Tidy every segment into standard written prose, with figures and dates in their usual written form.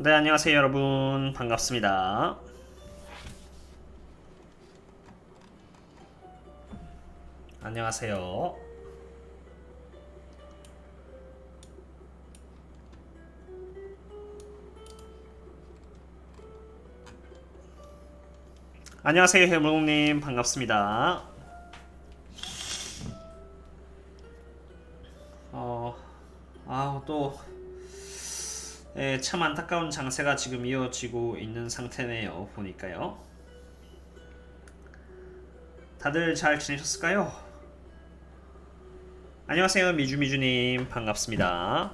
네, 안녕하세요 여러분. 반갑습니다. 안녕하세요. 안녕하세요 해물공님. 반갑습니다. 또 참 안타까운 장세가 지금 이어지고 있는 상태네요. 보니까요. 다들 잘 지내셨을까요? 안녕하세요 미주미주님. 반갑습니다.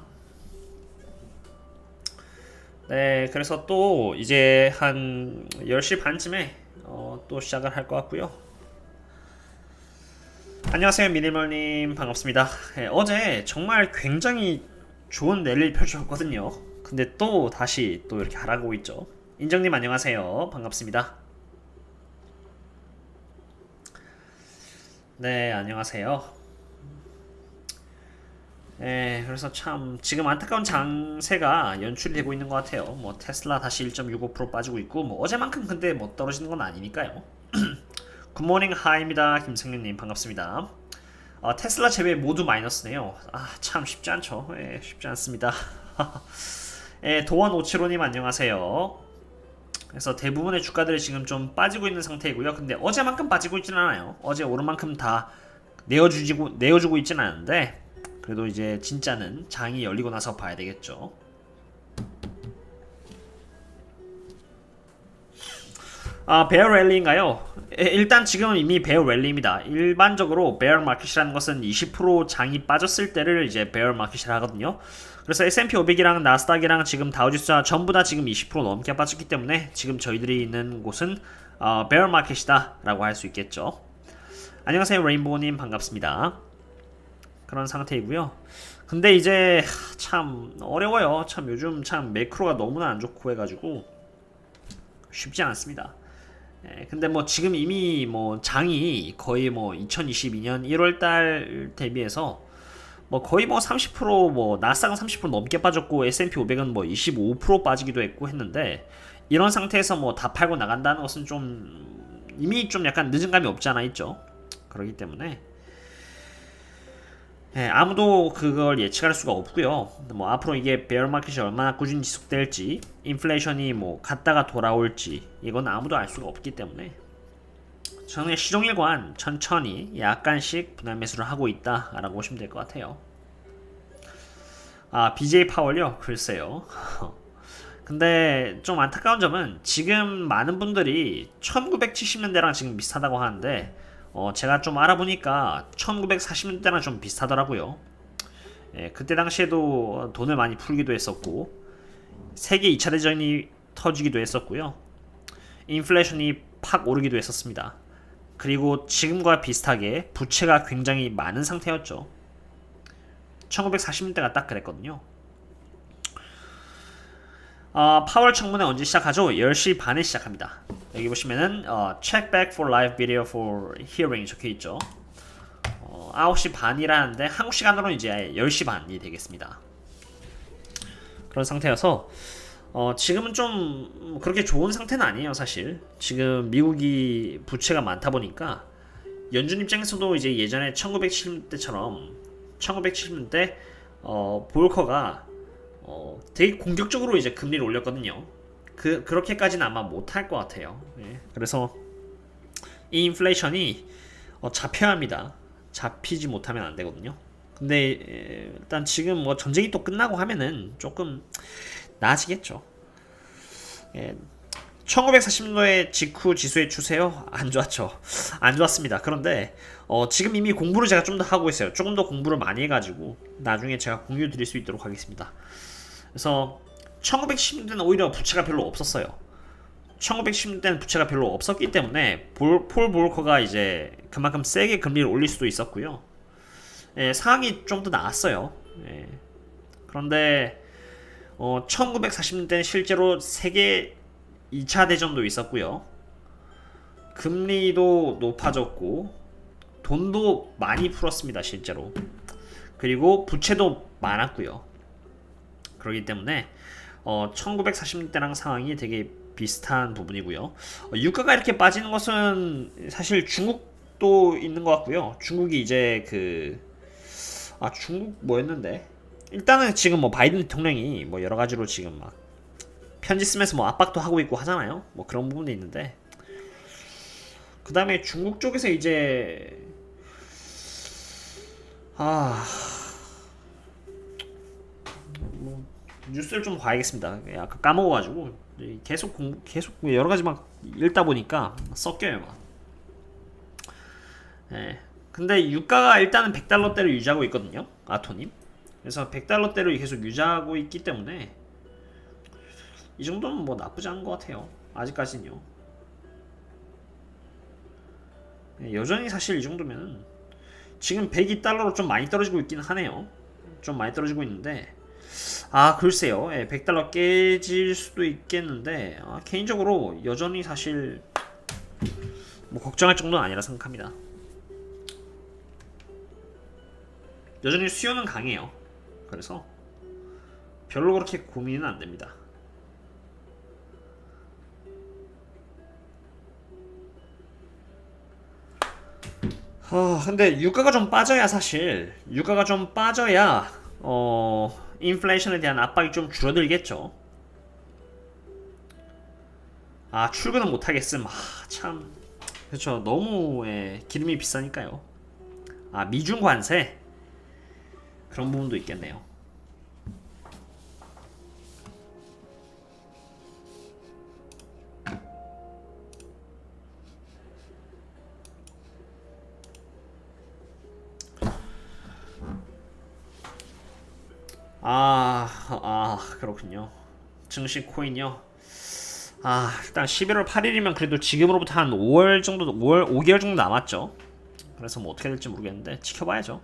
네, 그래서 또 이제 한 10시 반쯤에 또 시작을 할 것 같고요. 안녕하세요 미니멀님. 반갑습니다. 네, 어제 정말 굉장히 좋은 랠리를 펼쳤거든요. 근데 또 다시 또 이렇게 하락하고 있죠. 인정님 안녕하세요. 반갑습니다. 네, 안녕하세요. 네, 그래서 참 지금 안타까운 장세가 연출이 되고 있는 것 같아요. 뭐 테슬라 다시 1.65% 빠지고 있고, 뭐 어제만큼 근데 못 떨어지는 건 아니니까요. 굿모닝 하이입니다. 김성윤님 반갑습니다. 테슬라 제외 모두 마이너스네요. 참 쉽지 않죠. 예, 쉽지 않습니다. 예, 도원575님 안녕하세요. 그래서 대부분의 주가들이 지금 좀 빠지고 있는 상태이고요. 근데 어제만큼 빠지고 있지는 않아요. 어제 오른 만큼 다 내어주고 있지는 않은데, 그래도 이제 진짜는 장이 열리고 나서 봐야 되겠죠. 베어 랠리인가요? 일단 지금은 이미 베어 랠리입니다. 일반적으로 베어 마켓이라는 것은 20% 장이 빠졌을 때를 이제 베어 마켓이라 하거든요. 그래서 S&P 500이랑 나스닥이랑 지금 다우지수가 전부 다 지금 20% 넘게 빠졌기 때문에 지금 저희들이 있는 곳은 베어 마켓이다 라고 할 수 있겠죠. 안녕하세요 레인보우님. 반갑습니다. 그런 상태이고요. 근데 이제 참 어려워요. 참 요즘 참 매크로가 너무나 안 좋고 해가지고 쉽지 않습니다. 근데 뭐 지금 이미 뭐 장이 거의 뭐 2022년 1월달 대비해서 뭐 거의 뭐 30%, 나스닥은 30% 넘게 빠졌고 S&P 500은 뭐 25% 빠지기도 했고 했는데, 이런 상태에서 뭐 다 팔고 나간다는 것은 좀 이미 좀 약간 늦은 감이 없지 않아 있죠. 그렇기 때문에 아무도 그걸 예측할 수가 없고요. 뭐 앞으로 이게 베어 마켓이 얼마나 꾸준히 지속될지, 인플레이션이 뭐 갔다가 돌아올지, 이건 아무도 알 수가 없기 때문에 저는 시종일관 천천히 약간씩 분할 매수를 하고 있다라고 보시면 될 것 같아요. BJ 파월요? 글쎄요. 근데 좀 안타까운 점은 지금 많은 분들이 1970년대랑 지금 비슷하다고 하는데, 제가 좀 알아보니까 1940년대랑 좀 비슷하더라고요. 그때 당시에도 돈을 많이 풀기도 했었고, 세계 2차 대전이 터지기도 했었고요. 인플레이션이 팍 오르기도 했었습니다. 그리고 지금과 비슷하게 부채가 굉장히 많은 상태였죠. 1940년대가 딱 그랬거든요. 파월 청문회 언제 시작하죠? 10시 반에 시작합니다. 여기 보시면은 check back for live video for hearing 적혀있죠. 9시 반이라는데 한국 시간으로는 이제 10시 반이 되겠습니다. 그런 상태여서 지금은 좀 그렇게 좋은 상태는 아니에요. 사실 지금 미국이 부채가 많다 보니까 연준 입장에서도 이제 예전에 1970년대처럼 1970년대 볼커가 되게 공격적으로 이제 금리를 올렸거든요. 그렇게까지는 아마 못할 것 같아요. 그래서 이 인플레이션이 잡혀야 합니다. 잡히지 못하면 안 되거든요. 근데 일단 지금 뭐 전쟁이 또 끝나고 하면은 조금 나아지겠죠. 1940년도에 직후 지수의 추세요? 안 좋았죠. 안 좋았습니다. 그런데 지금 이미 공부를 제가 좀 더 하고 있어요. 조금 더 공부를 많이 해가지고 나중에 제가 공유 드릴 수 있도록 하겠습니다. 그래서 1910년대는 오히려 부채가 별로 없었어요. 1910년대는 부채가 별로 없었기 때문에 폴 볼커가 이제 그만큼 세게 금리를 올릴 수도 있었고요. 상황이 좀 더 나았어요. 그런데 1940년대는 실제로 세계 2차 대전도 있었고요. 금리도 높아졌고 돈도 많이 풀었습니다. 실제로. 그리고 부채도 많았고요. 그렇기 때문에 1940년대랑 상황이 되게 비슷한 부분이고요. 유가가 이렇게 빠지는 것은 사실 중국도 있는 것 같고요. 중국이 이제 중국 뭐였는데? 일단은 지금 뭐 바이든 대통령이 뭐 여러 가지로 지금 막 편지 쓰면서 뭐 압박도 하고 있고 하잖아요. 뭐 그런 부분도 있는데, 그 다음에 중국 쪽에서 이제 뭐 뉴스를 좀 봐야겠습니다. 아까 까먹어가지고 계속 여러 가지 막 읽다 보니까 섞여요 막. 예. 근데 유가가 일단은 100달러대로 유지하고 있거든요, 아토님. 그래서 100달러대로 계속 유지하고 있기 때문에 이 정도는 뭐 나쁘지 않은 것 같아요, 아직까지는요. 예, 여전히 사실 이 정도면 지금 102달러로 좀 많이 떨어지고 있긴 하네요. 좀 많이 떨어지고 있는데, 글쎄요. 100달러 깨질 수도 있겠는데, 개인적으로 여전히 사실 뭐 걱정할 정도는 아니라 생각합니다. 여전히 수요는 강해요. 그래서 별로 그렇게 고민은 안 됩니다. 근데 유가가 좀 빠져야 인플레이션에 대한 압박이 좀 줄어들겠죠. 출근은 못 하겠음. 참. 그렇죠. 너무 기름이 비싸니까요. 미중 관세 그런 부분도 있겠네요. 그렇군요. 증시 코인요. 일단 11월 8일이면 그래도 지금으로부터 한 5월 정도, 5개월 정도 남았죠. 그래서 뭐 어떻게 될지 모르겠는데 지켜봐야죠.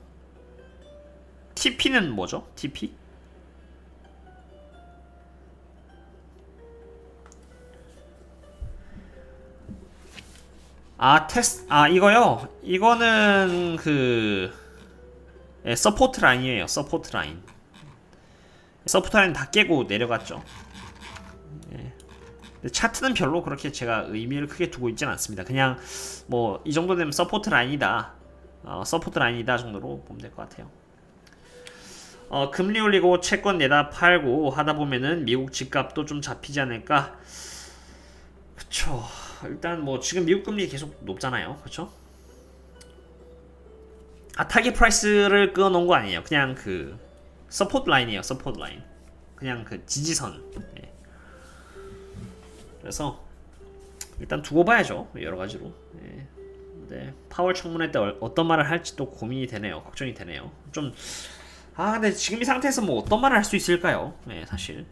TP는 뭐죠? TP? 이거요? 이거는 서포트 라인이에요. 서포트 라인. 서포트 라인 다 깨고 내려갔죠. 근데 차트는 별로 그렇게 제가 의미를 크게 두고 있지는 않습니다. 그냥 뭐 이 정도 되면 서포트 라인이다, 서포트 라인이다 정도로 보면 될 것 같아요. 금리 올리고 채권 내다 팔고 하다 보면은 미국 집값도 좀 잡히지 않을까. 그쵸. 일단 뭐 지금 미국 금리 계속 높잖아요. 그쵸. 타겟 프라이스를 끊어놓은 거 아니에요. 그냥 서포트 라인이에요. 서포트 라인. 그냥 지지선. 예. 그래서 일단 두고 봐야죠. 여러 가지로. 예. 네. 파월 청문회 때 어떤 말을 할지 또 고민이 되네요. 걱정이 되네요. 좀 근데 지금 이 상태에서 뭐 어떤 말을 할 수 있을까요? 네, 사실.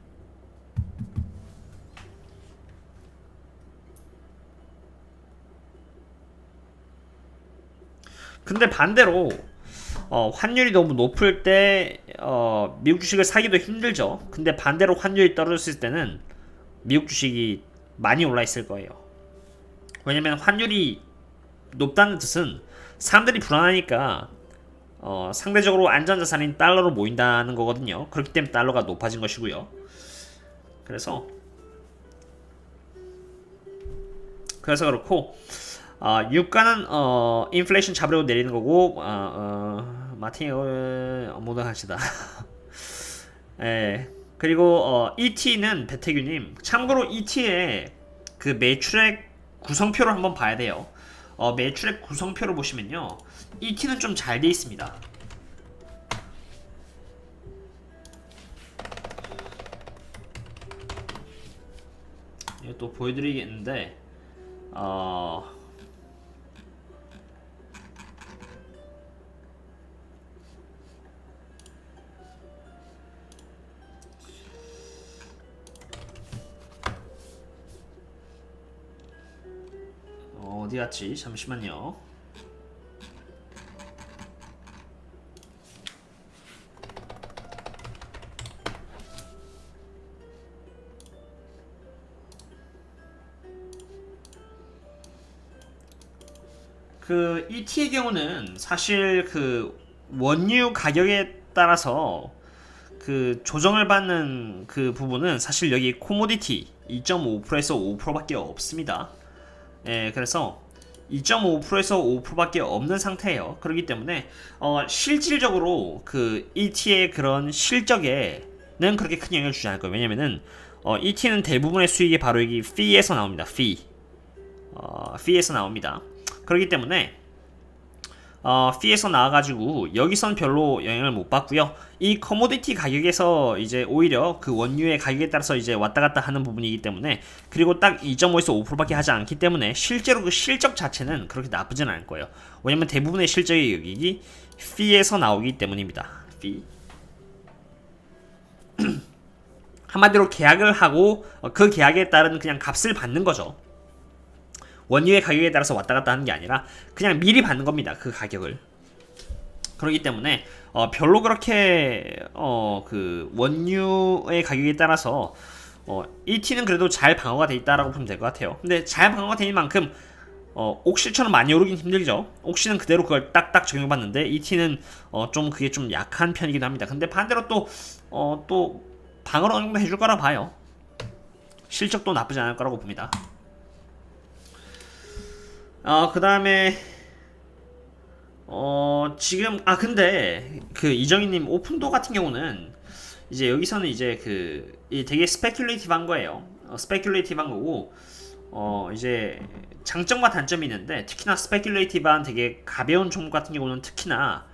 근데 반대로 환율이 너무 높을 때 미국 주식을 사기도 힘들죠. 근데 반대로 환율이 떨어졌을 때는 미국 주식이 많이 올라 있을 거예요. 왜냐면 환율이 높다는 뜻은 사람들이 불안하니까 상대적으로 안전자산인 달러로 모인다는 거거든요. 그렇기 때문에 달러가 높아진 것이고요. 그래서 그렇고 유가는 인플레이션 잡으려고 내리는 거고, 마틴 모두 하시다. 예. 그리고 ET는 배태규님, 참고로 ET의 매출액 구성표를 한번 봐야 돼요. 매출액 구성표를 보시면요, ET는 좀 잘 돼 있습니다. 이거 또 보여드리겠는데, 어디 갔지? 잠시만요. ET의 경우는 사실 원유 가격에 따라서 그 조정을 받는 그 부분은 사실 여기 코모디티 2.5%에서 5%밖에 없습니다. 예, 그래서 2.5%에서 5%밖에 없는 상태예요. 그렇기 때문에 실질적으로 그 ET의 그런 실적에는 그렇게 큰 영향을 주지 않을 거예요. 왜냐면은 ET는 대부분의 수익이 바로 여기 fee에서 나옵니다. fee에서 나옵니다. 그렇기 때문에 fee에서 나와가지고 여기선 별로 영향을 못 받고요. 이 커모디티 가격에서 이제 오히려 그 원유의 가격에 따라서 이제 왔다 갔다 하는 부분이기 때문에, 그리고 딱 2.5에서 5%밖에 하지 않기 때문에 실제로 그 실적 자체는 그렇게 나쁘진 않을 거예요. 왜냐면 대부분의 실적이 여기 fee에서 나오기 때문입니다. fee. 한마디로 계약을 하고 그 계약에 따른 그냥 값을 받는 거죠. 원유의 가격에 따라서 왔다 갔다 하는 게 아니라 그냥 미리 받는 겁니다. 그 가격을. 그렇기 때문에 별로 그렇게 그 원유의 가격에 따라서 ET는 그래도 잘 방어가 돼 있다라고 보면 될 것 같아요. 근데 잘 방어가 되는 만큼 옥시처럼 많이 오르긴 힘들죠. 옥시는 그대로 그걸 딱딱 적용받는데 ET는 좀 그게 좀 약한 편이기도 합니다. 근데 반대로 또 방어를 어느 정도 해줄 거라 봐요. 실적도 나쁘지 않을 거라고 봅니다. 그 다음에 지금 근데 그 이정희님 오픈도 같은 경우는 이제 여기서는 이제 되게 스페큘레이티브한 거예요. 스페큘레이티브한 거고 이제 장점과 단점이 있는데, 특히나 스페큘레이티브한 되게 가벼운 종목 같은 경우는 특히나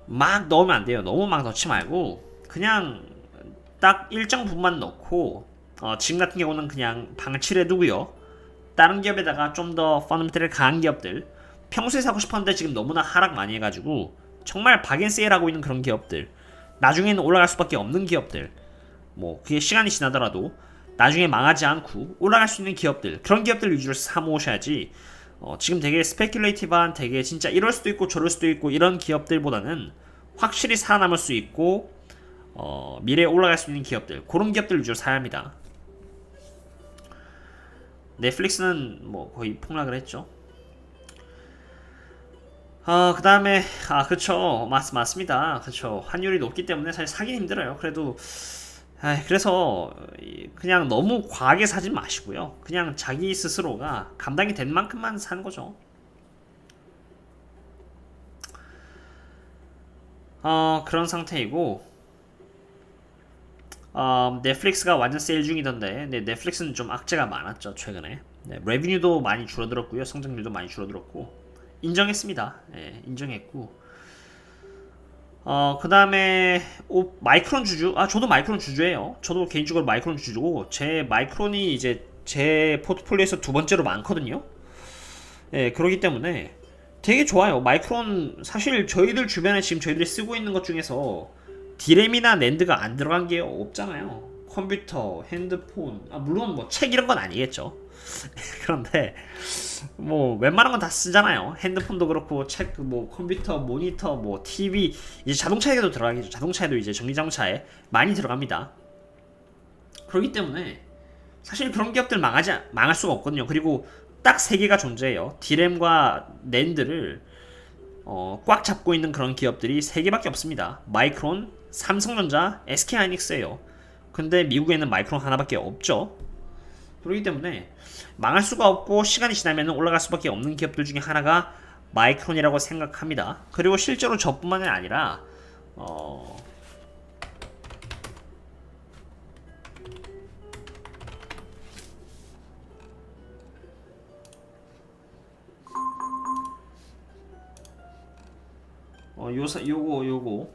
막 넣으면 안 돼요. 너무 막 넣지 말고 그냥 딱 일정 부분만 넣고 지금 같은 경우는 그냥 방치를 해두고요. 다른 기업에다가 좀 더 펀더멘털이 강한 기업들, 평소에 사고 싶었는데 지금 너무나 하락 많이 해가지고 정말 박앤세일 하고 있는 그런 기업들, 나중에는 올라갈 수밖에 없는 기업들, 뭐 그게 시간이 지나더라도 나중에 망하지 않고 올라갈 수 있는 기업들, 그런 기업들 위주로 사모으셔야지 지금 되게 스페큘레이티브한, 되게 진짜 이럴 수도 있고 저럴 수도 있고 이런 기업들보다는 확실히 살아남을 수 있고 미래에 올라갈 수 있는 기업들, 그런 기업들 위주로 사야 합니다. 넷플릭스는 뭐 거의 폭락을 했죠. 그 다음에 그쵸, 맞습니다. 그쵸, 환율이 높기 때문에 사실 사기 힘들어요. 그래서 그냥 너무 과하게 사지 마시고요. 그냥 자기 스스로가 감당이 된 만큼만 사는 거죠. 그런 상태이고, 넷플릭스가 완전 세일 중이던데, 네, 넷플릭스는 좀 악재가 많았죠 최근에. 네, 레비뉴도 많이 줄어들었고요, 성장률도 많이 줄어들었고, 인정했습니다. 네, 인정했고, 그 다음에 마이크론 주주, 저도 마이크론 주주예요. 저도 개인적으로 마이크론 주주고, 제 마이크론이 이제 제 포트폴리오에서 두 번째로 많거든요. 네, 그러기 때문에 되게 좋아요. 마이크론 사실 저희들 주변에 지금 저희들이 쓰고 있는 것 중에서 디램이나 낸드가 안 들어간 게 없잖아요. 컴퓨터, 핸드폰, 물론 뭐 책 이런 건 아니겠죠. 그런데 뭐 웬만한 건 다 쓰잖아요. 핸드폰도 그렇고 책, 뭐 컴퓨터, 모니터, 뭐 TV, 이제 자동차에도 들어가겠죠. 자동차에도 이제 전기자동차에 많이 들어갑니다. 그렇기 때문에 사실 그런 기업들 망할 수가 없거든요. 그리고 딱 세 개가 존재해요. 디램과 낸드를 꽉 잡고 있는 그런 기업들이 세 개밖에 없습니다. 마이크론, 삼성전자, SK하이닉스예요. 근데 미국에는 마이크론 하나밖에 없죠. 그렇기 때문에 망할 수가 없고 시간이 지나면 올라갈 수밖에 없는 기업들 중에 하나가 마이크론이라고 생각합니다. 그리고 실제로 저뿐만이 아니라 요거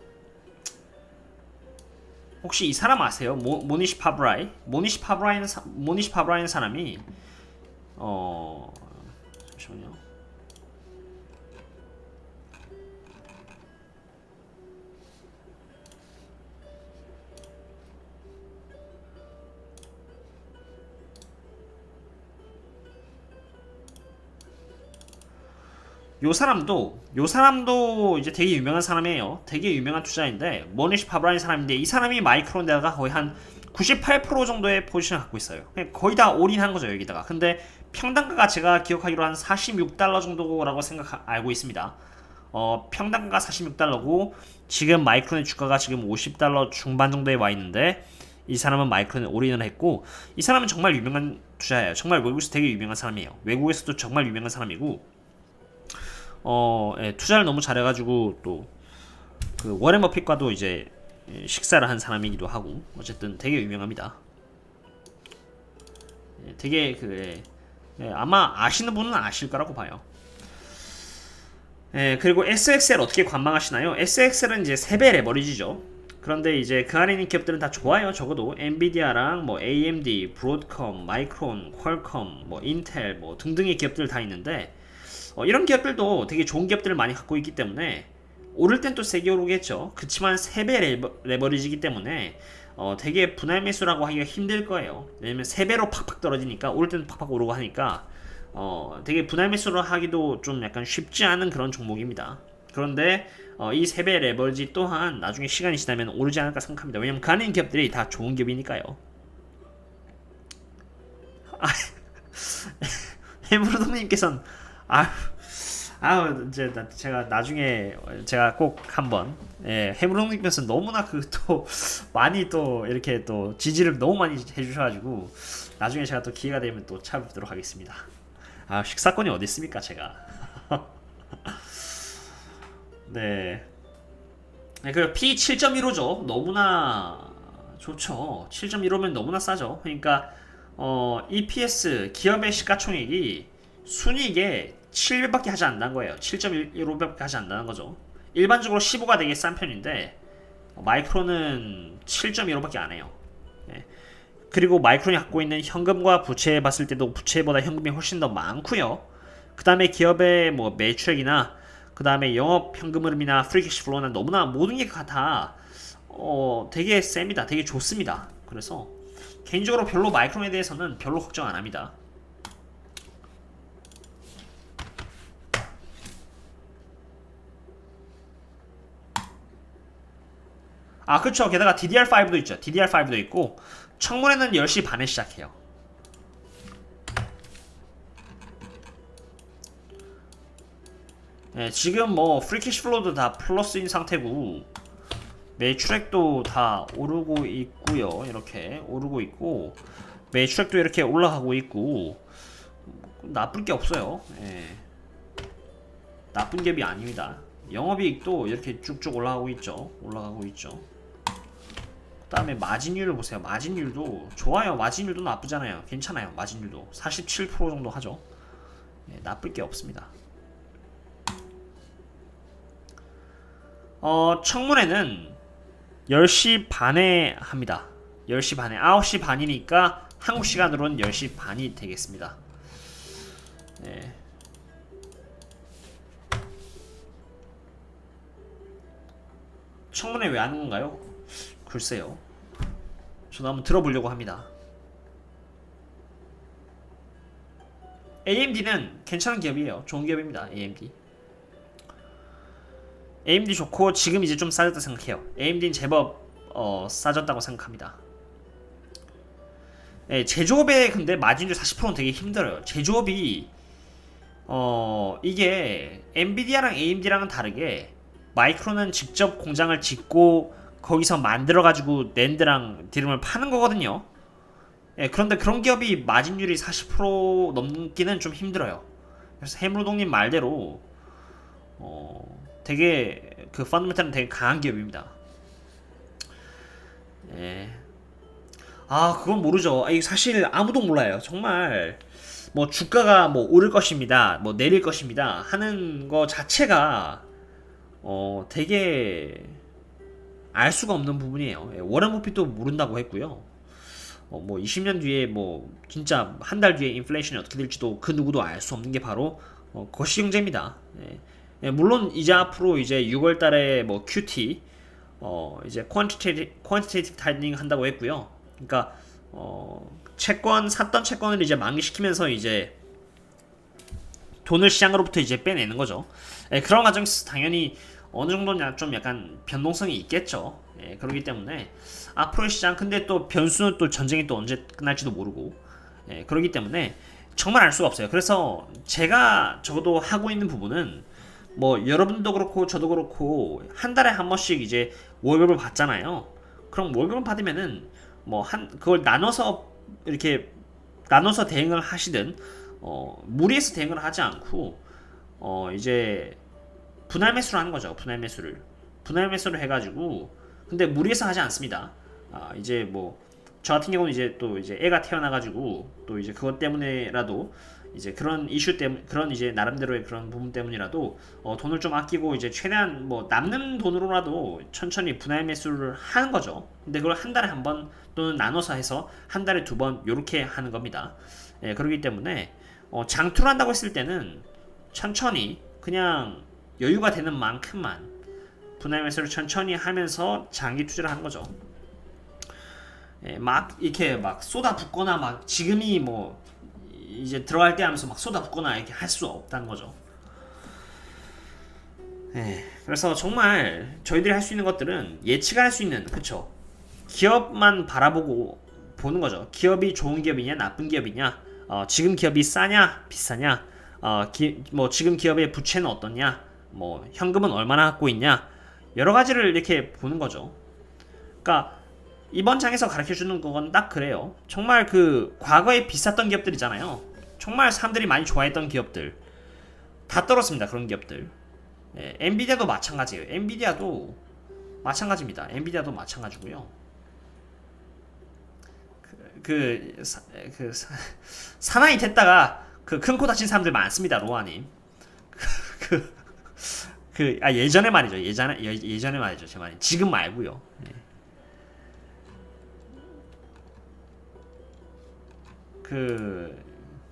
혹시 이 사람 아세요? 모니시 파브라이? 모니시 파브라이는 사람이 잠시만요. 요 사람도 이제 되게 유명한 사람이에요. 되게 유명한 투자인데, 모니시 파브라인 사람인데, 이 사람이 마이크론에다가 거의 한 98% 정도의 포지션을 갖고 있어요. 거의 다 올인한 거죠, 여기다가. 근데 평단가가 제가 기억하기로 한 $46 정도라고 알고 있습니다. 평당가 46달러고 지금 마이크론의 주가가 지금 50달러 중반 정도에 와 있는데 이 사람은 마이크론에 올인을 했고 이 사람은 정말 유명한 투자예요. 정말 외국에서 되게 유명한 사람이에요. 외국에서도 정말 유명한 사람이고 예, 투자를 너무 잘해가지고 또 그 워렌 버핏과도 이제 식사를 한 사람이기도 하고 어쨌든 되게 유명합니다. 예, 되게 예, 아마 아시는 분은 아실 거라고 봐요. 예, 그리고 SXL 어떻게 관망하시나요? SXL은 이제 3배 레버리지죠. 그런데 이제 그 안에 있는 기업들은 다 좋아요. 적어도 엔비디아랑 뭐 AMD, 브로드컴, 마이크론, 퀄컴, 뭐 인텔 뭐 등등의 기업들 다 있는데 이런 기업들도 되게 좋은 기업들을 많이 갖고 있기 때문에 오를 땐 또 세게 오르겠죠. 그치만 3배 레버리지이기 때문에 되게 분할 매수라고 하기가 힘들 거예요. 왜냐면 3배로 팍팍 떨어지니까 오를 때는 팍팍 오르고 하니까 되게 분할 매수를 하기도 좀 약간 쉽지 않은 그런 종목입니다. 그런데 이 3배 레버리지 또한 나중에 시간이 지나면 오르지 않을까 생각합니다. 왜냐면 그 안에 있는 기업들이 다 좋은 기업이니까요. 해무르동님께서는 이제 제가 나중에 제가 꼭 한번 해무롱님께서 너무나 또 많이 또 이렇게 또 지지를 너무 많이 해주셔가지고 나중에 제가 또 기회가 되면 또 찾아뵙도록 하겠습니다. 식사권이 어디 있습니까 제가. 네. 그리고 P 7.15죠. 너무나 좋죠. 7.15면 너무나 싸죠. 그러니까 EPS 기업의 시가총액이 순이익에 7배밖에 하지 않는다는 거예요. 7.15배밖에 하지 않는다는 거죠. 일반적으로 15가 되게 싼 편인데 마이크론은 7.15밖에 안 해요. 네. 그리고 마이크론이 갖고 있는 현금과 부채 봤을 때도 부채보다 현금이 훨씬 더 많고요. 그 다음에 기업의 뭐 매출액이나 그 다음에 영업 현금 흐름이나 프리 캐시 플로우나 너무나 모든 게 다 되게 셉니다. 되게 좋습니다. 그래서 개인적으로 별로 마이크론에 대해서는 별로 걱정 안 합니다. 그쵸. 게다가 DDR5도 있죠. DDR5도 있고 청문회는 10시 반에 시작해요. 네, 지금 뭐 프리캐시 플로우도 다 플러스인 상태고 매출액도 다 오르고 있고요. 이렇게 오르고 있고 매출액도 이렇게 올라가고 있고 나쁠 게 없어요. 네. 나쁜 갭이 아닙니다. 영업이익도 이렇게 쭉쭉 올라가고 있죠. 그 다음에 마진율을 보세요. 마진율도 좋아요. 마진율도 나쁘잖아요. 괜찮아요. 마진율도 47% 정도 하죠. 네, 나쁠 게 없습니다. 청문회는 10시 반에 합니다. 10시 반에 9시 반이니까 한국 시간으로는 10시 반이 되겠습니다. 네. 청문회 왜 하는 건가요? 글쎄요. 저도 한번 들어보려고 합니다. AMD는 괜찮은 기업이에요. 좋은 기업입니다. AMD 좋고 지금 이제 좀 싸졌다 생각해요. AMD는 제법 싸졌다고 생각합니다. 제조업에 근데 마진율 40%는 되게 힘들어요. 제조업이 이게 엔비디아랑 AMD랑은 다르게 마이크론은 직접 공장을 짓고 거기서 만들어가지고 낸드랑 디램을 파는 거거든요. 그런데 그런 기업이 마진율이 40% 넘기는 좀 힘들어요. 그래서 해무동님 말대로 되게 그 펀더멘탈은 되게 강한 기업입니다. 그건 모르죠. 사실 아무도 몰라요. 정말 뭐 주가가 뭐 오를 것입니다, 뭐 내릴 것입니다 하는 거 자체가 되게 알 수가 없는 부분이에요. 워렌 버핏도 모른다고 했고요. 뭐 20년 뒤에 뭐 진짜 한 달 뒤에 인플레이션이 어떻게 될지도 그 누구도 알 수 없는 게 바로 거시경제입니다. 물론 이제 앞으로 이제 6월달에 뭐 QT 이제 quantitative tightening 한다고 했고요. 그러니까 샀던 채권을 이제 만기시키면서 이제 돈을 시장으로부터 이제 빼내는 거죠. 그런 과정에서 당연히 어느 정도는 좀 약간 변동성이 있겠죠. 그렇기 때문에 앞으로의 시장, 근데 또 변수는 또 전쟁이 또 언제 끝날지도 모르고 그렇기 때문에 정말 알 수가 없어요. 그래서 제가 적어도 하고 있는 부분은 뭐 여러분도 그렇고 저도 그렇고 한 달에 한 번씩 이제 월급을 받잖아요. 그럼 월급을 받으면은 뭐 그걸 나눠서 이렇게 나눠서 대응을 하시든 무리해서 대응을 하지 않고 이제 분할 매수를 하는 거죠. 분할 매수를 해가지고 근데 무리해서 하지 않습니다. 이제 뭐 저 같은 경우는 이제 또 이제 애가 태어나가지고 또 이제 그것 때문에라도 이제 그런 이슈 때문에 그런 이제 나름대로의 그런 부분 때문이라도 돈을 좀 아끼고 이제 최대한 뭐 남는 돈으로라도 천천히 분할 매수를 하는 거죠. 근데 그걸 한 달에 한 번 또는 나눠서 해서 한 달에 두 번 요렇게 하는 겁니다. 예, 그렇기 때문에 장투를 한다고 했을 때는 천천히 그냥 여유가 되는 만큼만 분할 매수를 천천히 하면서 장기 투자를 하는 거죠. 예, 막 이렇게 막 쏟아붓거나 막 지금이 뭐 이제 들어갈 때 하면서 막 쏟아붓거나 이렇게 할 수 없다는 거죠. 예, 그래서 정말 저희들이 할 수 있는 것들은 예측할 수 있는 그쵸? 기업만 바라보고 보는 거죠. 기업이 좋은 기업이냐 나쁜 기업이냐 지금 기업이 싸냐 비싸냐 뭐 지금 기업의 부채는 어떻냐 뭐 현금은 얼마나 갖고 있냐 여러 가지를 이렇게 보는 거죠. 그러니까 이번 장에서 가르쳐주는 건 딱 그래요. 정말 그 과거에 비쌌던 기업들 있잖아요. 정말 사람들이 많이 좋아했던 기업들 다 떨어졌습니다. 그런 기업들. 예, 엔비디아도 마찬가지예요. 엔비디아도 마찬가지입니다. 엔비디아도 마찬가지고요. 사나이 됐다가 그 큰 코 다친 사람들 많습니다. 로아님. 예전에 말이죠. 예전에 말이죠. 제 말이 지금 말고요. 예.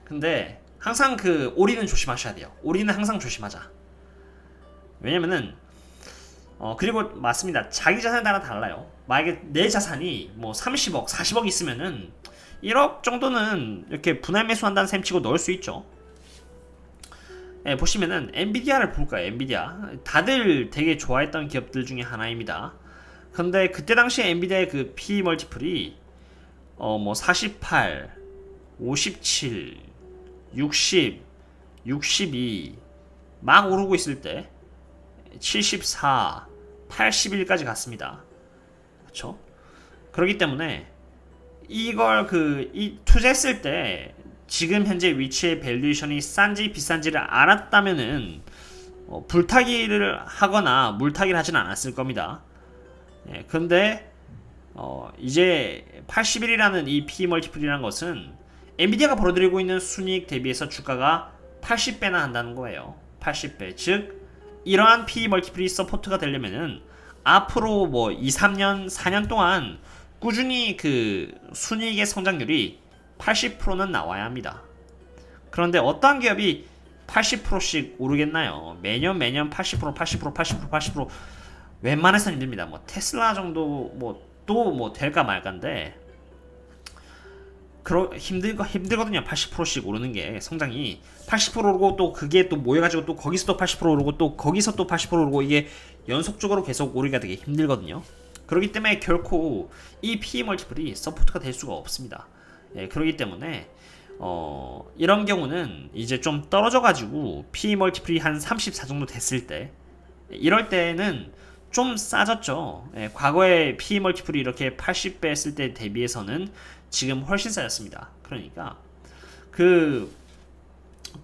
근데 항상 오리는 조심하셔야 돼요. 오리는 항상 조심하자. 왜냐면은 그리고 맞습니다. 자기 자산에 따라 달라요. 만약에 내 자산이 뭐 30억, 40억 있으면은 1억 정도는 이렇게 분할 매수한다는 셈 치고 넣을 수 있죠. 예, 보시면은 엔비디아를 볼까요? 엔비디아 다들 되게 좋아했던 기업들 중에 하나입니다. 근데 그때 당시에 엔비디아의 그 P 멀티플이 뭐 48, 57, 60, 62 막 오르고 있을 때 74, 81까지 갔습니다. 그렇죠? 그렇기 때문에 이걸 투자했을 때 지금 현재 위치의 밸류에이션이 싼지 비싼지를 알았다면은 불타기를 하거나 물타기를 하진 않았을 겁니다. 예, 근데 이제 81이라는 이 P 멀티플이라는 것은 엔비디아가 벌어들이고 있는 순이익 대비해서 주가가 80배나 한다는 거예요. 80배. 즉 이러한 P 멀티플이 서포트가 되려면은 앞으로 뭐 2, 3년, 4년 동안 꾸준히 그 순이익의 성장률이 80%는 나와야 합니다. 그런데 어떠한 기업이 80%씩 오르겠나요? 매년 80% 웬만해서는 힘듭니다. 뭐 테슬라 정도 또 될까 말까인데 힘들거든요. 80%씩 오르는 게 성장이 80% 오르고 또 그게 또 모여가지고 또 거기서 또 80% 오르고 또 거기서 또 80% 오르고 이게 연속적으로 계속 오르기가 되게 힘들거든요. 그렇기 때문에 결코 이 PE 멀티플이 서포트가 될 수가 없습니다. 예, 그렇기 때문에 이런 경우는 이제 좀 떨어져가지고 PE 멀티플이 한 34 정도 됐을 때 이럴 때는 좀 싸졌죠. 예, 과거에 PE 멀티플이 이렇게 80배 했을 때 대비해서는 지금 훨씬 싸졌습니다. 그러니까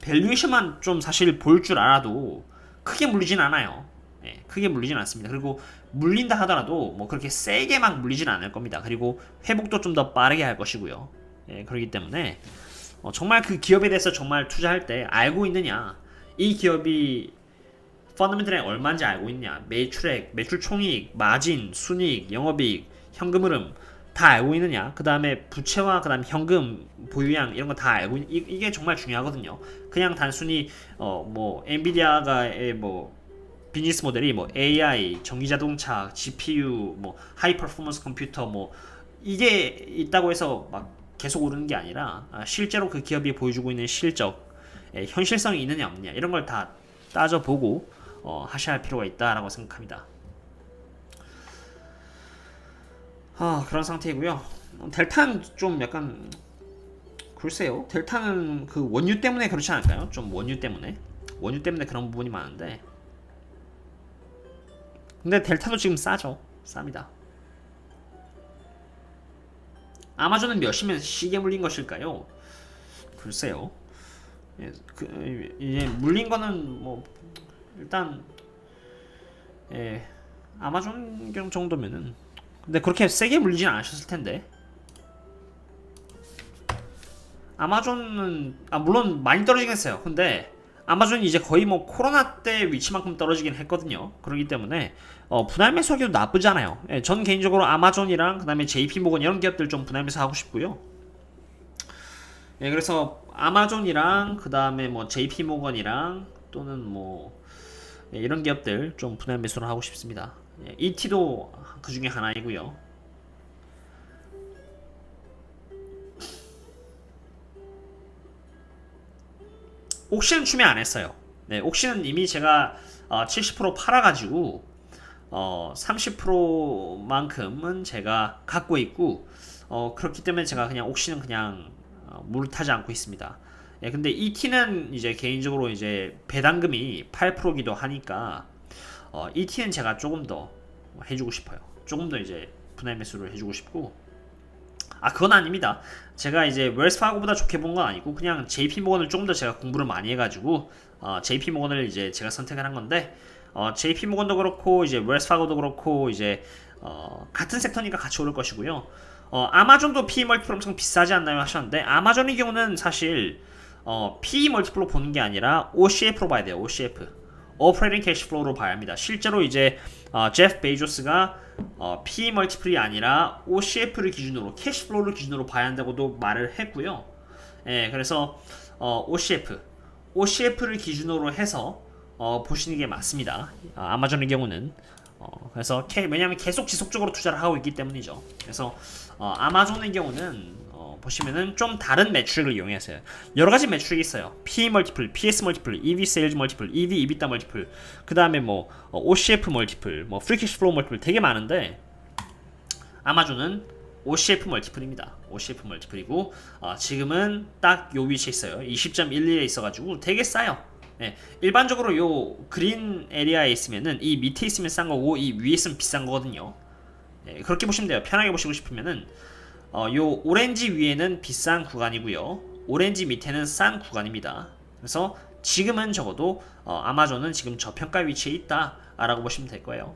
밸류에이션만 좀 사실 볼 줄 알아도 크게 물리진 않아요. 예, 크게 물리진 않습니다. 그리고 물린다 하더라도 뭐 그렇게 세게 막 물리진 않을 겁니다. 그리고 회복도 좀 더 빠르게 할 것이고요. 예, 그렇기 때문에 정말 그 기업에 대해서 정말 투자할 때 알고 있느냐, 이 기업이 펀더멘털에 얼마인지 알고 있냐, 매출액, 매출 총이익, 마진, 순이익, 영업이익, 현금 흐름 다 알고 있느냐, 그 다음에 부채와 그 다음 현금 보유량 이런 거 다 알고 이게 정말 중요하거든요. 그냥 단순히 뭐 엔비디아가의 뭐 비즈니스 모델이 뭐 AI, 전기자동차, GPU, 뭐 하이 퍼포먼스 컴퓨터 뭐 이게 있다고 해서 막 계속 오르는 게 아니라 실제로 그 기업이 보여주고 있는 실적, 현실성이 있느냐 없느냐 이런 걸 다 따져보고 하셔야 할 필요가 있다라고 생각합니다. 그런 상태이고요. 델타는 좀 약간 글쎄요. 델타는 그 원유 때문에 그렇지 않을까요? 좀 원유 때문에 그런 부분이 많은데 근데 델타도 지금 쌉니다. 아마존은 몇이면 시기에 물린 것일까요? 글쎄요. 이제 물린 거는 뭐 일단 아마존 정도면은, 근데 그렇게 세게 물리진 않으셨을 텐데. 아마존은 물론 많이 떨어지긴 했어요. 근데 아마존이 이제 거의 뭐 코로나 때 위치만큼 떨어지긴 했거든요. 그렇기 때문에 분할 매수하기도 나쁘지 않아요. 전 개인적으로 아마존이랑 그다음에 JP모건 이런 기업들 좀 분할 매수하고 싶고요. 그래서 아마존이랑 그다음에 뭐 JP모건이랑 또는 뭐 이런 기업들 좀 분할 매수를 하고 싶습니다. ET도 그 중에 하나이고요. 옥시는 추매 안 했어요. 옥시는 이미 제가 70% 팔아가지고 30%만큼은 제가 갖고 있고, 그렇기 때문에 제가 그냥 옥시는 그냥 물을 타지 않고 있습니다. 근데 ET는 이제 개인적으로 이제 배당금이 8%기도 하니까 ET는 제가 조금 더 해주고 싶어요. 조금 더 이제 분할 매수를 해주고 싶고, 그건 아닙니다. 제가 이제 웰스파고보다 좋게 본 건 아니고 그냥 JP모건을 조금 더 제가 공부를 많이 해가지고 JP모건을 이제 제가 선택을 한 건데, JP모건도 그렇고 이제 웰스파고도 그렇고 이제 같은 섹터니까 같이 오를 것이고요. 아마존도 PE 멀티플 엄청 비싸지 않나요 하셨는데, 아마존의 경우는 사실 PE 멀티플로 보는 게 아니라 OCF로 봐야 돼요. OCF, 오퍼레이팅 캐시플로우로 봐야 합니다. 실제로 이제 제프 베이조스가 PE 멀티플이 아니라 OCF를 기준으로, 캐시플로우를 기준으로 봐야 한다고도 말을 했고요. 그래서 OCF를 기준으로 해서 보시는 게 맞습니다. 아마존의 경우는 그래서 왜냐하면 계속 지속적으로 투자를 하고 있기 때문이죠. 그래서 아마존의 경우는 보시면은 좀 다른 매출액을 이용해서요. 여러 가지 매출액이 있어요. PE 멀티플, PS 멀티플, EV 세일즈 멀티플, EV EBITDA 멀티플, 그 다음에 뭐 OCF 멀티플, 뭐 프리 캐시 플로우 멀티플 되게 많은데, 아마존은 OCF 멀티플입니다. OCF 멀티플이고 지금은 딱 요 위치에 있어요. 20.11에 있어가지고 되게 싸요. 일반적으로 요 그린 에리아에 있으면은 이 밑에 있으면 싼 거고 이 위에 있으면 비싼 거거든요. 그렇게 보시면 돼요. 편하게 보시고 싶으면은 요 오렌지 위에는 비싼 구간이고요, 오렌지 밑에는 싼 구간입니다. 그래서 지금은 적어도 아마존은 지금 저평가 위치에 있다 라고 보시면 될 거예요.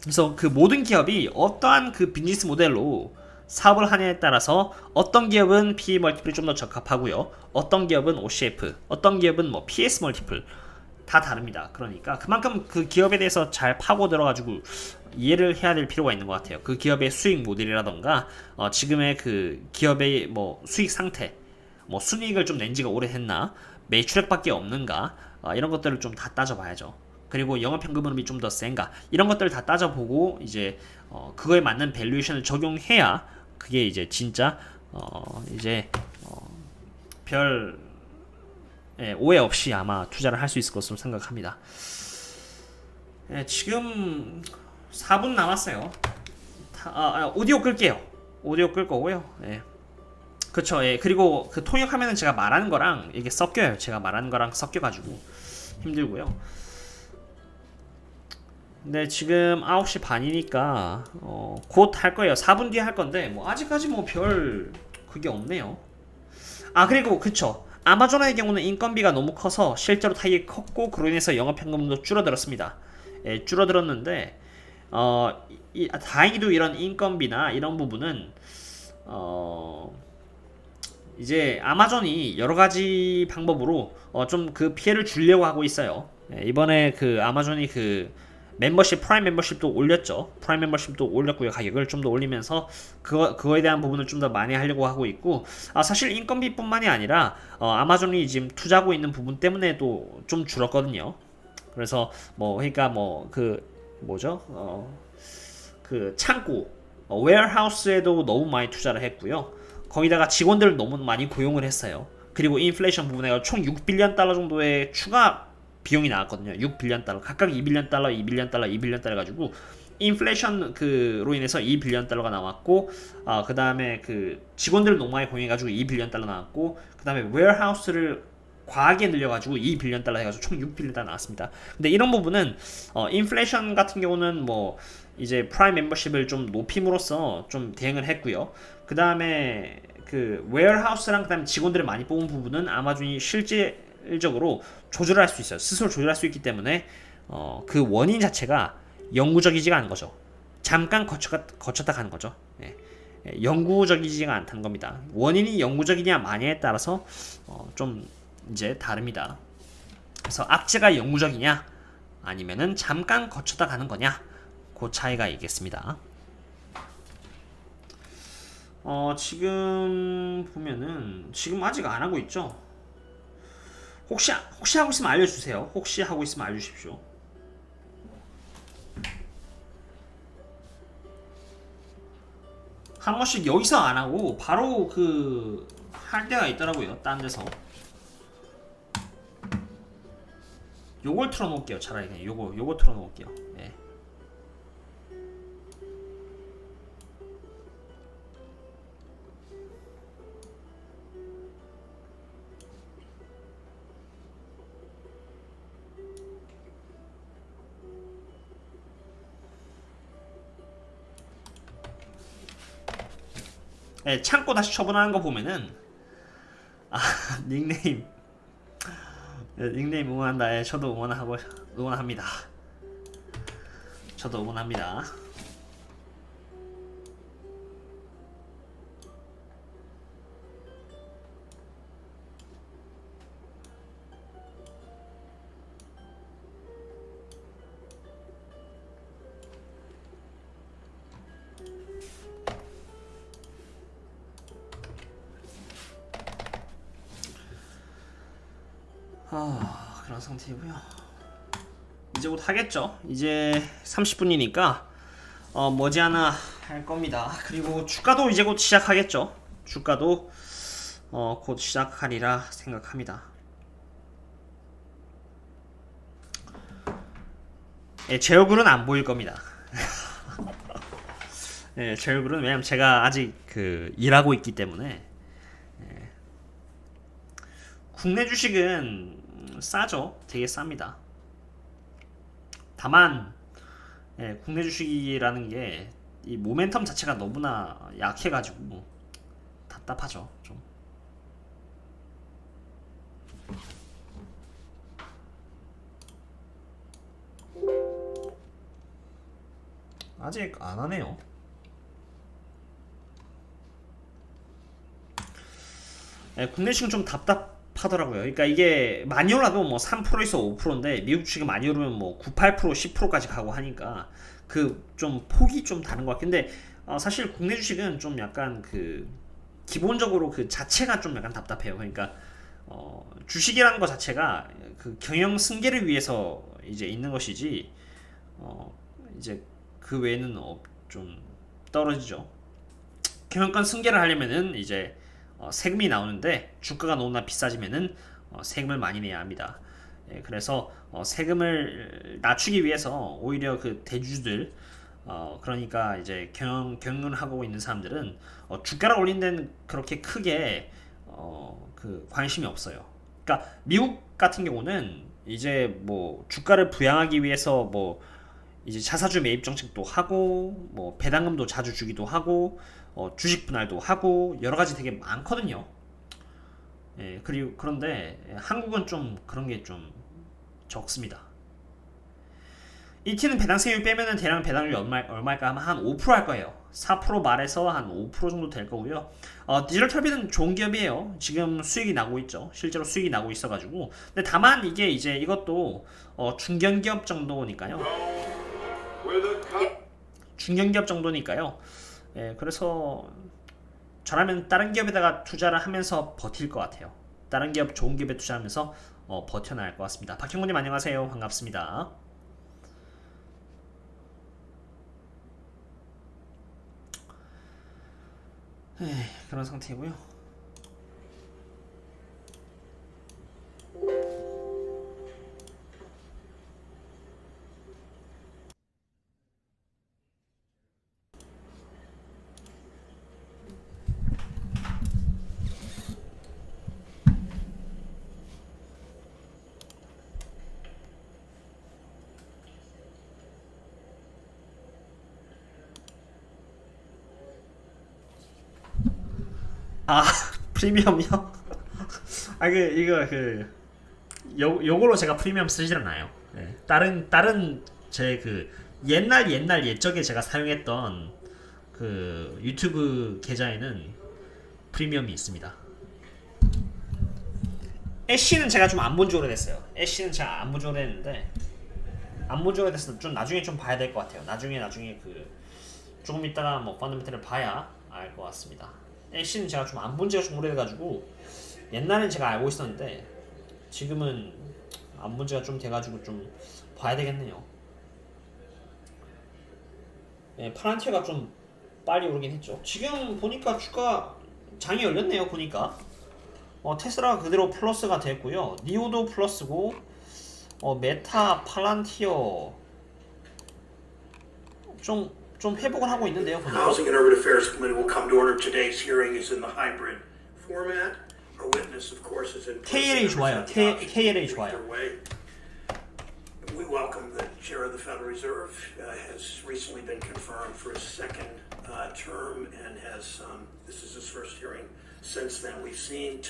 그래서 그 모든 기업이 어떠한 그 비즈니스 모델로 사업을 하냐에 따라서 어떤 기업은 PE 멀티플이 좀 더 적합하고요, 어떤 기업은 OCF, 어떤 기업은 뭐 PS 멀티플 다 다릅니다. 그러니까 그만큼 그 기업에 대해서 잘 파고 들어가지고 이해를 해야 될 필요가 있는 것 같아요. 그 기업의 수익 모델이라던가 지금의 그 기업의 뭐 수익 상태, 뭐 순이익을 좀 낸 지가 오래됐나, 매출액밖에 없는가, 이런 것들을 좀 다 따져봐야죠. 그리고 영업현금흐름이 좀 더 센가, 이런 것들을 다 따져보고 이제 그거에 맞는 밸류에이션을 적용해야 그게 이제 진짜 이제 별 오해 없이 아마 투자를 할 수 있을 것으로 생각합니다. 지금 4분 남았어요. 오디오 끌게요. 오디오 끌 거고요. 그쵸. 그리고 그 통역하면은 제가 말하는 거랑 이게 섞여요. 제가 말하는 거랑 섞여가지고 힘들고요. 근데 지금 9시 반이니까 곧 할 거예요. 4분 뒤에 할 건데 뭐 아직까지 뭐 별 그게 없네요. 그리고 그쵸. 아마존의 경우는 인건비가 너무 커서 실제로 타격이 컸고, 그로 인해서 영업현금도 줄어들었습니다. 줄어들었는데 다행히도 이런 인건비나 이런 부분은 이제 아마존이 여러 가지 방법으로 좀 그 피해를 주려고 하고 있어요. 이번에 그 아마존이 그 멤버십, 프라임 멤버십도 올렸죠. 프라임 멤버십도 올렸고요. 가격을 좀 더 올리면서 그거에 대한 부분을 좀 더 많이 하려고 하고 있고, 사실 인건비뿐만이 아니라 아마존이 지금 투자하고 있는 부분 때문에도 좀 줄었거든요. 그래서 뭐 그러니까 뭐 그 뭐죠? 그 창고, 웨어하우스에도 너무 많이 투자를 했고요. 거기다가 직원들을 너무 많이 고용을 했어요. 그리고 인플레이션 부분에 총 6빌리언 달러 정도의 추가 비용이 나왔거든요. 6빌리언 달러, 각각 2빌리언 달러, 2빌리언 달러, 2빌리언 달러 가지고 인플레이션 그로 인해서 2빌리언 달러가 나왔고, 그 다음에 그 직원들을 너무 많이 고용해가지고 2빌리언 달러 나왔고, 그 다음에 웨어하우스를 과하게 늘려가지고 2빌리언 달러 해가지고 총 6빌리언 달러 나왔습니다. 근데 이런 부분은 인플레이션 같은 경우는 뭐 이제 프라임 멤버십을 좀 높임으로써 좀 대응을 했고요. 그 다음에 그 웨어하우스랑 그 다음에 직원들을 많이 뽑은 부분은 아마존이 실질적으로 조절할 수 있어요. 스스로 조절할 수 있기 때문에 그 원인 자체가 영구적이지가 않은 거죠. 잠깐 거쳤다 가는 거죠. 예. 영구적이지가 않다는 겁니다. 원인이 영구적이냐 마냐에 따라서 좀 이제 다릅니다. 그래서 악재가 영구적이냐 아니면은 잠깐 거쳤다 가는 거냐 그 차이가 있겠습니다. 지금 보면은 지금 아직 안 하고 있죠. 혹시 하고 있으면 알려주세요. 혹시 하고 있으면 알려주십시오. 한 번씩 여기서 안 하고 바로 그 할 때가 있더라고요. 딴 데서. 요걸 틀어놓을게요. 차라리 그냥 요거 틀어놓을게요. 예. 예, 창고 다시 처분하는 거 보면은 닉네임 닉네임 응원한다. 예, 저도 응원합니다. 저도 응원합니다. 그런 상태이고요. 이제 곧 하겠죠. 이제 30분이니까 머지않아 할 겁니다. 그리고 주가도 이제 곧 시작하겠죠. 주가도 곧 시작하리라 생각합니다. 예, 제 얼굴은 안 보일 겁니다. 예, 제 얼굴은 왜냐면 제가 아직 그 일하고 있기 때문에. 예. 국내 주식은 싸죠. 되게 쌉니다. 다만 국내 주식이라는 게 이 모멘텀 자체가 너무나 약해가지고 답답하죠. 좀. 아직 안 하네요. 국내 주식은 좀 답답하더라고요. 그러니까 이게 많이 올라도 뭐 3%에서 5%인데 미국 주식이 많이 오르면 뭐 9, 8%, 10%까지 가고 하니까 그 좀 폭이 좀 다른 것 같긴 한데 사실 국내 주식은 좀 약간 그 기본적으로 그 자체가 좀 약간 답답해요. 그러니까 주식이라는 것 자체가 그 경영 승계를 위해서 이제 있는 것이지 이제 그 외에는 좀 떨어지죠. 경영권 승계를 하려면은 이제 세금이 나오는데 주가가 너무나 비싸지면은 세금을 많이 내야 합니다. 예, 그래서 세금을 낮추기 위해서 오히려 그 대주주들 그러니까 이제 경영을 하고 있는 사람들은 주가를 올린 데는 그렇게 크게 그 관심이 없어요. 그러니까 미국 같은 경우는 이제 뭐 주가를 부양하기 위해서 뭐 이제 자사주 매입 정책도 하고 뭐 배당금도 자주 주기도 하고 주식 분할도 하고 여러 가지 되게 많거든요. 예, 그리고 그런데 한국은 좀 그런 게 좀 적습니다. ET는 배당 세율 빼면은 대략 배당률이 얼마일까 하면 한 5%할 거예요. 4% 말에서 한 5% 정도 될 거고요. 디지털 털비는 좋은 기업이에요. 지금 수익이 나고 있죠. 실제로 수익이 나고 있어가지고. 근데 다만 이게 이제 이것도 중견기업 정도니까요. 중견기업 정도니까요. 예, 그래서 저라면 다른 기업에다가 투자를 하면서 버틸 것 같아요. 다른 기업 좋은 기업에 투자하면서 버텨나갈 것 같습니다. 박형구님 안녕하세요. 반갑습니다. 그런 상태고요. 아 프리미엄이요? 요걸로 제가 프리미엄 쓰질 않아요. 네. 다른 제 옛날 옛적에 제가 사용했던 유튜브 계좌에는 프리미엄이 있습니다. 애쉬는 제가 좀 안 본 지 오래됐어요. 애쉬는 제가 안 본 지 오래됐는데 안 본 지 오래돼서 좀 나중에 좀 봐야 될 것 같아요. 나중에 조금 있다가 뭐 펀더멘털을 봐야 알 것 같습니다. 애쉬는 제가 좀 안 본 지가 좀 오래돼가지고 옛날엔 제가 알고 있었는데 지금은 안 본 지가 좀 돼가지고 좀 봐야 되겠네요. 네, 파란티어가 좀 빨리 오르긴 했죠. 지금 보니까 주가 장이 열렸네요. 보니까 테슬라가 그대로 플러스가 됐고요. 니오도 플러스고 메타, 팔란티어 좀 회복을 하고 있는데요. 보니까. Housing and Urban Affairs Committee will come to order. Today's hearing is in the hybrid format. Our witness, of course, is in KLA 좋아요. KLA 좋아요. We welcome the chair of the Federal Reserve. Has recently been confirmed for his second term and has this is his first hearing since then. We've seen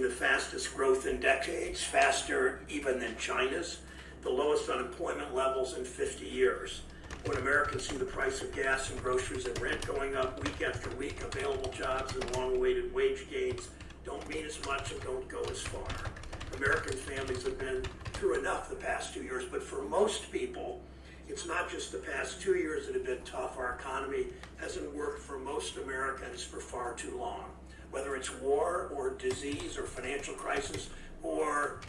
the fastest growth in decades, faster even than China's, the lowest unemployment levels in 50 years. When Americans see the price of gas and groceries and rent going up week after week, available jobs and long-awaited wage gains don't mean as much and don't go as far. American families have been through enough the past 2 years, but for most people, it's not just the past 2 years that have been tough. Our economy hasn't worked for most Americans for far too long. Whether it's war or disease or financial crisis or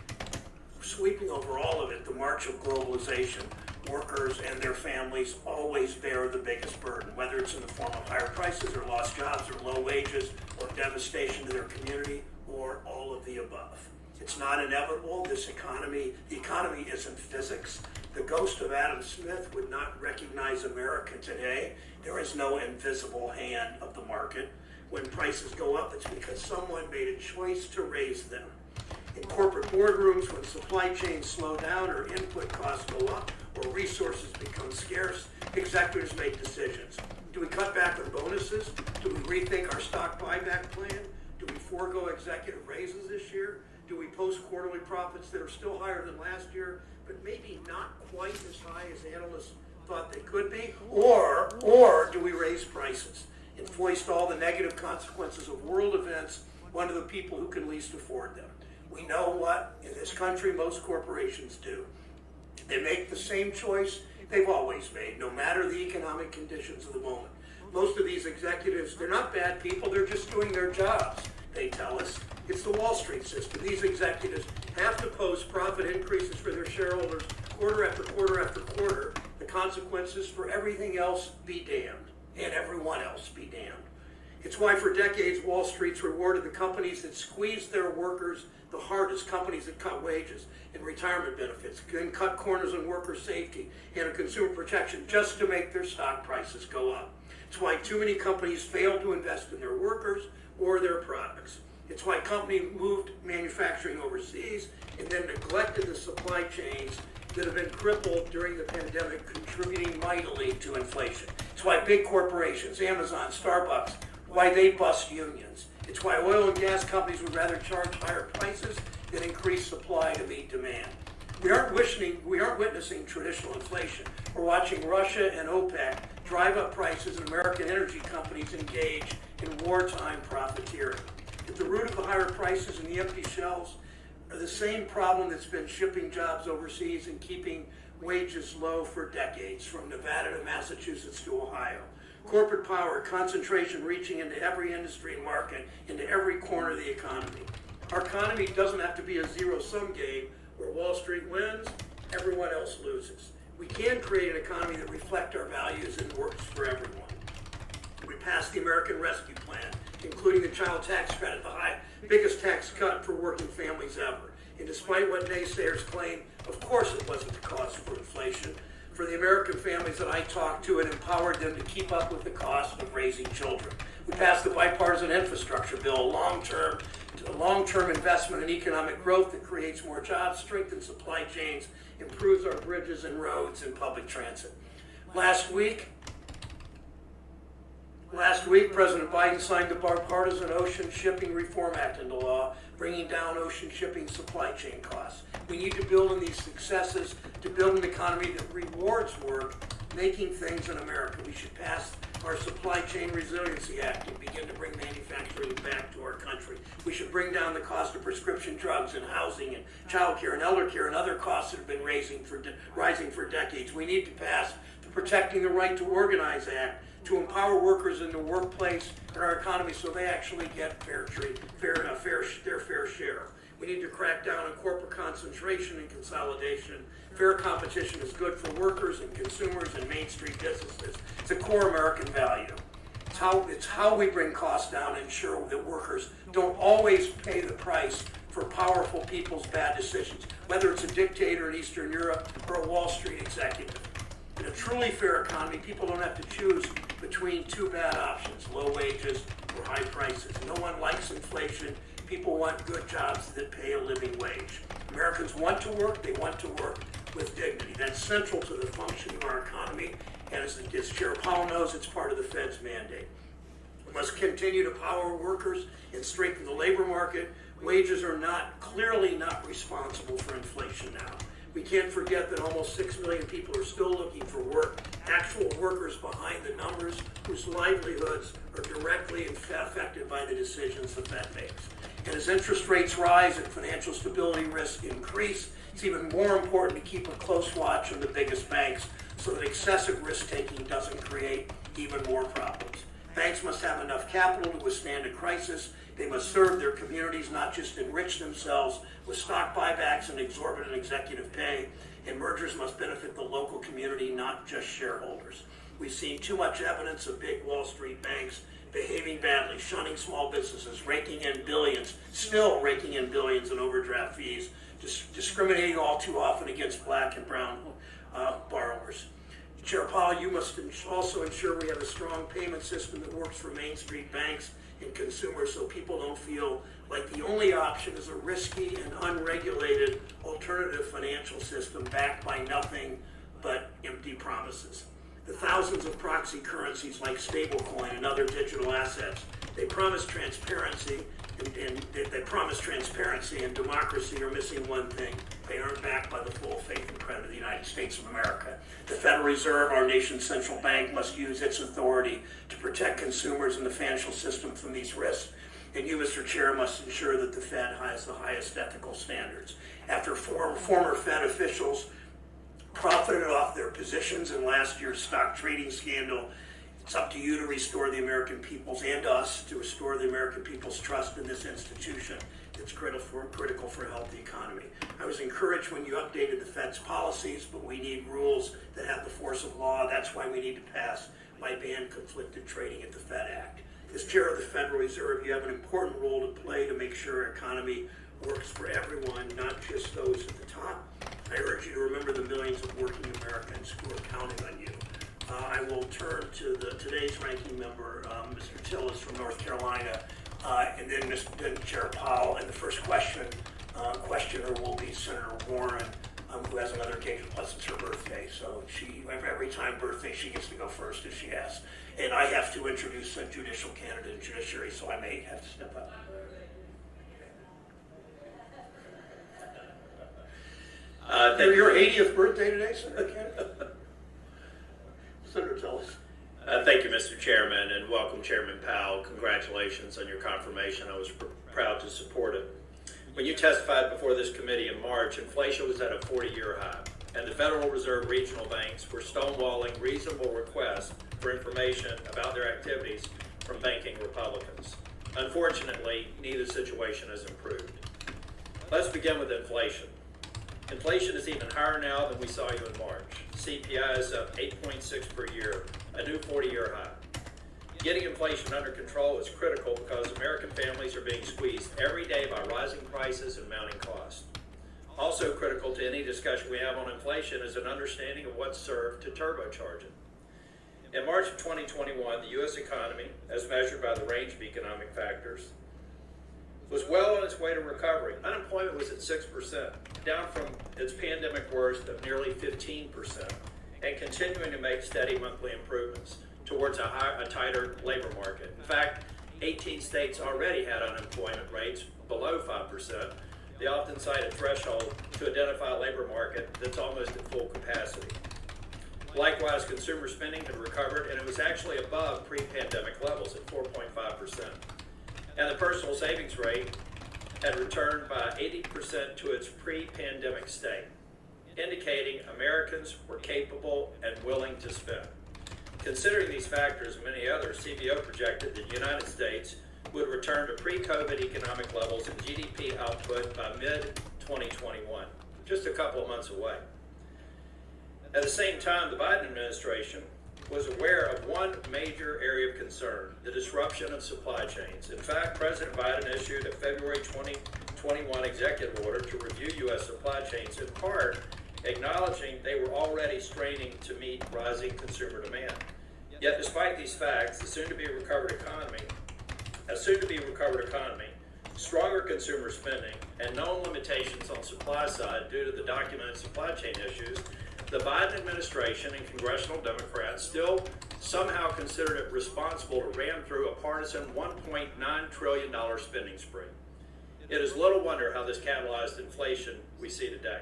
sweeping over all of it, the march of globalization, workers and their families always bear the biggest burden, whether it's in the form of higher prices or lost jobs or low wages or devastation to their community or all of the above. It's not inevitable. The economy isn't physics. The ghost of Adam Smith would not recognize America today. There is no invisible hand of the market. When prices go up, it's because someone made a choice to raise them. In corporate boardrooms, when supply chains slow down or input costs go up or resources become scarce, executives make decisions. Do we cut back on bonuses? Do we rethink our stock buyback plan? Do we forego executive raises this year? Do we post quarterly profits that are still higher than last year, but maybe not quite as high as analysts thought they could be? Or do we raise prices and foist all the negative consequences of world events onto the people who can least afford them? We know what, in this country, most corporations do. They make the same choice they've always made, no matter the economic conditions of the moment. Most of these executives, they're not bad people, they're just doing their jobs, they tell us. It's the Wall Street system. These executives have to post profit increases for their shareholders quarter after quarter after quarter. The consequences for everything else be damned, and everyone else be damned. It's why for decades Wall Street's rewarded the companies that squeeze their workers the hardest, companies that cut wages and retirement benefits, and cut corners on worker safety and on consumer protection just to make their stock prices go up. It's why too many companies fail to invest in their workers or their products. It's why companies moved manufacturing overseas and then neglected the supply chains that have been crippled during the pandemic, contributing mightily to inflation. It's why big corporations, Amazon, Starbucks, why they bust unions. It's why oil and gas companies would rather charge higher prices than increase supply to meet demand. We aren't witnessing traditional inflation. We're watching Russia and OPEC drive up prices and American energy companies engage in wartime profiteering. At the root of the higher prices and the empty shelves are the same problem that's been shipping jobs overseas and keeping wages low for decades, from Nevada to Massachusetts to Ohio. Corporate power, concentration reaching into every industry and market, into every corner of the economy. Our economy doesn't have to be a zero-sum game where Wall Street wins, everyone else loses. We can create an economy that reflects our values and works for everyone. We passed the American Rescue Plan, including the child tax credit, the biggest tax cut for working families ever. And despite what naysayers claim, of course it wasn't the cause for inflation. For the American families that I talked to, it empowered them to keep up with the cost of raising children. We passed the Bipartisan Infrastructure Bill, a long-term investment in economic growth that creates more jobs, strengthens supply chains, improves our bridges and roads and public transit. Last week, Last week, President Biden signed the Bipartisan Ocean Shipping Reform Act into law, bringing down ocean shipping supply chain costs. We need to build on these successes to build an economy that rewards work, making things in America. We should pass our Supply Chain Resiliency Act and begin to bring manufacturing back to our country. We should bring down the cost of prescription drugs and housing and child care and elder care and other costs that have been rising for decades. We need to pass the Protecting the Right to Organize Act to empower workers in the workplace and our economy so they actually get their fair share. We need to crack down on corporate concentration and consolidation. Fair competition is good for workers and consumers and Main Street businesses. It's a core American value. It's how we bring costs down and ensure that workers don't always pay the price for powerful people's bad decisions, whether it's a dictator in Eastern Europe or a Wall Street executive. In a truly fair economy, people don't have to choose between two bad options, low wages or high prices. No one likes inflation. People want good jobs that pay a living wage. Americans want to work. They want to work with dignity. That's central to the function of our economy. And as Chair Powell knows, it's part of the Fed's mandate. We must continue to power workers and strengthen the labor market. Wages are clearly not responsible for inflation now. We can't forget that almost 6 million people are still looking for work, actual workers behind the numbers whose livelihoods are directly affected by the decisions the Fed makes. And as interest rates rise and financial stability risks increase, it's even more important to keep a close watch on the biggest banks so that excessive risk-taking doesn't create even more problems. Banks must have enough capital to withstand a crisis. They must serve their communities, not just enrich themselves with stock buybacks and exorbitant executive pay. And mergers must benefit the local community, not just shareholders. We've seen too much evidence of big Wall Street banks behaving badly, shunning small businesses, raking in billions in overdraft fees, discriminating all too often against black and brown borrowers. Chair Powell, you must also ensure we have a strong payment system that works for Main Street banks and consumers so people don't feel like the only option is a risky and unregulated alternative financial system backed by nothing but empty promises. The thousands of proxy currencies like stablecoin and other digital assets, they promise transparency and democracy are missing one thing. They aren't backed by the full faith and credit of the United States of America. The Federal Reserve, our nation's central bank, must use its authority to protect consumers and the financial system from these risks. And you, Mr. Chair, must ensure that the Fed has the highest ethical standards. After former Fed officials profited off their positions in last year's stock trading scandal, it's up to you to restore the American people's and us to restore the American people's trust in this institution. It's critical for a healthy economy. I was encouraged when you updated the Fed's policies, but we need rules that have the force of law. That's why we need to pass my ban conflicted trading at the Fed Act. As chair of the Federal Reserve, you have an important role to play to make sure our economy works for everyone, not just those at the top. I urge you to remember the millions of working Americans who are counting on you. I will turn to today's ranking member, Mr. Tillis from North Carolina, and then Chair Powell. And the first questioner will be Senator Warren, who has another occasion, plus it's her birthday. So every time birthday, she gets to go first if she asks. And I have to introduce a judicial candidate in judiciary, so I may have to step up. Your 80th birthday today, Senator Kennedy? Senator Tillis. Thank you, Mr. Chairman, and welcome, Chairman Powell. Congratulations on your confirmation. I was proud to support it. When you testified before this committee in March, inflation was at a 40-year high, and the Federal Reserve regional banks were stonewalling reasonable requests for information about their activities from banking Republicans. Unfortunately, neither situation has improved. Let's begin with inflation. Inflation is even higher now than we saw you in March. CPI is up 8.6 per year, a new 40-year high. Getting inflation under control is critical because American families are being squeezed every day by rising prices and mounting costs. Also critical to any discussion we have on inflation is an understanding of what served to turbocharge it. In March of 2021, the U.S. economy, as measured by the range of economic factors, was well on its way to recovery. Unemployment was at 6%, down from its pandemic worst of nearly 15%, and continuing to make steady monthly improvements. towards a tighter labor market. In fact, 18 states already had unemployment rates below 5%. They often cite a threshold to identify a labor market that's almost at full capacity. Likewise, consumer spending had recovered, and it was actually above pre-pandemic levels at 4.5%. And the personal savings rate had returned by 80% to its pre-pandemic state, indicating Americans were capable and willing to spend. Considering these factors and many others, CBO projected that the United States would return to pre-COVID economic levels in GDP output by mid-2021, just a couple of months away. At the same time, the Biden administration was aware of one major area of concern, the disruption of supply chains. In fact, President Biden issued a February 2021 executive order to review U.S. supply chains, in part acknowledging they were already straining to meet rising consumer demand. Yet despite these facts, the soon-to-be recovered economy, stronger consumer spending, and known limitations on supply side due to the documented supply chain issues, the Biden administration and congressional Democrats still somehow considered it responsible to ram through a partisan $1.9 trillion spending spree. It is little wonder how this catalyzed inflation we see today.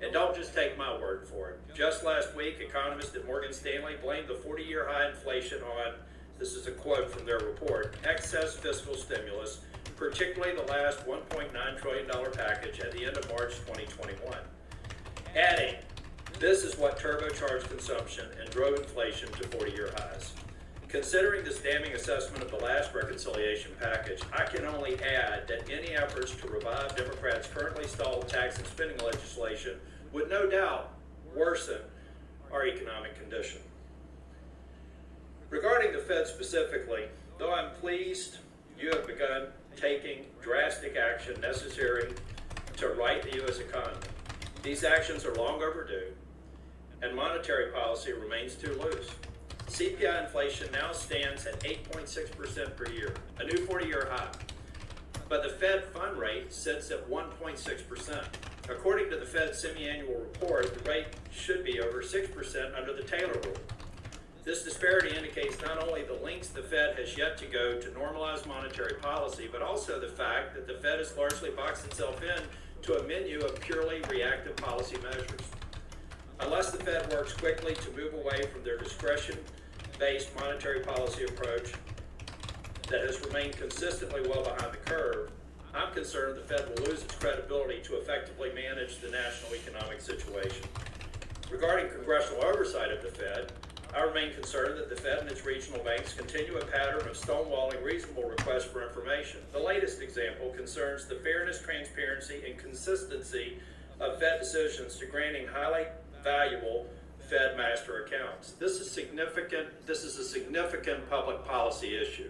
And don't just take my word for it. Just last week, economists at Morgan Stanley blamed the 40-year high inflation on, this is a quote from their report, excess fiscal stimulus, particularly the last $1.9 trillion package at the end of March 2021. Adding, this is what turbocharged consumption and drove inflation to 40-year highs. Considering this damning assessment of the last reconciliation package, I can only add that any efforts to revive Democrats' currently stalled tax and spending legislation would no doubt worsen our economic condition. Regarding the Fed specifically, though I'm pleased you have begun taking drastic action necessary to right the U.S. economy, these actions are long overdue, and monetary policy remains too loose. CPI inflation now stands at 8.6% per year, a new 40-year high. But the Fed fund rate sits at 1.6%. According to the Fed's semi-annual report, the rate should be over 6% under the Taylor rule. This disparity indicates not only the lengths the Fed has yet to go to normalize monetary policy, but also the fact that the Fed has largely boxed itself in to a menu of purely reactive policy measures. Unless the Fed works quickly to move away from their discretion-based monetary policy approach that has remained consistently well behind the curve, I'm concerned the Fed will lose its credibility to effectively manage the national economic situation. Regarding congressional oversight of the Fed, I remain concerned that the Fed and its regional banks continue a pattern of stonewalling reasonable requests for information. The latest example concerns the fairness, transparency, and consistency of Fed decisions to granting highly valuable Fed master accounts. This is a significant public policy issue.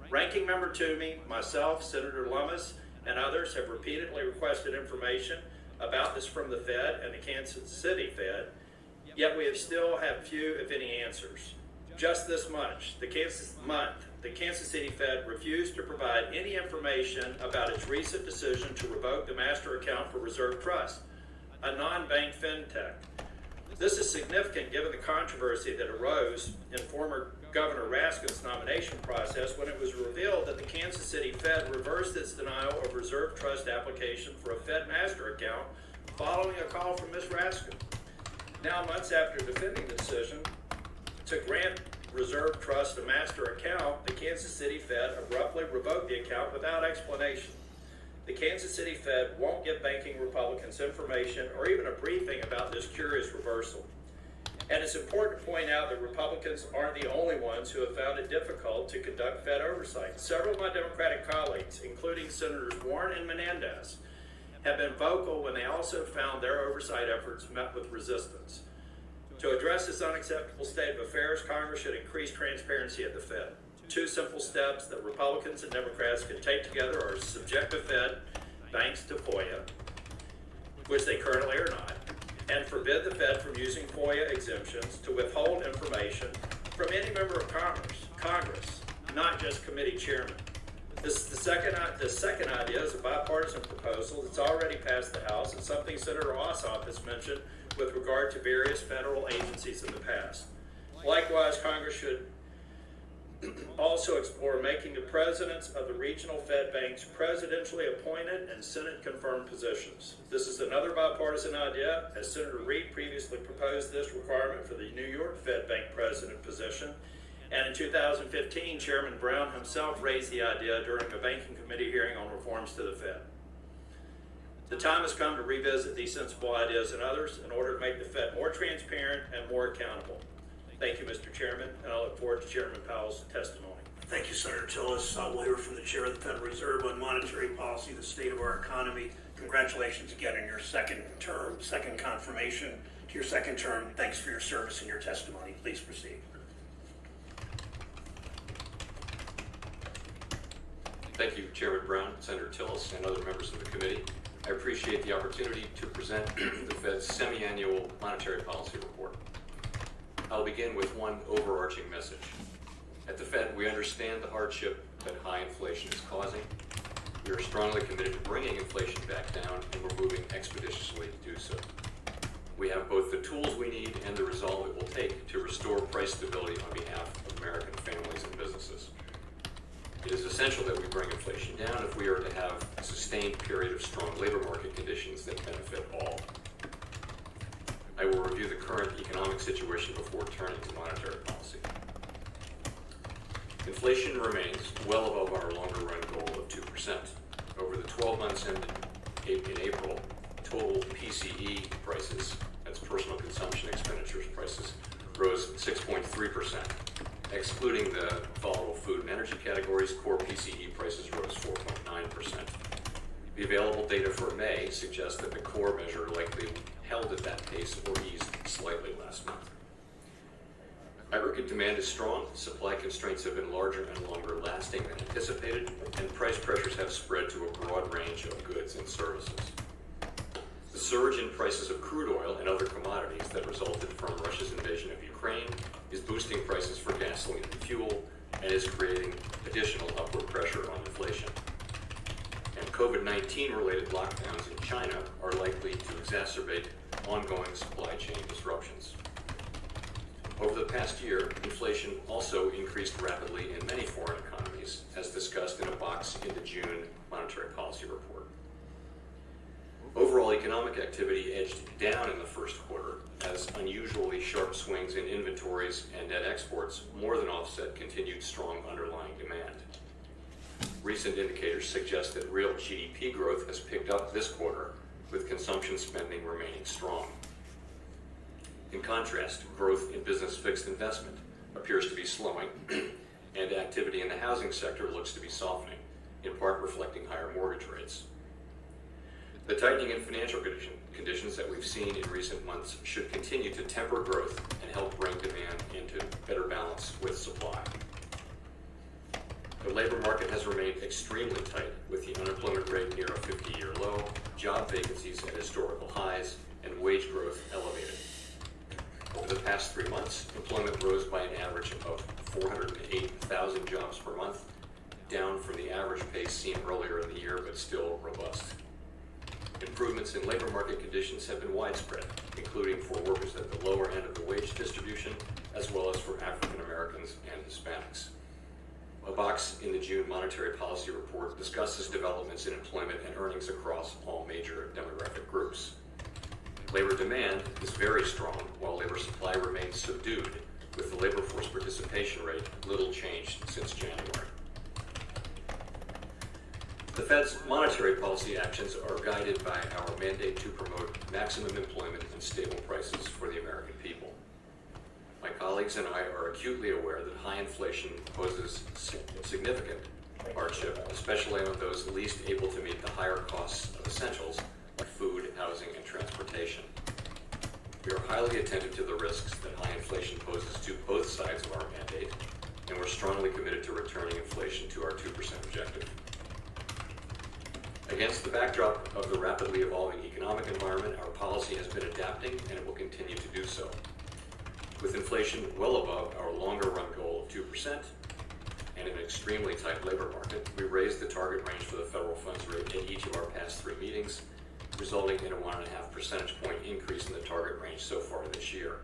Ranking Member Toomey, myself, Senator Lummis, and others have repeatedly requested information about this from the Fed and the Kansas City Fed, yet we still have few, if any, answers. Just this month, the Kansas City Fed refused to provide any information about its recent decision to revoke the master account for Reserve Trust, a non-bank fintech. This is significant given the controversy that arose in former Governor Raskin's nomination process when it was revealed that the Kansas City Fed reversed its denial of Reserve Trust application for a Fed master account following a call from Ms. Raskin. Now, months after defending the decision to grant Reserve Trust a master account, the Kansas City Fed abruptly revoked the account without explanation. The Kansas City Fed won't give banking Republicans information or even a briefing about this curious reversal. And it's important to point out that Republicans aren't the only ones who have found it difficult to conduct Fed oversight. Several of my Democratic colleagues, including Senators Warren and Menendez, have been vocal when they also found their oversight efforts met with resistance. To address this unacceptable state of affairs, Congress should increase transparency at the Fed. Two simple steps that Republicans and Democrats can take together are subject the Fed banks to FOIA, which they currently are not, and forbid the Fed from using FOIA exemptions to withhold information from any member of Congress, not just committee chairmen. The second idea is a bipartisan proposal that's already passed the House and something Senator Ossoff has mentioned with regard to various federal agencies in the past. Likewise, Congress should also explore making the presidents of the regional Fed banks presidentially appointed and Senate-confirmed positions. This is another bipartisan idea, as Senator Reid previously proposed this requirement for the New York Fed Bank president position. And in 2015, Chairman Brown himself raised the idea during a banking committee hearing on reforms to the Fed. The time has come to revisit these sensible ideas and others in order to make the Fed more transparent and more accountable. Thank you, Mr. Chairman, and I look forward to Chairman Powell's testimony. Thank you, Senator Tillis. We'll hear from the Chair of the Federal Reserve on monetary policy, the state of our economy. Congratulations again on your second term, second confirmation to your second term. Thanks for your service and your testimony. Please proceed. Thank you, Chairman Brown, Senator Tillis, and other members of the committee. I appreciate the opportunity to present the Fed's semi-annual monetary policy report. I'll begin with one overarching message. At the Fed, we understand the hardship that high inflation is causing. We are strongly committed to bringing inflation back down, and we're moving expeditiously to do so. We have both the tools we need and the resolve it will take to restore price stability on behalf of American families and businesses. It is essential that we bring inflation down if we are to have a sustained period of strong labor market conditions that benefit all. I will review the current economic situation before turning to monetary policy. Inflation remains well above our longer run goal of 2%. Over the 12 months ended in April, total PCE prices, that's personal consumption expenditures prices, rose 6.3%. Excluding the volatile food and energy categories, core PCE prices rose 4.9%. The available data for May suggests that the core measure likely held at that pace or eased slightly last month. Aggregate demand is strong, supply constraints have been larger and longer lasting than anticipated, and price pressures have spread to a broad range of goods and services. The surge in prices of crude oil and other commodities that resulted from Russia's invasion of Ukraine is boosting prices for gasoline and fuel and is creating additional upward pressure on inflation. And COVID-19 related lockdowns in China are likely to exacerbate ongoing supply chain disruptions. Over the past year, inflation also increased rapidly in many foreign economies, as discussed in a box in the June monetary policy report. Overall economic activity edged down in the first quarter as unusually sharp swings in inventories and net exports more than offset continued strong underlying demand. Recent indicators suggest that real GDP growth has picked up this quarter, with consumption spending remaining strong. In contrast, growth in business fixed investment appears to be slowing, and activity in the housing sector looks to be softening, in part reflecting higher mortgage rates. The tightening in financial conditions that we've seen in recent months should continue to temper growth and help bring demand into better balance with supply. The labor market has remained extremely tight, with the unemployment rate near a 50-year low, job vacancies at historical highs, and wage growth elevated. Over the past 3 months, employment rose by an average of 408,000 jobs per month, down from the average pace seen earlier in the year, but still robust. Improvements in labor market conditions have been widespread, including for workers at the lower end of the wage distribution, as well as for African Americans and Hispanics. A box in the June monetary policy report discusses developments in employment and earnings across all major demographic groups. Labor demand is very strong, while labor supply remains subdued, with the labor force participation rate little changed since January. The Fed's monetary policy actions are guided by our mandate to promote maximum employment and stable prices for the American people. My colleagues and I are acutely aware that high inflation poses significant hardship, especially on those least able to meet the higher costs of essentials like food, housing, and transportation. We are highly attentive to the risks that high inflation poses to both sides of our mandate, and we're strongly committed to returning inflation to our 2% objective. Against the backdrop of the rapidly evolving economic environment, our policy has been adapting, and it will continue to do so. With inflation well above our longer run goal of 2% and an extremely tight labor market, we raised the target range for the federal funds rate in each of our past 3 meetings, resulting in a 1.5 percentage point increase in the target range so far this year.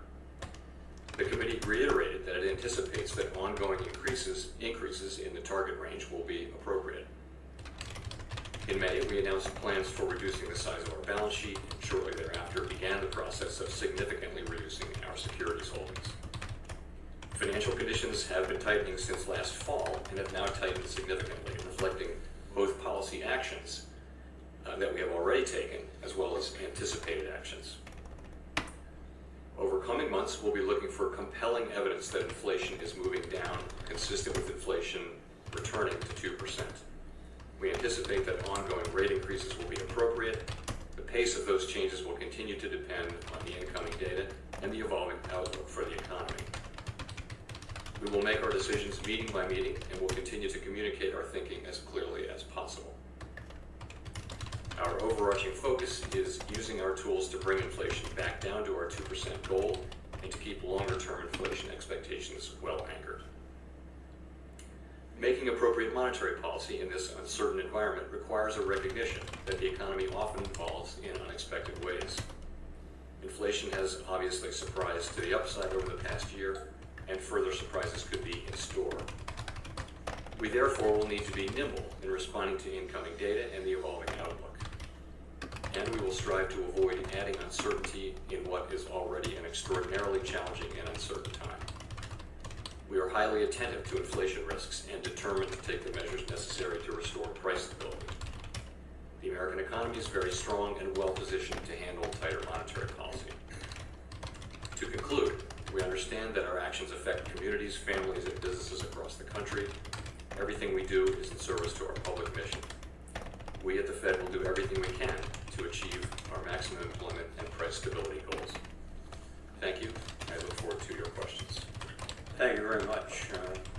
The committee reiterated that it anticipates that ongoing increases in the target range will be appropriate. In May, we announced plans for reducing the size of our balance sheet, and shortly thereafter began the process of significantly reducing our securities holdings. Financial conditions have been tightening since last fall and have now tightened significantly, reflecting both policy actions that we have already taken, as well as anticipated actions. Over coming months, we'll be looking for compelling evidence that inflation is moving down, consistent with inflation returning to 2%. We anticipate that ongoing rate increases will be appropriate. The pace of those changes will continue to depend on the incoming data and the evolving outlook for the economy. We will make our decisions meeting by meeting, and will continue to communicate our thinking as clearly as possible. Our overarching focus is using our tools to bring inflation back down to our 2% goal and to keep longer-term inflation expectations well anchored. Making appropriate monetary policy in this uncertain environment requires a recognition that the economy often evolves in unexpected ways. Inflation has obviously surprised to the upside over the past year, and further surprises could be in store. We therefore will need to be nimble in responding to incoming data and the evolving outlook. And we will strive to avoid adding uncertainty in what is already an extraordinarily challenging and uncertain time. We are highly attentive to inflation risks and determined to take the measures necessary to restore price stability. The American economy is very strong and well positioned to handle tighter monetary policy. To conclude, we understand that our actions affect communities, families, and businesses across the country. Everything we do is in service to our public mission. We at the Fed will do everything we can to achieve our maximum employment and price stability goals. Thank you. I look forward to your questions. Thank you very much,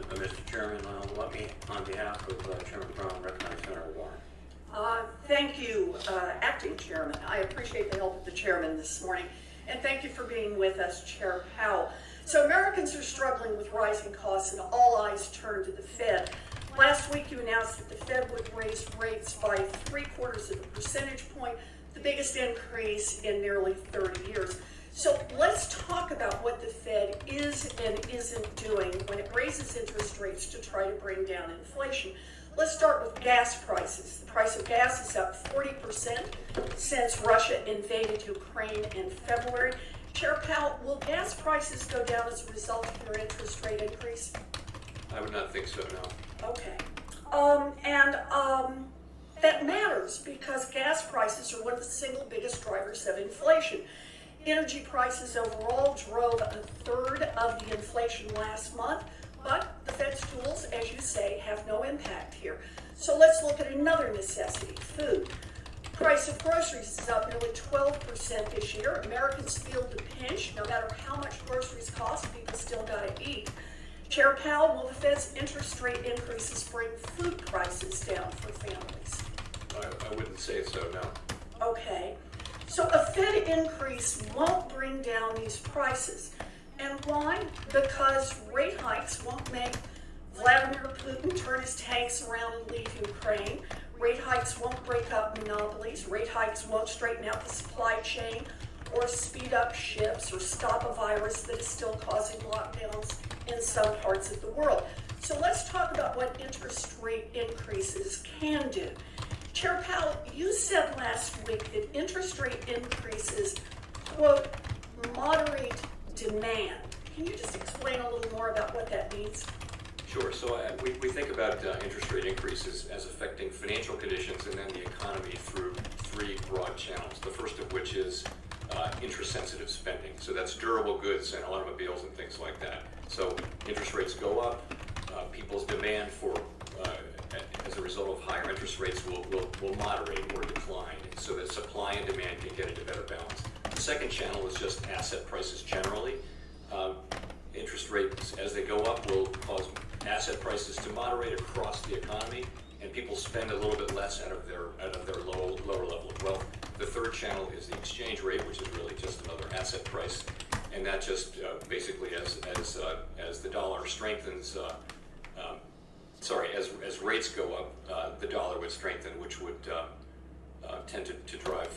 Mr. Chairman. Let me, on behalf of Chairman Brown, recognize Senator Warren. Thank you, Acting Chairman. I appreciate the help of the Chairman this morning. And thank you for being with us, Chair Powell. So Americans are struggling with rising costs, and all eyes turn to the Fed. Last week you announced that the Fed would raise rates by 0.75 percentage point, the biggest increase in nearly 30 years. So let's talk about what the Fed is and isn't doing when it raises interest rates to try to bring down inflation. Let's start with gas prices. The price of gas is up 40% since Russia invaded Ukraine in February. Chair Powell, will gas prices go down as a result of your interest rate increase? I would not think so, no. Okay. That matters because gas prices are one of the single biggest drivers of inflation. Energy prices overall drove a third of the inflation last month, but the Fed's tools, as you say, have no impact here. So let's look at another necessity, food. The price of groceries is up nearly 12% this year. Americans feel the pinch. No matter how much groceries cost, people still gotta eat. Chair Powell, will the Fed's interest rate increases bring food prices down for families? I wouldn't say so, no. Okay. So a Fed increase won't bring down these prices. And why? Because rate hikes won't make Vladimir Putin turn his tanks around and leave Ukraine. Rate hikes won't break up monopolies. Rate hikes won't straighten out the supply chain or speed up ships or stop a virus that is still causing lockdowns in some parts of the world. So let's talk about what interest rate increases can do. Chair Powell, you said last week that interest rate increases, quote, moderate demand. Can you just explain a little more about what that means? Sure. So we think about interest rate increases as affecting financial conditions and then the economy through three broad channels. The first of which is interest-sensitive spending. So that's durable goods and automobiles and things like that. So interest rates go up, people's demand for, as a result of higher interest rates, will moderate or decline, so that supply and demand can get into better balance. The second channel is just asset prices generally. Interest rates, as they go up, will cause asset prices to moderate across the economy, and people spend a little bit less out of their lower level of wealth. The third channel is the exchange rate, which is really just another asset price, and that just basically as the dollar strengthens. As rates go up, the dollar would strengthen, which would tend to drive.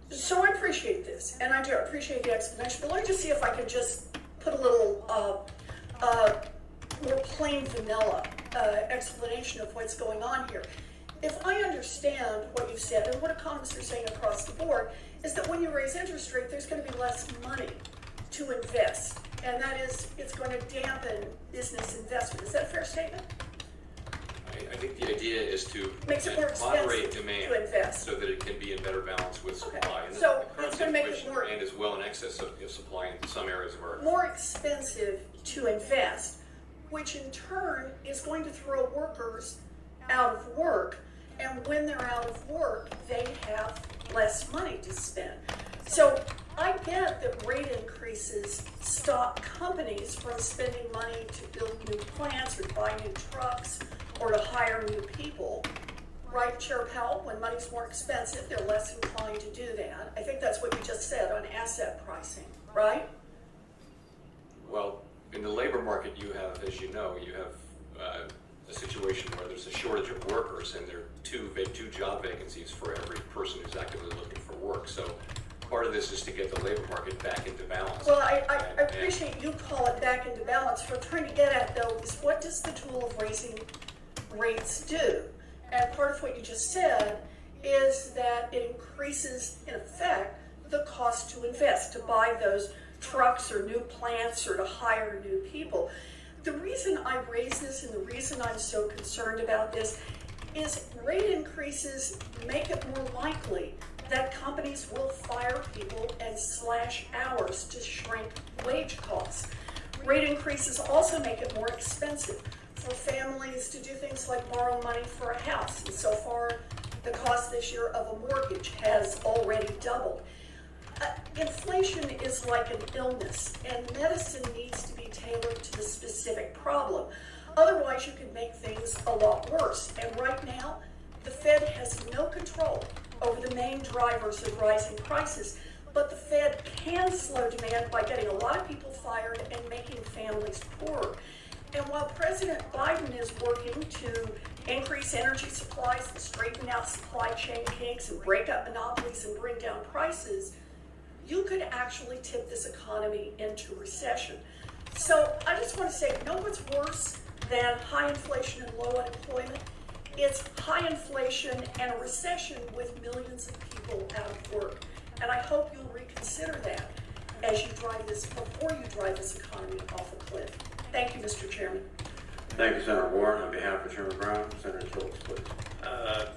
So I appreciate this, and I do appreciate the explanation, but let me just see if I can just put a little more plain vanilla explanation of what's going on here. If I understand what you said, and what economists are saying across the board, is that when you raise interest rate, there's going to be less money to invest. And that is, it's going to dampen business investment. Is that a fair statement? I think the idea is to Makes it more moderate expensive demand to invest. so that it can be in better balance with Okay. supply. And So the current it's gonna make it situation more- demand is well in excess of supply in some areas of our. More expensive to invest, which in turn is going to throw workers out of work. And when they're out of work, they have less money to spend. So I get that rate increases stop companies from spending money to build new plants or to buy new trucks or to hire new people. Right, Chair Powell? When money's more expensive, they're less inclined to do that. I think that's what you just said on asset pricing, right? Well, in the labor market, you have, as you know, you have a situation where there's a shortage of workers, and there are two job vacancies for every person who's actively looking for work. So part of this is to get the labor market back into balance. Well, I appreciate you call it back into balance. What I'm trying to get at, though, is what does the tool of raising rates do? And part of what you just said is that it increases, in effect, the cost to invest, to buy those trucks or new plants or to hire new people. The reason I raise this and the reason I'm so concerned about this is rate increases make it more likely that companies will fire people and slash hours to shrink wage costs. Rate increases also make it more expensive for families to do things like borrow money for a house. And so far, the cost this year of a mortgage has already doubled. Inflation is like an illness, and medicine needs to be tailored to the specific problem. Otherwise, you can make things a lot worse. And right now, the Fed has no control over the main drivers of rising prices, but the Fed can slow demand by getting a lot of people fired and making families poorer. And while President Biden is working to increase energy supplies and straighten out supply chain kinks and break up monopolies and bring down prices, you could actually tip this economy into recession. So I just want to say, you know what's worse than high inflation and low unemployment? It's high inflation and a recession with millions of people out of work. And I hope you'll reconsider that as you drive this, before you drive this economy off a cliff. Thank you, Mr. Chairman. Thank you, Senator Warren. On behalf of Chairman Brown, Senator Schultz, please.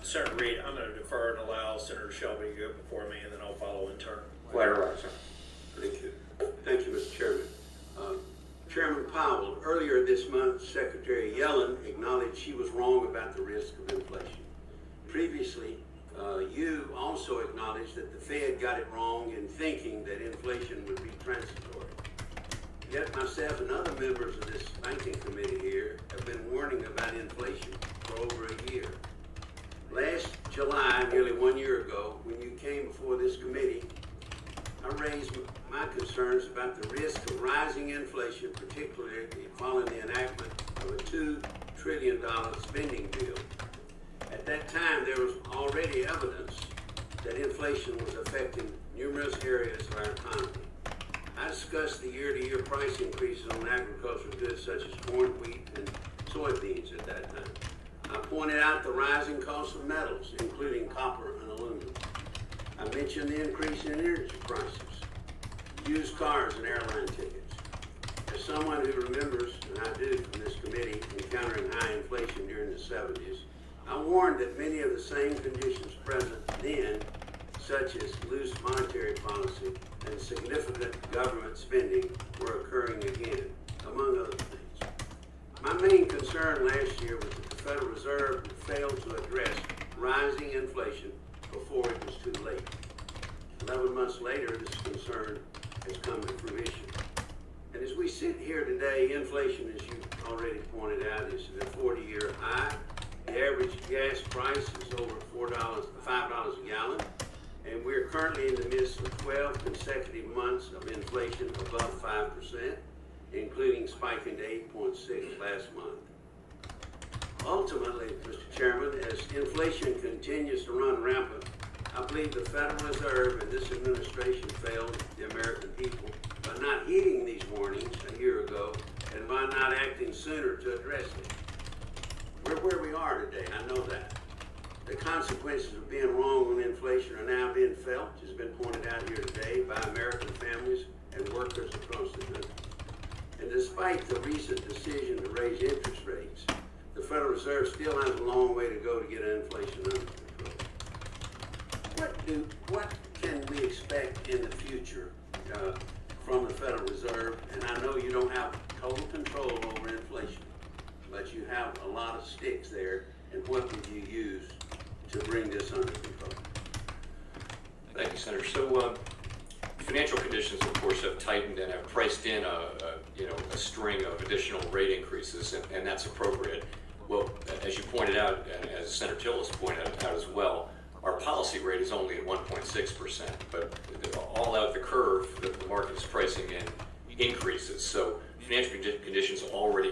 Senator Reid, I'm going to defer and allow Senator Shelby to go before me, and then I'll follow in turn. Quite all right, sir. Thank you. Thank you, Mr. Chairman. Chairman Powell, earlier this month, Secretary Yellen acknowledged she was wrong about the risk of inflation. Previously, you also acknowledged that the Fed got it wrong in thinking that inflation would be transitory. Yet myself and other members of this banking committee here have been warning about inflation for over a year. Last July, nearly 1 year ago, when you came before this committee, I raised my concerns about the risk of rising inflation, particularly following the enactment of a $2 trillion spending bill. At that time, there was already evidence that inflation was affecting numerous areas of our economy. I discussed the year-to-year price increases on agricultural goods such as corn, wheat, and soybeans at that time. I pointed out the rising cost of metals, including copper and aluminum. I mentioned the increase in energy prices, used cars, and airline tickets. As someone who remembers, and I do from this committee, encountering high inflation during the 70s, I warned that many of the same conditions present then, such as loose monetary policy and significant government spending, were occurring again, among other things. My main concern last year was that the Federal Reserve failed to address rising inflation before it was too late. 11 months later, this concern has come to fruition. And as we sit here today, inflation, as you already pointed out, is at a 40-year high. The average gas price is over $5 a gallon. And we're currently in the midst of 12 consecutive months of inflation above 5%, including spiking to 8.6 last month. Ultimately, Mr. Chairman, as inflation continues to run rampant, I believe the Federal Reserve and this administration failed the American people by not heeding these warnings a year ago and by not acting sooner to address it. We're where we are today, I know that. The consequences of being wrong on inflation are now being felt, as has been pointed out here today, by American families and workers across the country. And despite the recent decision to raise interest rates, the Federal Reserve still has a long way to go to get inflation under control. What can we expect in the future from the Federal Reserve? And I know you don't have total control over inflation, but you have a lot of sticks there. And what would you use to bring this under control? Thank you, Senator. So, financial conditions, of course, have tightened and have priced in a string of additional rate increases, and that's appropriate. Well, as you pointed out, and as Senator Tillis pointed out as well, our policy rate is only at 1.6%, but all out the curve that the market is pricing in increases. So financial conditions have already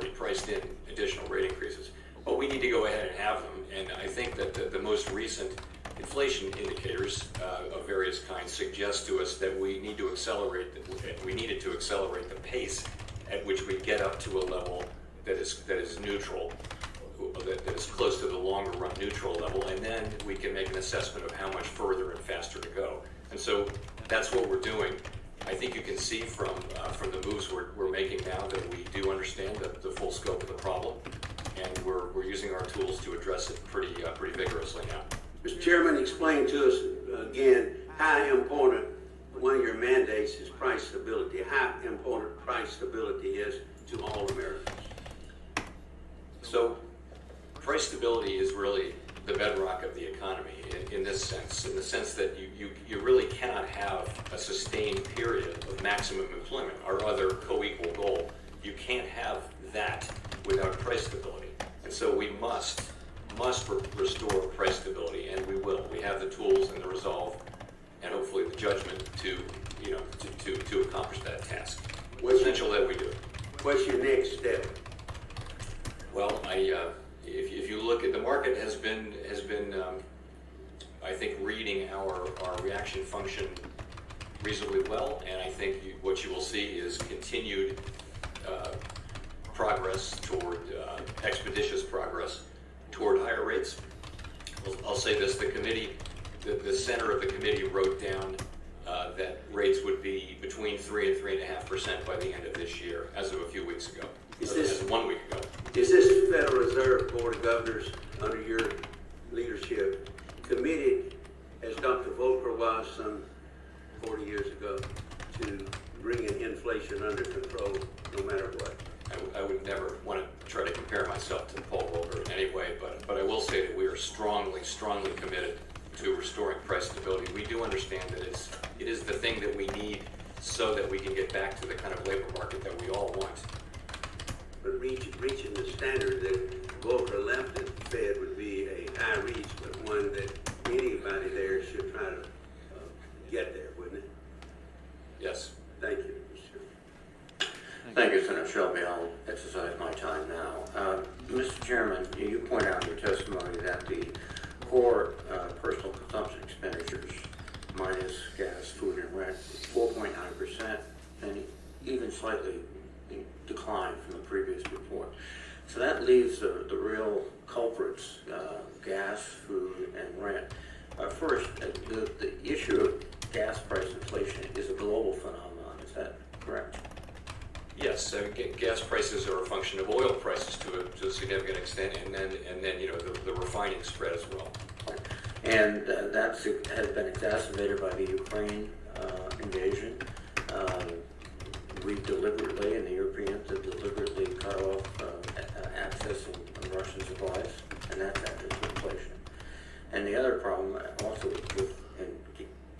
priced in additional rate increases. But we need to go ahead and have them, and I think that the most recent inflation indicators of various kinds suggest to us that we needed to accelerate the pace at which we get up to a level that is neutral, that is close to the longer run neutral level, and then we can make an assessment of how much further and faster to go. And so that's what we're doing. I think you can see from the moves we're making now that we do understand the full scope of the problem, and we're using our tools to address it pretty vigorously now. Mr. Chairman, explain to us again how important one of your mandates is price stability, how important price stability is to all Americans. So price stability is really the bedrock of the economy in the sense that you really cannot have a sustained period of maximum employment, our other co-equal goal. You can't have that without price stability. And so we must restore price stability, and we will. We have the tools and the resolve and hopefully the judgment to accomplish that task. It's essential that we do it. What's your next step? Well, if you look at the market has been I think reading our reaction function reasonably well, and I think what you will see is continued progress toward expeditious progress toward higher rates. I'll say this: the committee, the center of the committee wrote down that rates would be between 3 and 3.5% by the end of this year, as of a few weeks ago. As of 1 week ago. Is this Federal Reserve Board of Governors, under your leadership, committed, as Dr. Volcker was some 40 years ago, to bringing inflation under control no matter what? I would never want to try to compare myself to Paul Volcker in any way, but I will say that we are strongly committed to restoring price stability. We do understand that it is the thing that we need so that we can get back to the kind of labor market that we all want. But reaching the standard that Volcker left at the Fed would be a high reach, but one that anybody there should try to get there, wouldn't it? Yes. Thank you, Mr. Chairman. Thank you, Senator Shelby. I'll exercise my time now. Mr. Chairman, you point out in your testimony that the core personal consumption expenditures minus gas, food, and rent is 4.9%, and even slightly declined from the previous report. So that leaves the real culprits, gas, food, and rent. First, the issue of gas price inflation is a global phenomenon. Is that correct? Yes, gas prices are a function of oil prices to a significant extent, and then the refining spread as well. And that has been exacerbated by the Ukraine invasion. We deliberately, and the Europeans have deliberately cut off access and Russian supplies, and that's added to inflation. And the other problem also with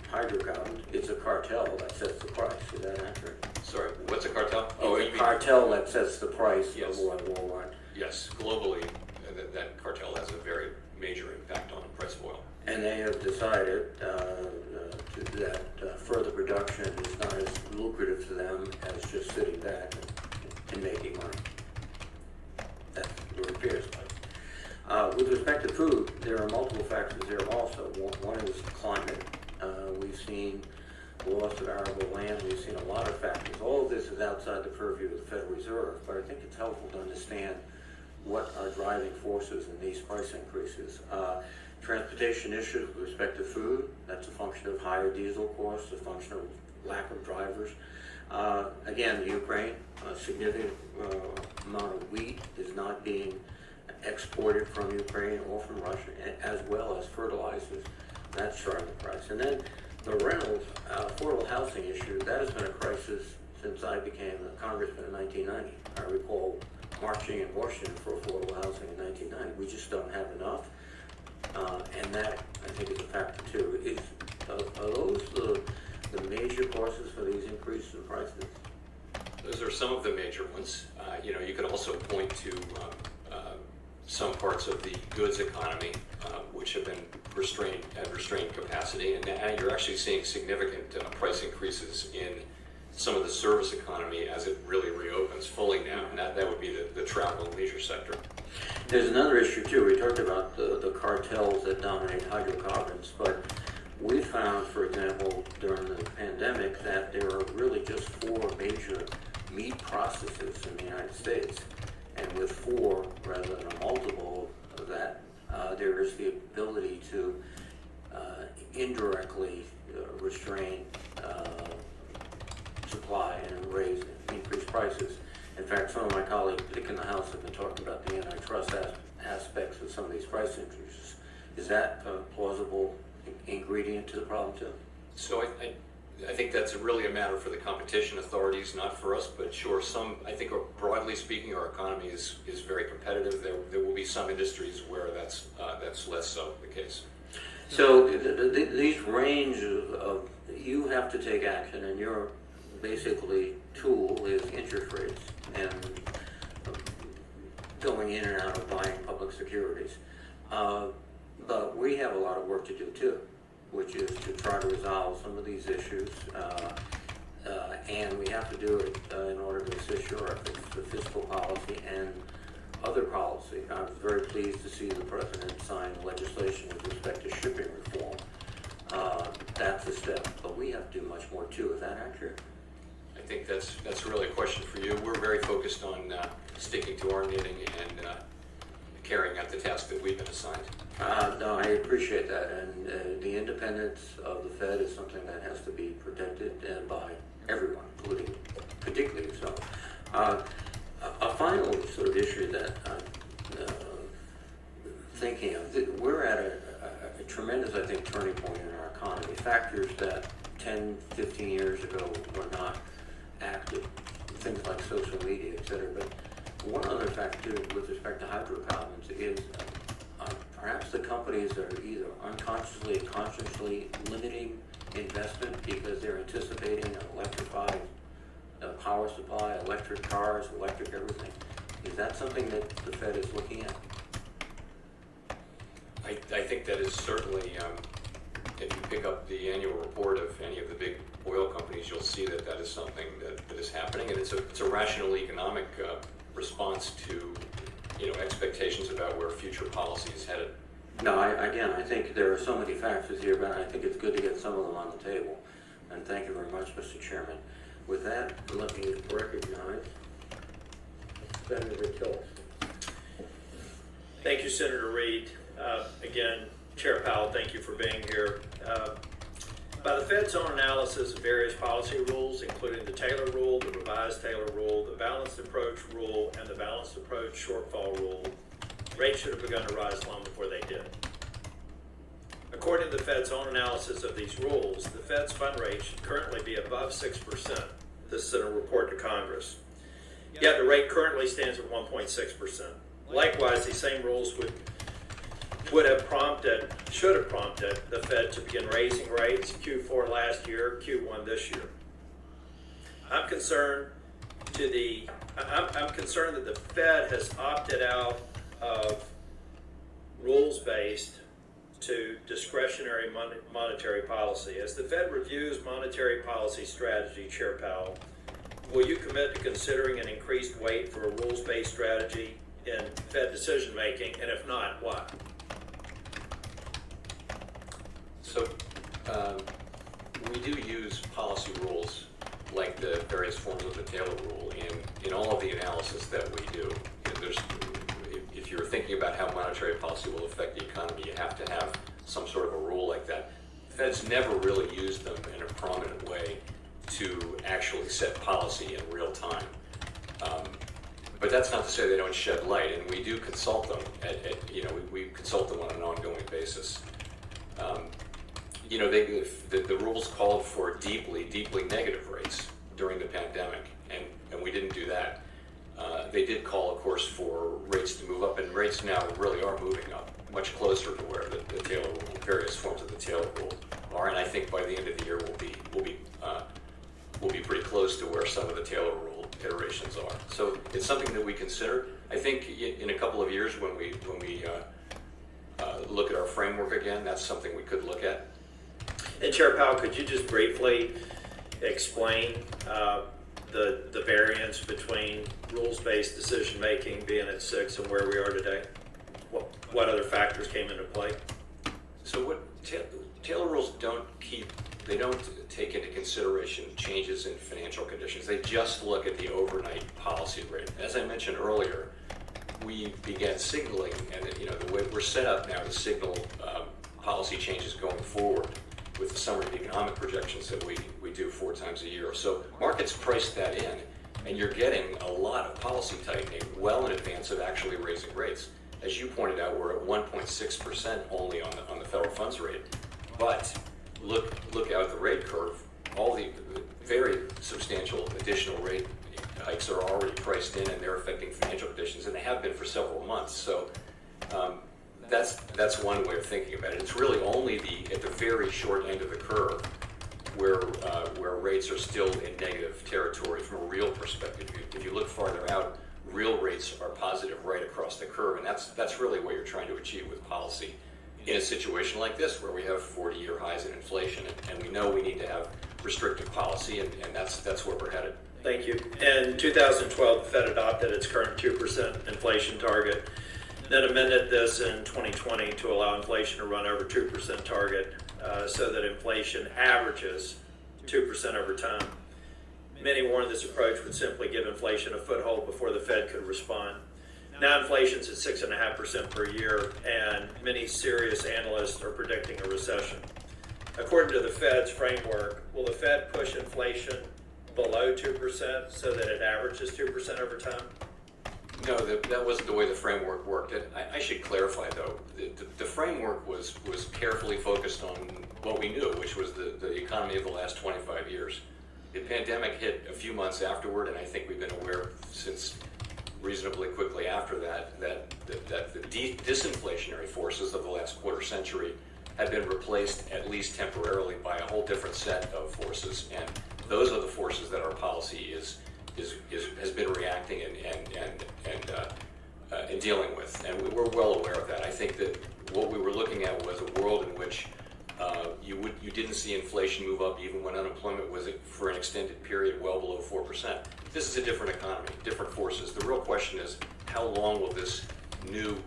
hydrocarbons, it's a cartel that sets the price. Is that accurate? Sorry, what's a cartel? It's a cartel that sets the price Yes. of oil. Yes, globally, that cartel has a very major impact on the price of oil. And they have decided that further production is not as lucrative to them as just sitting back and making money. That's what it appears like. With respect to food, there are multiple factors there also. One is climate. We've seen the loss of arable land. demand. We've seen a lot of factors. All of this is outside the purview of the Federal Reserve, but I think it's helpful to understand what are driving forces in these price increases. Transportation issues with respect to food, that's a function of higher diesel costs, a function of lack of drivers. Again, Ukraine, a significant amount of wheat is not being exported from Ukraine or from Russia, as well as fertilizers. That's driving the price. And then the rentals, affordable housing issue, that has been a crisis since I became a congressman in 1990. I recall marching in Washington for affordable housing in 1990. We just don't have enough. And that, I think, is a factor too. Are those the major causes for these increases in prices? Those are some of the major ones. You could also point to some parts of the goods economy which have been restrained capacity, and now you're actually seeing significant price increases in some of the service economy as it really reopens fully now, and that would be the travel and leisure sector. There's another issue too. We talked about the cartels that dominate hydrocarbons, but we found, for example, during the pandemic, that there are really just 4 major meat processors in the United States. And with 4, rather than a multiple of that, there is the ability to indirectly restrain supply and increase prices. In fact, some of my colleagues, particularly in the House, have been talking about the antitrust aspects of some of these price increases. Is that a plausible ingredient to the problem too? So I think that's really a matter for the competition authorities, not for us, but sure, I think broadly speaking, our economy is very competitive. There will be some industries where that's less so the case. So these range of you have to take action, and your basically tool is interest rates and going in and out of buying public securities. But we have a lot of work to do too, which is to try to resolve some of these issues, and we have to do it in order to assist your efforts, the fiscal policy and other policy. I was very pleased to see the President sign legislation with respect to shipping reform. That's a step, but we have to do much more too. Is that accurate? I think that's really a question for you. We're very focused on sticking to our knitting and carrying out the task that we've been assigned. No, I appreciate that, and the independence of the Fed is something that has to be protected by everyone, including particularly yourself. A final sort of issue that I'm thinking of, we're at a tremendous, I think, turning point in our economy. Factors that 10, 15 years ago were not active, things like social media, et cetera. But one other factor with respect to hydrocarbons is perhaps the companies are either unconsciously or consciously limiting investment because they're anticipating an electrified power supply, electric cars, electric everything. Is that something that the Fed is looking at? I think that is certainly, if you pick up the annual report of any of the big oil companies, you'll see that is something that is happening, and it's a rational economic response to expectations about where future policy is headed. No, I think there are so many factors here, but I think it's good to get some of them on the table. And thank you very much, Mr. Chairman. With that, let me recognize Senator Tillis. Thank you, Senator Reid. Again, Chair Powell, thank you for being here. By the Fed's own analysis of various policy rules, including the Taylor Rule, the revised Taylor Rule, the Balanced Approach Rule, and the Balanced Approach Shortfall Rule, rates should have begun to rise long before they did. According to the Fed's own analysis of these rules, the Fed's fund rate should currently be above 6%. This is in a report to Congress. Yet the rate currently stands at 1.6%. Likewise, these same rules should have prompted the Fed to begin raising rates Q4 last year, Q1 this year. I'm concerned that the Fed has opted out of rules-based to discretionary monetary policy. As the Fed reviews monetary policy strategy, Chair Powell, will you commit to considering an increased weight for a rules-based strategy in Fed decision-making, and if not, why? So we do use policy rules like the various forms of the Taylor rule in all of the analysis that we do. If you're thinking about how monetary policy will affect the economy, you have to have some sort of a rule like that. The Fed's never really used them in a prominent way to actually set policy in real time. But that's not to say they don't shed light, and we do consult them. We consult them on an ongoing basis. The rules called for deeply negative rates during the pandemic, and we didn't do that. They did call, of course, for rates to move up, and rates now really are moving up, much closer to where the Taylor rule, various forms of the Taylor rule are. And I think by the end of the year, we'll be pretty close to where some of the Taylor rule iterations are. So it's something that we consider. I think in a couple of years, when we look at our framework again, that's something we could look at. And Chair Powell, could you just briefly explain the variance between rules-based decision-making being at 6 and where we are today? What other factors came into play? So what Taylor rules don't take into consideration changes in financial conditions. They just look at the overnight policy rate. As I mentioned earlier, we began signaling, and the way we're set up now to signal policy changes going forward with the summary of economic projections that we do 4 times a year. So markets price that in, and you're getting a lot of policy tightening well in advance of actually raising rates. As you pointed out, we're at 1.6% only on the federal funds rate. But look out the rate curve. All the very substantial additional rate hikes are already priced in, and they're affecting financial conditions, and they have been for several months. So that's one way of thinking about it. It's really only at the very short end of the curve where rates are still in negative territory from a real perspective. If you look farther out, real rates are positive right across the curve, and that's really what you're trying to achieve with policy in a situation like this, where we have 40-year highs in inflation, and we know we need to have restrictive policy, and that's where we're headed. Thank you. In 2012, the Fed adopted its current 2% inflation target, then amended this in 2020 to allow inflation to run over 2% target, so that inflation averages 2% over time. Many warned this approach would simply give inflation a foothold before the Fed could respond. Now inflation's at 6.5% per year, and many serious analysts are predicting a recession. According to the Fed's framework, will the Fed push inflation below 2% so that it averages 2% over time? No, that wasn't the way the framework worked. I should clarify, though. The framework was carefully focused on what we knew, which was the economy of the last 25 years. The pandemic hit a few months afterward, and I think we've been aware since reasonably quickly after that the disinflationary forces of the last quarter century have been replaced, at least temporarily, by a whole different set of forces, and those are the forces that our policy has been reacting and dealing with, and we're well aware of that. I think that what we were looking at was a world in which you didn't see inflation move up even when unemployment was for an extended period well below 4%. This is a different economy, different forces. The real question is, how long will this new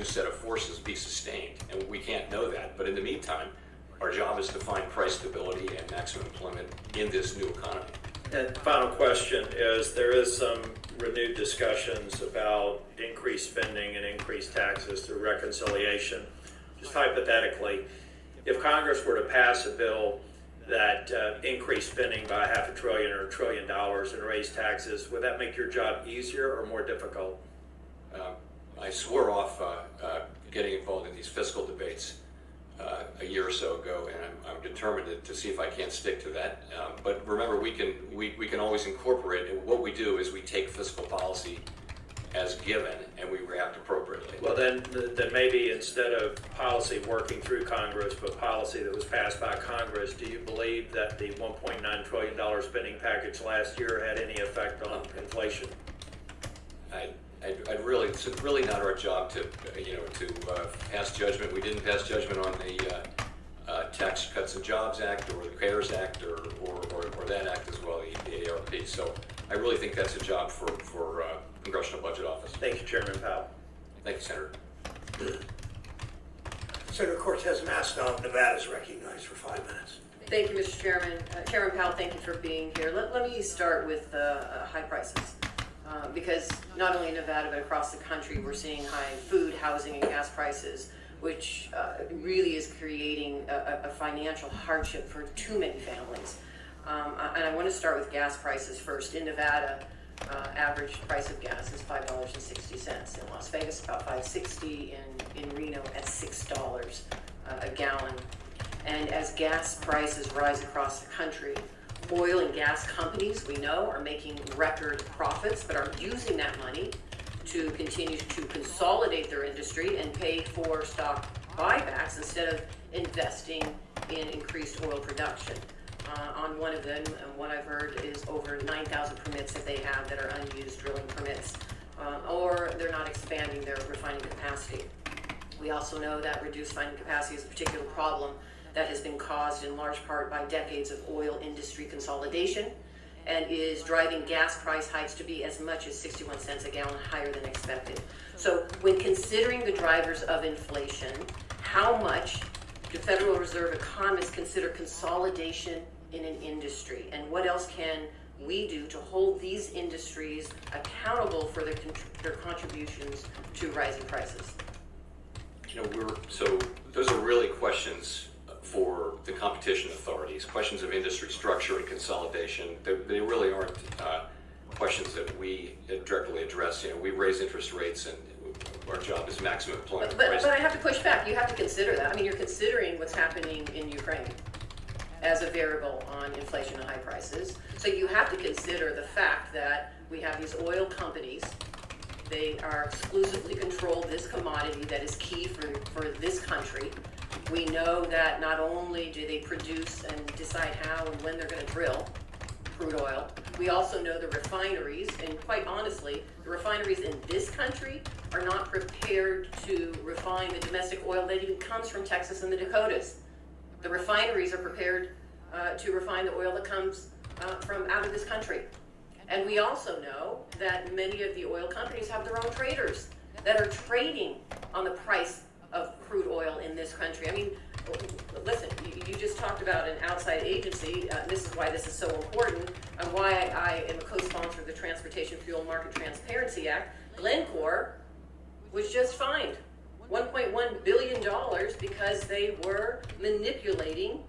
set of forces be sustained? And we can't know that. But in the meantime, our job is to find price stability and maximum employment in this new economy. And final question is, there is some renewed discussions about increased spending and increased taxes through reconciliation. Just hypothetically, if Congress were to pass a bill that increased spending by $500 billion or $1 trillion and raise taxes, would that make your job easier or more difficult? I swore off getting involved in these fiscal debates a year or so ago, and I'm determined to see if I can't stick to that. But remember, we can always incorporate. And what we do is we take fiscal policy as given, and we react appropriately. Well, then maybe instead of policy working through Congress, but policy that was passed by Congress, do you believe that the $1.9 trillion spending package last year had any effect on inflation? It's really not our job to pass judgment. We didn't pass judgment on the Tax Cuts and Jobs Act or the CARES Act or that act as well, the ARP. So I really think that's a job for Congressional Budget Office. Thank you, Chairman Powell. Thank you, Senator. Senator Cortez Masto of Nevada is recognized for 5 minutes. Thank you, Mr. Chairman. Chairman Powell, thank you for being here. Let me start with high prices. Because not only in Nevada, but across the country, we're seeing high food, housing, and gas prices, which really is creating a financial hardship for too many families. And I want to start with gas prices first. In Nevada, average price of gas is $5.60. In Las Vegas, about $5.60. In Reno, at $6 a gallon. And as gas prices rise across the country, oil and gas companies, we know, are making record profits, but are using that money to continue to consolidate their industry and pay for stock buybacks instead of investing in increased oil production. On one of them, what I've heard is over 9,000 permits that they have that are unused drilling permits, or they're not expanding their refining capacity. We also know that reduced refining capacity is a particular problem that has been caused in large part by decades of oil industry consolidation and is driving gas price hikes to be as much as 61 cents a gallon higher than expected. So when considering the drivers of inflation, how much do Federal Reserve economists consider consolidation in an industry? And what else can we do to hold these industries accountable for their contributions to rising prices? So those are really questions for the competition authorities, questions of industry structure and consolidation. They really aren't questions that we directly address. We raise interest rates, and our job is maximum employment. But I have to push back. You have to consider that. I mean, you're considering what's happening in Ukraine as a variable on inflation and high prices. So you have to consider the fact that we have these oil companies. They are exclusively control this commodity that is key for this country. We know that not only do they produce and decide how and when they're going to drill crude oil, we also know the refineries, and quite honestly, the refineries in this country are not prepared to refine the domestic oil that even comes from Texas and the Dakotas. The refineries are prepared to refine the oil that comes from out of this country. And we also know that many of the oil companies have their own traders that are trading on the price of crude oil in this country. I mean, listen, you just talked about an outside agency. This is why this is so important and why I am a co-sponsor of the Transportation Fuel Market Transparency Act. Glencore was just fined $1.1 billion because they were manipulating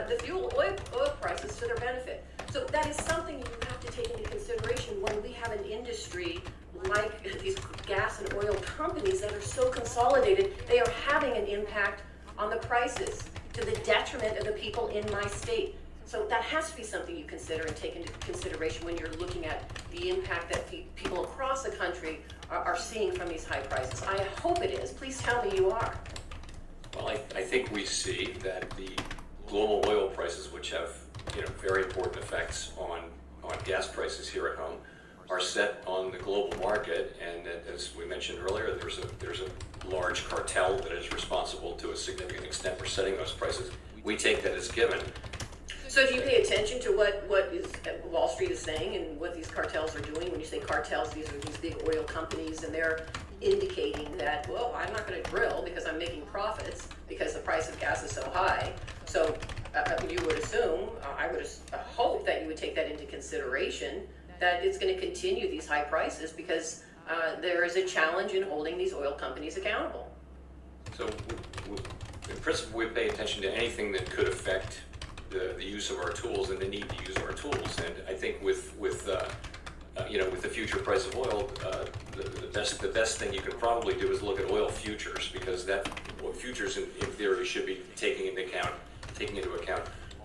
the fuel oil prices to their benefit. So that is something you have to take into consideration when we have an industry like these gas and oil companies that are so consolidated. They are having an impact on the prices to the detriment of the people in my state. So that has to be something you consider and take into consideration when you're looking at the impact that people across the country are seeing from these high prices. I hope it is. Please tell me you are. Well, I think we see that the global oil prices, which have very important effects on gas prices here at home, are set on the global market, and as we mentioned earlier, there's a large cartel that is responsible to a significant extent for setting those prices. We take that as given. So do you pay attention to what Wall Street is saying and what these cartels are doing? When you say cartels, these are these big oil companies, and they're indicating that, well, I'm not going to drill because I'm making profits because the price of gas is so high. So you would assume, I would hope that you would take that into consideration, that it's going to continue these high prices because there is a challenge in holding these oil companies accountable. So in principle, we pay attention to anything that could affect the use of our tools and the need to use our tools. And I think with the future price of oil, the best thing you could probably do is look at oil futures, because futures in theory should be taking into account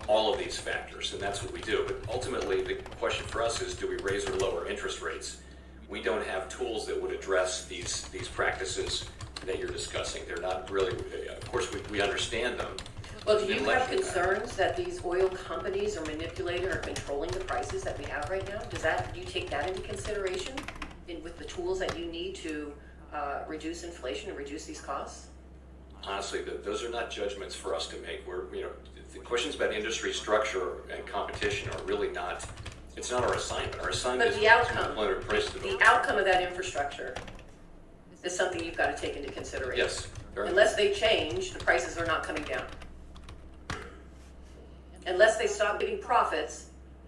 all of these factors, and that's what we do. But ultimately, the question for us is, do we raise or lower interest rates? We don't have tools that would address these practices that you're discussing. They're not really, of course, we understand them. Well, do you have concerns that these oil companies are manipulating or controlling the prices that we have right now? Do you take that into consideration with the tools that you need to reduce inflation and reduce these costs? Honestly, those are not judgments for us to make. The questions about industry structure and competition are really not. It's not our assignment. Our assignment is employment price stability. The outcome of that infrastructure is something you've got to take into consideration. Yes. Unless they change, the prices are not coming down. unless they stop getting profits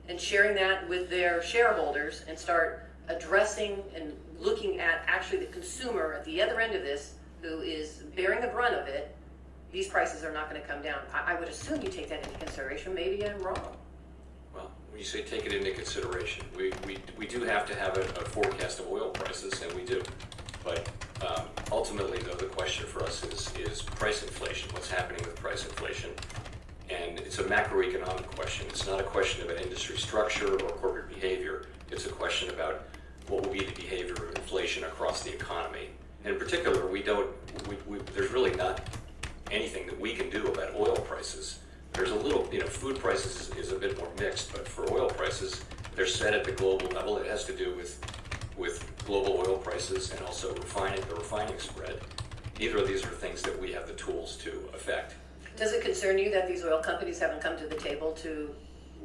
and sharing that with their shareholders and start addressing and looking at actually the consumer at the other end of this who is bearing the brunt of it, these prices are not going to come down. I would assume you take that into consideration. Maybe I'm wrong. Well, when you say take it into consideration, we do have to have a forecast of oil prices, and we do. But ultimately, though, the question for us is price inflation. What's happening with price inflation? And it's a macroeconomic question. It's not a question about industry structure or corporate behavior. It's a question about what will be the behavior of inflation across the economy. And in particular, there's really not anything that we can do about oil prices. There's a little, food prices is a bit more mixed, but for oil prices, they're set at the global level. It has to do with global oil prices and also the refining spread. Neither of these are things that we have the tools to affect. Does it concern you that these oil companies haven't come to the table to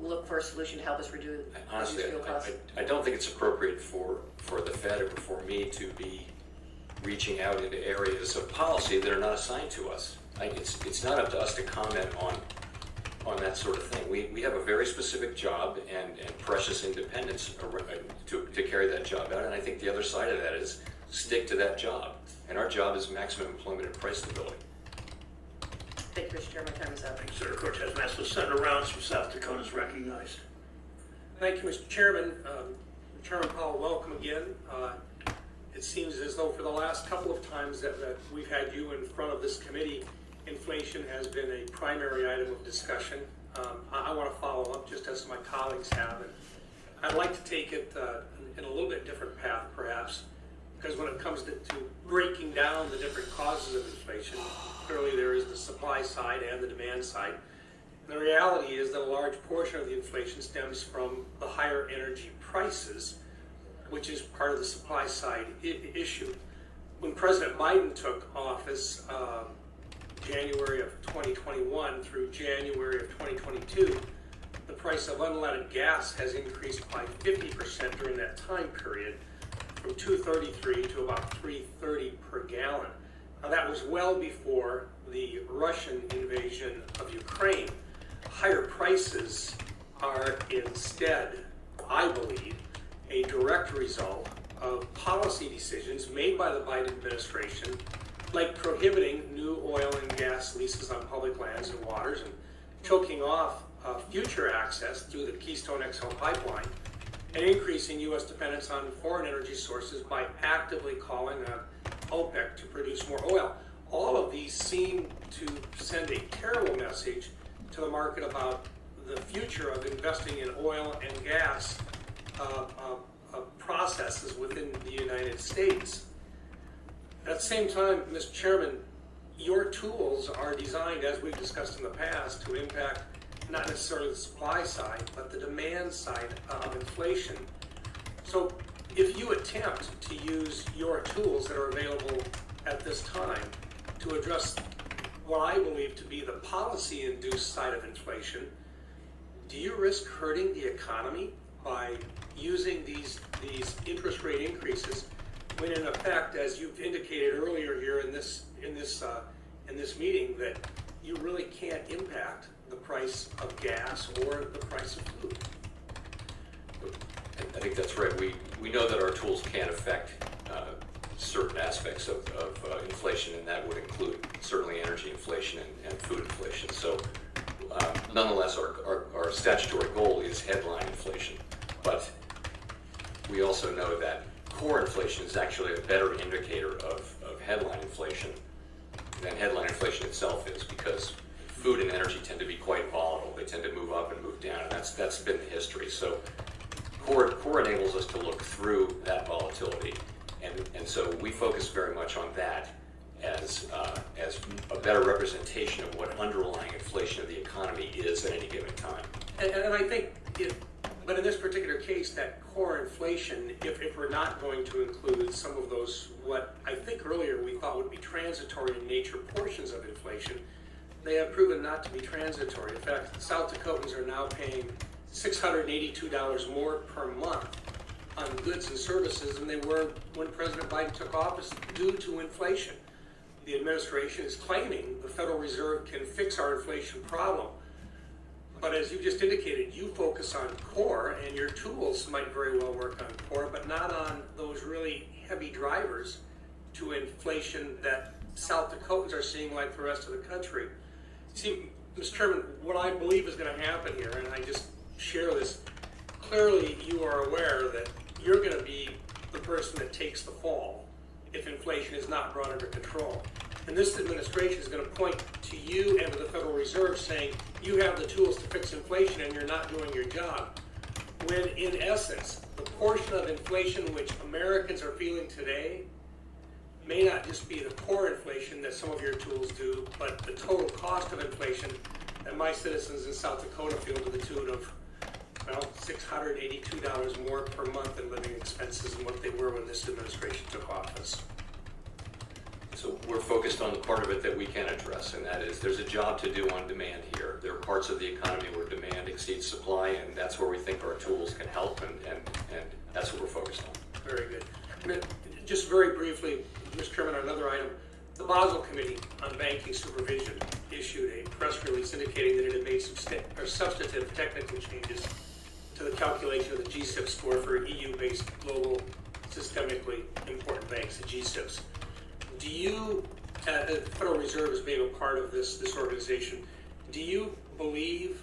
look for a solution to help us reduce Honestly, fuel costs? I don't think it's appropriate for the Fed or for me to be reaching out into areas of policy that are not assigned to us. It's not up to us to comment on that sort of thing. We have a very specific job and precious independence to carry that job out, and I think the other side of that is stick to that job. And our job is maximum employment and price stability. Thank you, Mr. Chairman. Time is up. Senator Cortez Masto, Senator Rounds from South Dakota is recognized. Thank you, Mr. Chairman. Chairman Powell, welcome again. It seems as though for the last couple of times that we've had you in front of this committee, inflation has been a primary item of discussion. I want to follow up just as my colleagues have. And I'd like to take it in a little bit different path, perhaps, because when it comes to breaking down the different causes of inflation, clearly there is the supply side and the demand side. And the reality is that a large portion of the inflation stems from the higher energy prices, which is part of the supply side issue. When President Biden took office, January of 2021 through January of 2022, the price of unleaded gas has increased by 50% during that time period, from $2.33 to about $3.30 per gallon. Now that was well before the Russian invasion of Ukraine. Higher prices are instead, I believe, a direct result of policy decisions made by the Biden administration, like prohibiting new oil and gas leases on public lands and waters and choking off future access through the Keystone XL pipeline, and increasing U.S. dependence on foreign energy sources by actively calling on OPEC to produce more oil. All of these seem to send a terrible message to the market about the future of investing in oil and gas processes within the United States. At the same time, Mr. Chairman, your tools are designed, as we've discussed in the past, to impact not necessarily the supply side, but the demand side of inflation. So if you attempt to use your tools that are available at this time to address what I believe to be the policy-induced side of inflation, do you risk hurting the economy by using these interest rate increases when in effect, as you've indicated earlier here in this meeting, that you really can't impact the price of gas or the price of food? I think that's right. We know that our tools can affect certain aspects of inflation, and that would include certainly energy inflation and food inflation. So nonetheless, our statutory goal is headline inflation. But we also know that core inflation is actually a better indicator of headline inflation than headline inflation itself is, because food and energy tend to be quite volatile. They tend to move up and move down, and that's been the history. So core enables us to look through that volatility, and so we focus very much on that as a better representation of what underlying inflation of the economy is at any given time. And I think, but in this particular case, that core inflation, if we're not going to include some of those, what I think earlier we thought would be transitory in nature portions of inflation, they have proven not to be transitory. In fact, South Dakotans are now paying $682 more per month on goods and services than they were when President Biden took office due to inflation. The administration is claiming the Federal Reserve can fix our inflation problem. But as you just indicated, you focus on core, and your tools might very well work on core, but not on those really heavy drivers to inflation that South Dakotans are seeing like the rest of the country. See, Mr. Chairman, what I believe is going to happen here, and I just share this, clearly you are aware that you're going to be the person that takes the fall if inflation is not brought under control. And this administration is going to point to you and to the Federal Reserve saying, you have the tools to fix inflation and you're not doing your job. When in essence, the portion of inflation which Americans are feeling today may not just be the core inflation that some of your tools do, but the total cost of inflation that my citizens in South Dakota feel to the tune of, well, $682 more per month in living expenses than what they were when this administration took office. So we're focused on the part of it that we can address, and that is there's a job to do on demand here. There are parts of the economy where demand exceeds supply, and that's where we think our tools can help, and that's what we're focused on. Very good. And just very briefly, Mr. Chairman, on another item, the Basel Committee on Banking Supervision issued a press release indicating that it had made substantive technical changes to the calculation of the GSIB score for EU-based global systemically important banks, the GSIBs. Do you, the Federal Reserve as being a part of this organization, do you believe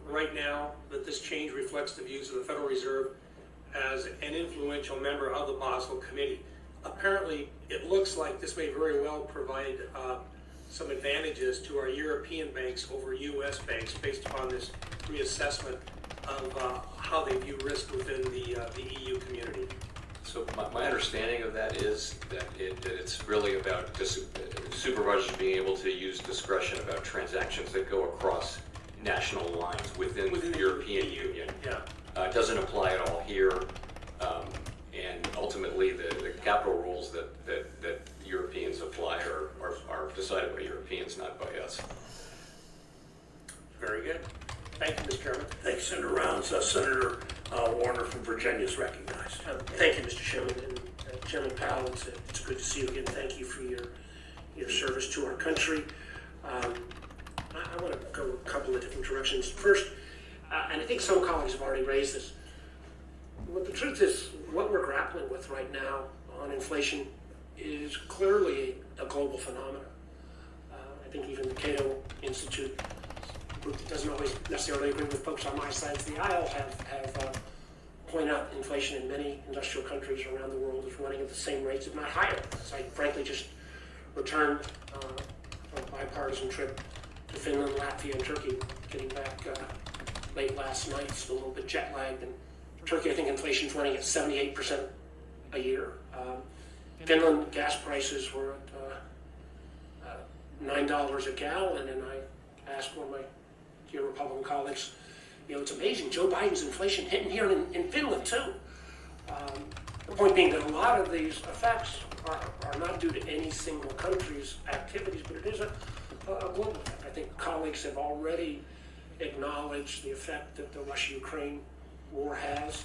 right now that this change reflects the views of the Federal Reserve as an influential member of the Basel Committee? Apparently, it looks like this may very well provide some advantages to our European banks over U.S. banks based upon this reassessment of how they view risk within the EU community. So my understanding of that is that it's really about supervisors being able to use discretion about transactions that go across national lines within the European Union. Yeah. It doesn't apply at all here, and ultimately the capital rules that Europeans apply are decided by Europeans, not by us. Very good. Thank you, Mr. Chairman. Thanks, Senator Rounds. Senator Warner from Virginia is recognized. Thank you, Mr. Chairman, and Chairman Powell. It's good to see you again. Thank you for your service to our country. I want to go a couple of different directions. First, and I think some colleagues have already raised this, but the truth is what we're grappling with right now on inflation is clearly a global phenomenon. I think even the Cato Institute, a group that doesn't always necessarily agree with folks on my side of the aisle, have point out inflation in many industrial countries around the world is running at the same rates, if not higher. As I frankly just returned from a bipartisan trip to Finland, Latvia, and Turkey, getting back late last night, still a little bit jet lagged. And Turkey, I think inflation's running at 78% a year. Finland gas prices were at $9 a gallon, and I asked one of my dear Republican colleagues, it's amazing. Joe Biden's inflation hitting here in Finland too. The point being that a lot of these effects are not due to any single country's activities, but it is a global effect. I think colleagues have already acknowledged the effect that the Russia-Ukraine war has,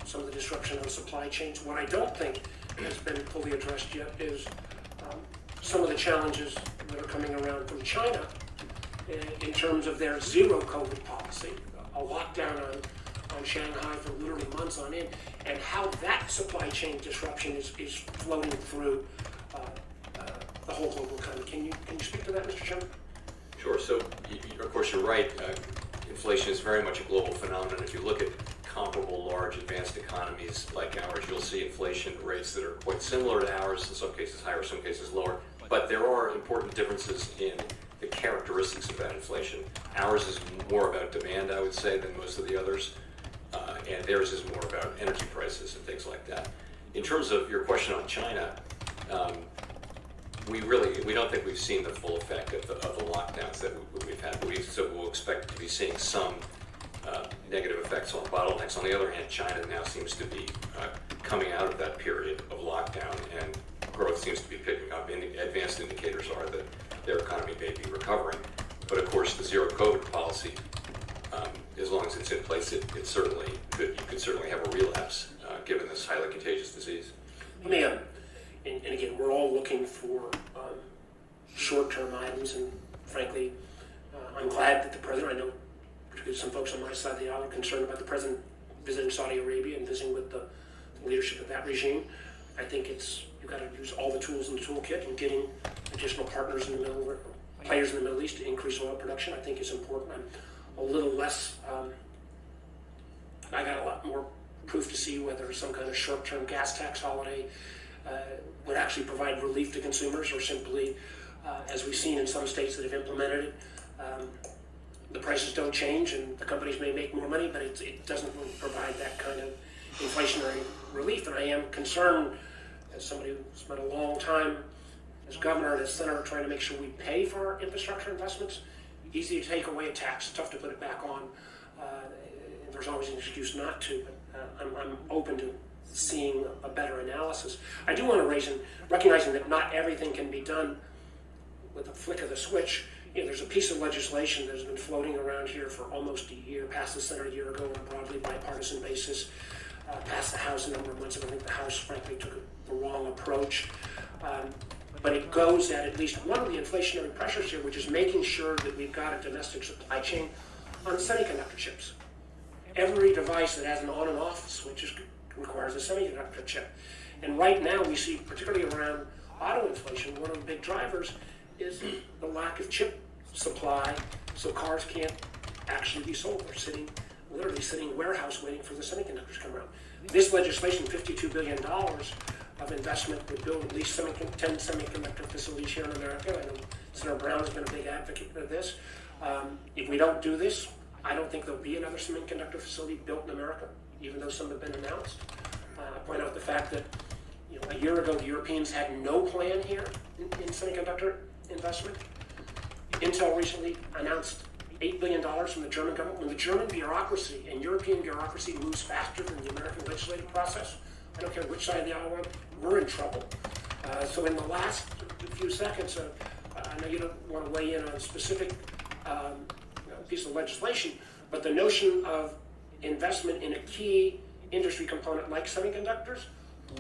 some of the disruption of supply chains. What I don't think has been fully addressed yet is some of the challenges that are coming around from China in terms of their zero COVID policy, a lockdown on Shanghai for literally months on end, and how that supply chain disruption is floating through the whole global economy. Can you speak to that, Mr. Chairman? Sure. So, of course, you're right. Inflation is very much a global phenomenon. If you look at comparable large advanced economies like ours, you'll see inflation rates that are quite similar to ours, in some cases higher, some cases lower. But there are important differences in the characteristics of that inflation. Ours is more about demand, I would say, than most of the others, and theirs is more about energy prices and things like that. In terms of your question on China, we don't think we've seen the full effect of the lockdowns that we've had. So we'll expect to be seeing some negative effects on bottlenecks. On the other hand, China now seems to be coming out of that period of lockdown, and growth seems to be picking up. Advanced indicators are that their economy may be recovering. But of course, the zero COVID policy, as long as it's in place, it certainly could. You could certainly have a relapse given this highly contagious disease. Let me, and again, we're all looking for short-term items, and frankly, I'm glad that the president, I know particularly some folks on my side of the aisle, are concerned about the president visiting Saudi Arabia and visiting with the leadership of that regime. I think you've got to use all the tools in the toolkit, and getting additional partners in the players in the Middle East to increase oil production, I think is important. I'm a little less, I got a lot more proof to see whether some kind of short-term gas tax holiday would actually provide relief to consumers, or simply, as we've seen in some states that have implemented it, the prices don't change and the companies may make more money, but it doesn't really provide that kind of inflationary relief. And I am concerned, as somebody who spent a long time as governor and as senator trying to make sure we pay for our infrastructure investments. Easy to take away a tax, tough to put it back on. There's always an excuse not to, but I'm open to seeing a better analysis. I do want to raise, and recognizing that not everything can be done with a flick of the switch. There's a piece of legislation that's been floating around here for almost a year, passed the Senate a year ago on a broadly bipartisan basis, passed the House a number of months ago. I think the House, frankly, took the wrong approach. But it goes at least one of the inflationary pressures here, which is making sure that we've got a domestic supply chain on semiconductor chips. Every device that has an on and off switch requires a semiconductor chip. And right now we see, particularly around auto inflation, one of the big drivers is the lack of chip supply, so cars can't actually be sold. They're literally sitting in a warehouse waiting for the semiconductors to come around. This legislation, $52 billion of investment, would build at least 10 semiconductor facilities here in America. I know Senator Brown has been a big advocate for this. If we don't do this, I don't think there'll be another semiconductor facility built in America, even though some have been announced. I point out the fact that a year ago the Europeans had no plan here in semiconductor investment. Intel recently announced $8 billion from the German government. When the German bureaucracy and European bureaucracy moves faster than the American legislative process, I don't care which side of the aisle we're in trouble. So in the last few seconds, I know you don't want to weigh in on a specific piece of legislation, but the notion of investment in a key industry component like semiconductors,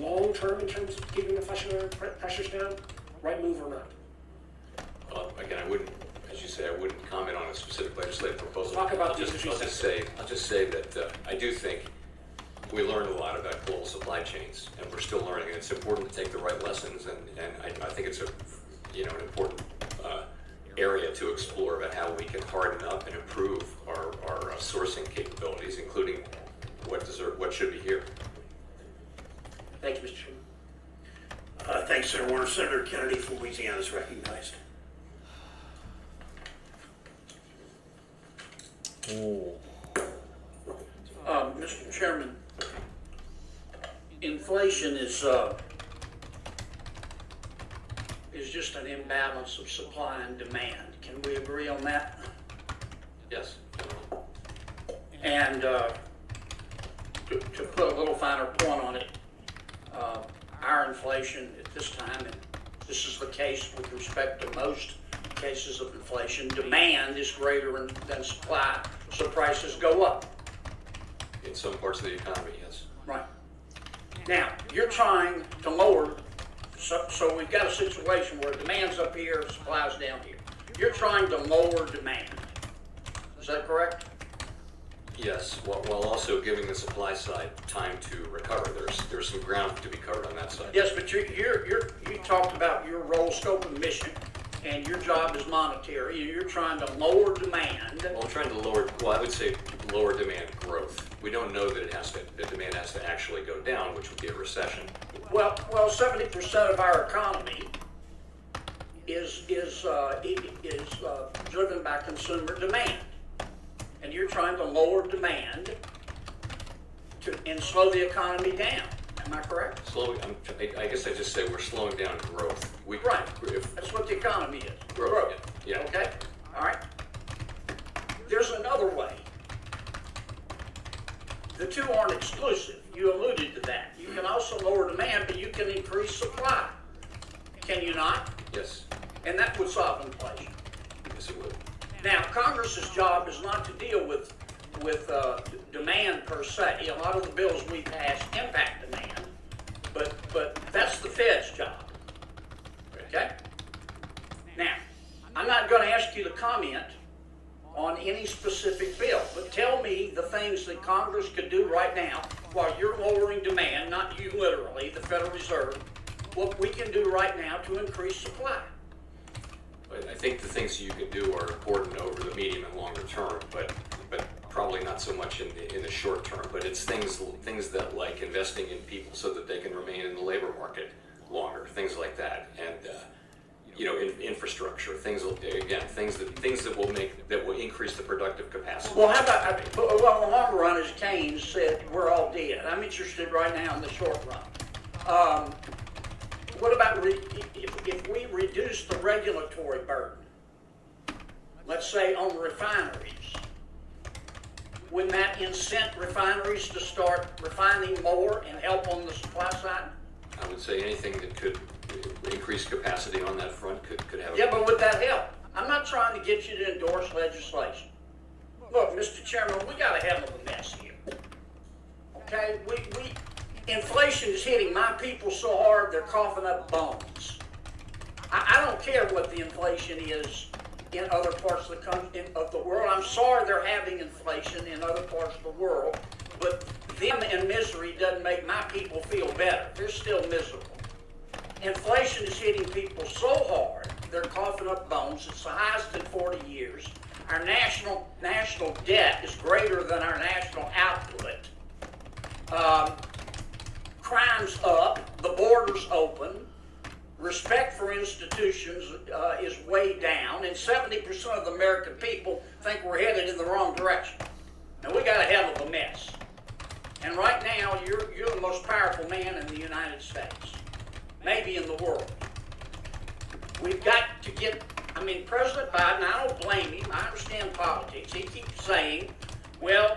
long term in terms of keeping inflationary pressures down, right move or not? Again, I wouldn't, as you say, I wouldn't comment on a specific legislative proposal. Talk about I'll just say that I do think we learned a lot about global supply chains, and we're still learning. And it's important to take the right lessons, and I think it's an important area to explore about how we can harden up and improve our sourcing capabilities, including what should be here. Thank you, Mr. Chairman. Thanks, Senator Warner. Senator Kennedy from Louisiana is recognized. Mr. Chairman, inflation is just an imbalance of supply and demand. Can we agree on that? Yes. And to put a little finer point on it, our inflation at this time, and this is the case with respect to most cases of inflation, demand is greater than supply, so prices go up. In some parts of the economy, yes. Right. Now, you're trying to lower, so we've got a situation where demand's up here, supply's down here. You're trying to lower demand. Is that correct? Yes, while also giving the supply side time to recover. There's some ground to be covered on that side. Yes, but you talked about your role, scope, and mission, and your job is monetary. You're trying to lower demand. Well, I'm trying to I would say lower demand growth. We don't know that the demand has to actually go down, which would be a recession. Well, 70% of our economy is driven by consumer demand, and you're trying to lower demand and slow the economy down. Am I correct? I guess I just say we're slowing down growth. Right. That's what the economy is. Growth. Yeah. Okay. All right. There's another way. The two aren't exclusive. You alluded to that. You can also lower demand, but you can increase supply. Can you not? Yes. And that would solve inflation. Yes, it would. Now, Congress's job is not to deal with demand per se. A lot of the bills we pass impact demand, but that's the Fed's job. Okay? Now, I'm not going to ask you to comment on any specific bill, but tell me the things that Congress could do right now while you're lowering demand, not you literally, the Federal Reserve, what we can do right now to increase supply. I think the things you can do are important over the medium and longer term, but probably not so much in the short term. But it's things that like investing in people so that they can remain in the labor market longer, things like that, and infrastructure, things that will increase the productive capacity. Well, how about, in the long run, as Keynes said, we're all dead. I'm interested right now in the short run. What about if we reduce the regulatory burden, let's say on refineries, wouldn't that incent refineries to start refining more and help on the supply side? I would say anything that could increase capacity on that front could have. Yeah, but would that help? I'm not trying to get you to endorse legislation. Look, Mr. Chairman, we got a hell of a mess here. Okay, inflation is hitting my people so hard they're coughing up bones. I don't care what the inflation is in other parts of the world. I'm sorry they're having inflation in other parts of the world, but them in misery doesn't make my people feel better. They're still miserable. Inflation is hitting people so hard they're coughing up bones. It's the highest in 40 years. Our national debt is greater than our national output. Crime's up, the border's open, respect for institutions is way down, and 70% of the American people think we're headed in the wrong direction. Now, we got a hell of a mess. And right now, you're the most powerful man in the United States, maybe in the world. We've got to get, President Biden, I don't blame him, I understand politics. He keeps saying, well,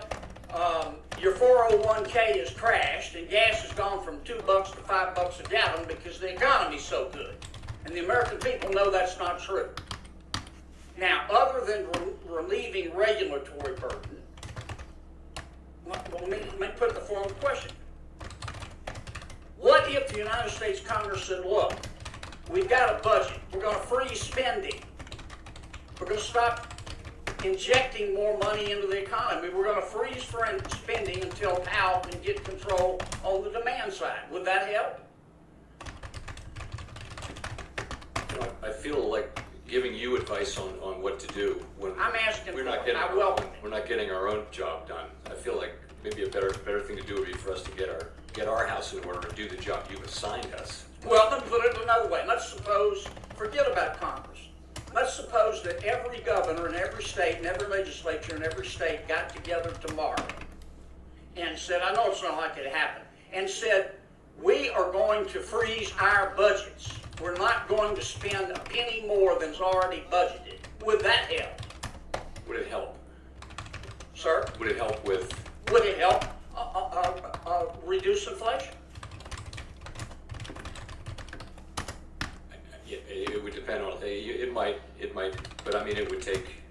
your 401k has crashed and gas has gone from $2 to $5 a gallon because the economy's so good. And the American people know that's not true. Now, other than relieving regulatory burden, let me put the following question. What if the United States Congress said, look, we've got a budget, we're going to freeze spending, we're going to stop injecting more money into the economy. We're going to freeze spending until Powell can get control on the demand side. Would that help? I feel like giving you advice on what to do when I'm asking we're not getting our own job done. I feel like maybe a better thing to do would be for us to get our house in order and do the job you've assigned us. Well, let me put it another way. Let's suppose, forget about Congress. Let's suppose that every governor in every state and every legislature in every state got together tomorrow and said, I know it's not likely to happen, and said, we are going to freeze our budgets. We're not going to spend a penny more than's already budgeted. Would that help? Would it help? Sir? Would it help with? Would it help reduce inflation? It would depend on it might, but it would take.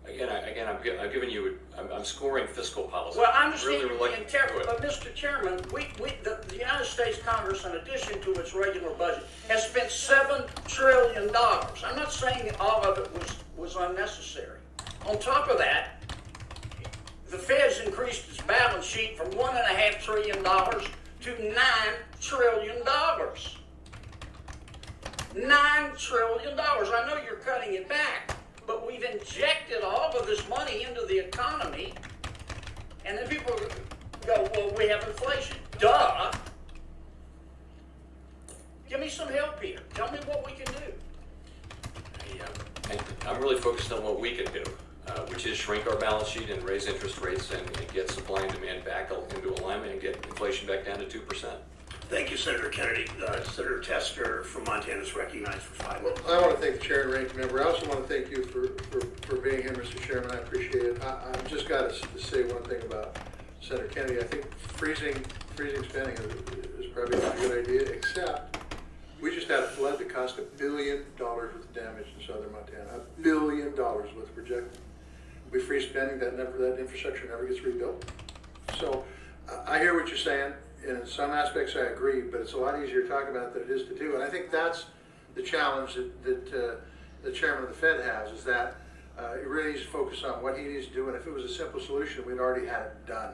Again, I'm giving you. I'm scoring fiscal policy. Well, I understand really you're being careful, but Mr. Chairman, the United States Congress, in addition to its regular budget, has spent $7 trillion. I'm not saying all of it was unnecessary. On top of that, the Fed's increased its balance sheet from $1.5 trillion to $9 trillion. $9 trillion. I know you're cutting it back, but we've injected all of this money into the economy, and then people go, well, we have inflation. Duh. Give me some help here. Tell me what we can do. I'm really focused on what we can do, which is shrink our balance sheet and raise interest rates and get supply and demand back into alignment and get inflation back down to 2%. Thank you, Senator Kennedy. Senator Tester from Montana is recognized for 5 minutes. I want to thank the chair and ranking member. I also want to thank you for being here, Mr. Chairman. I appreciate it. I've just got to say one thing about Senator Kennedy. I think freezing spending is probably not a good idea, except we just had a flood that cost $1 billion worth of damage in southern Montana. $1 billion worth projected. We freeze spending, that infrastructure never gets rebuilt. So I hear what you're saying. In some aspects, I agree, but it's a lot easier to talk about than it is to do. And I think that's the challenge that the chairman of the Fed has, is that He really needs to focus on what he needs to do, and if it was a simple solution, we'd already had it done.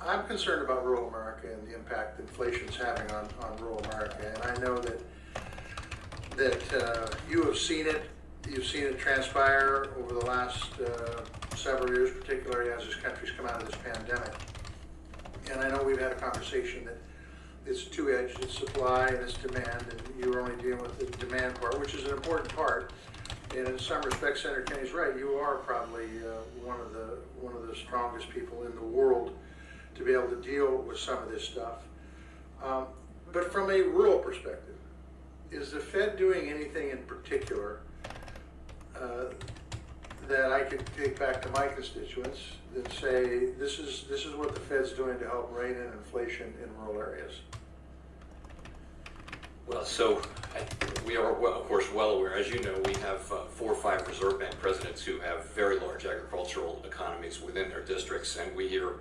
I'm concerned about rural America and the impact inflation's having on rural America, and I know that you have seen it. You've seen it transpire over the last several years, particularly as this country's come out of this pandemic. And I know we've had a conversation that it's two-edged, it's supply and it's demand, and you're only dealing with the demand part, which is an important part. And in some respects, Senator Kenney's right. You are probably one of the strongest people in the world to be able to deal with some of this stuff. But from a rural perspective, is the Fed doing anything in particular that I could take back to my constituents and say this is what the Fed's doing to help rein in inflation in rural areas? Well, so we are, of course, well aware. As you know, we have 4 or 5 Reserve Bank presidents who have very large agricultural economies within their districts, and we hear,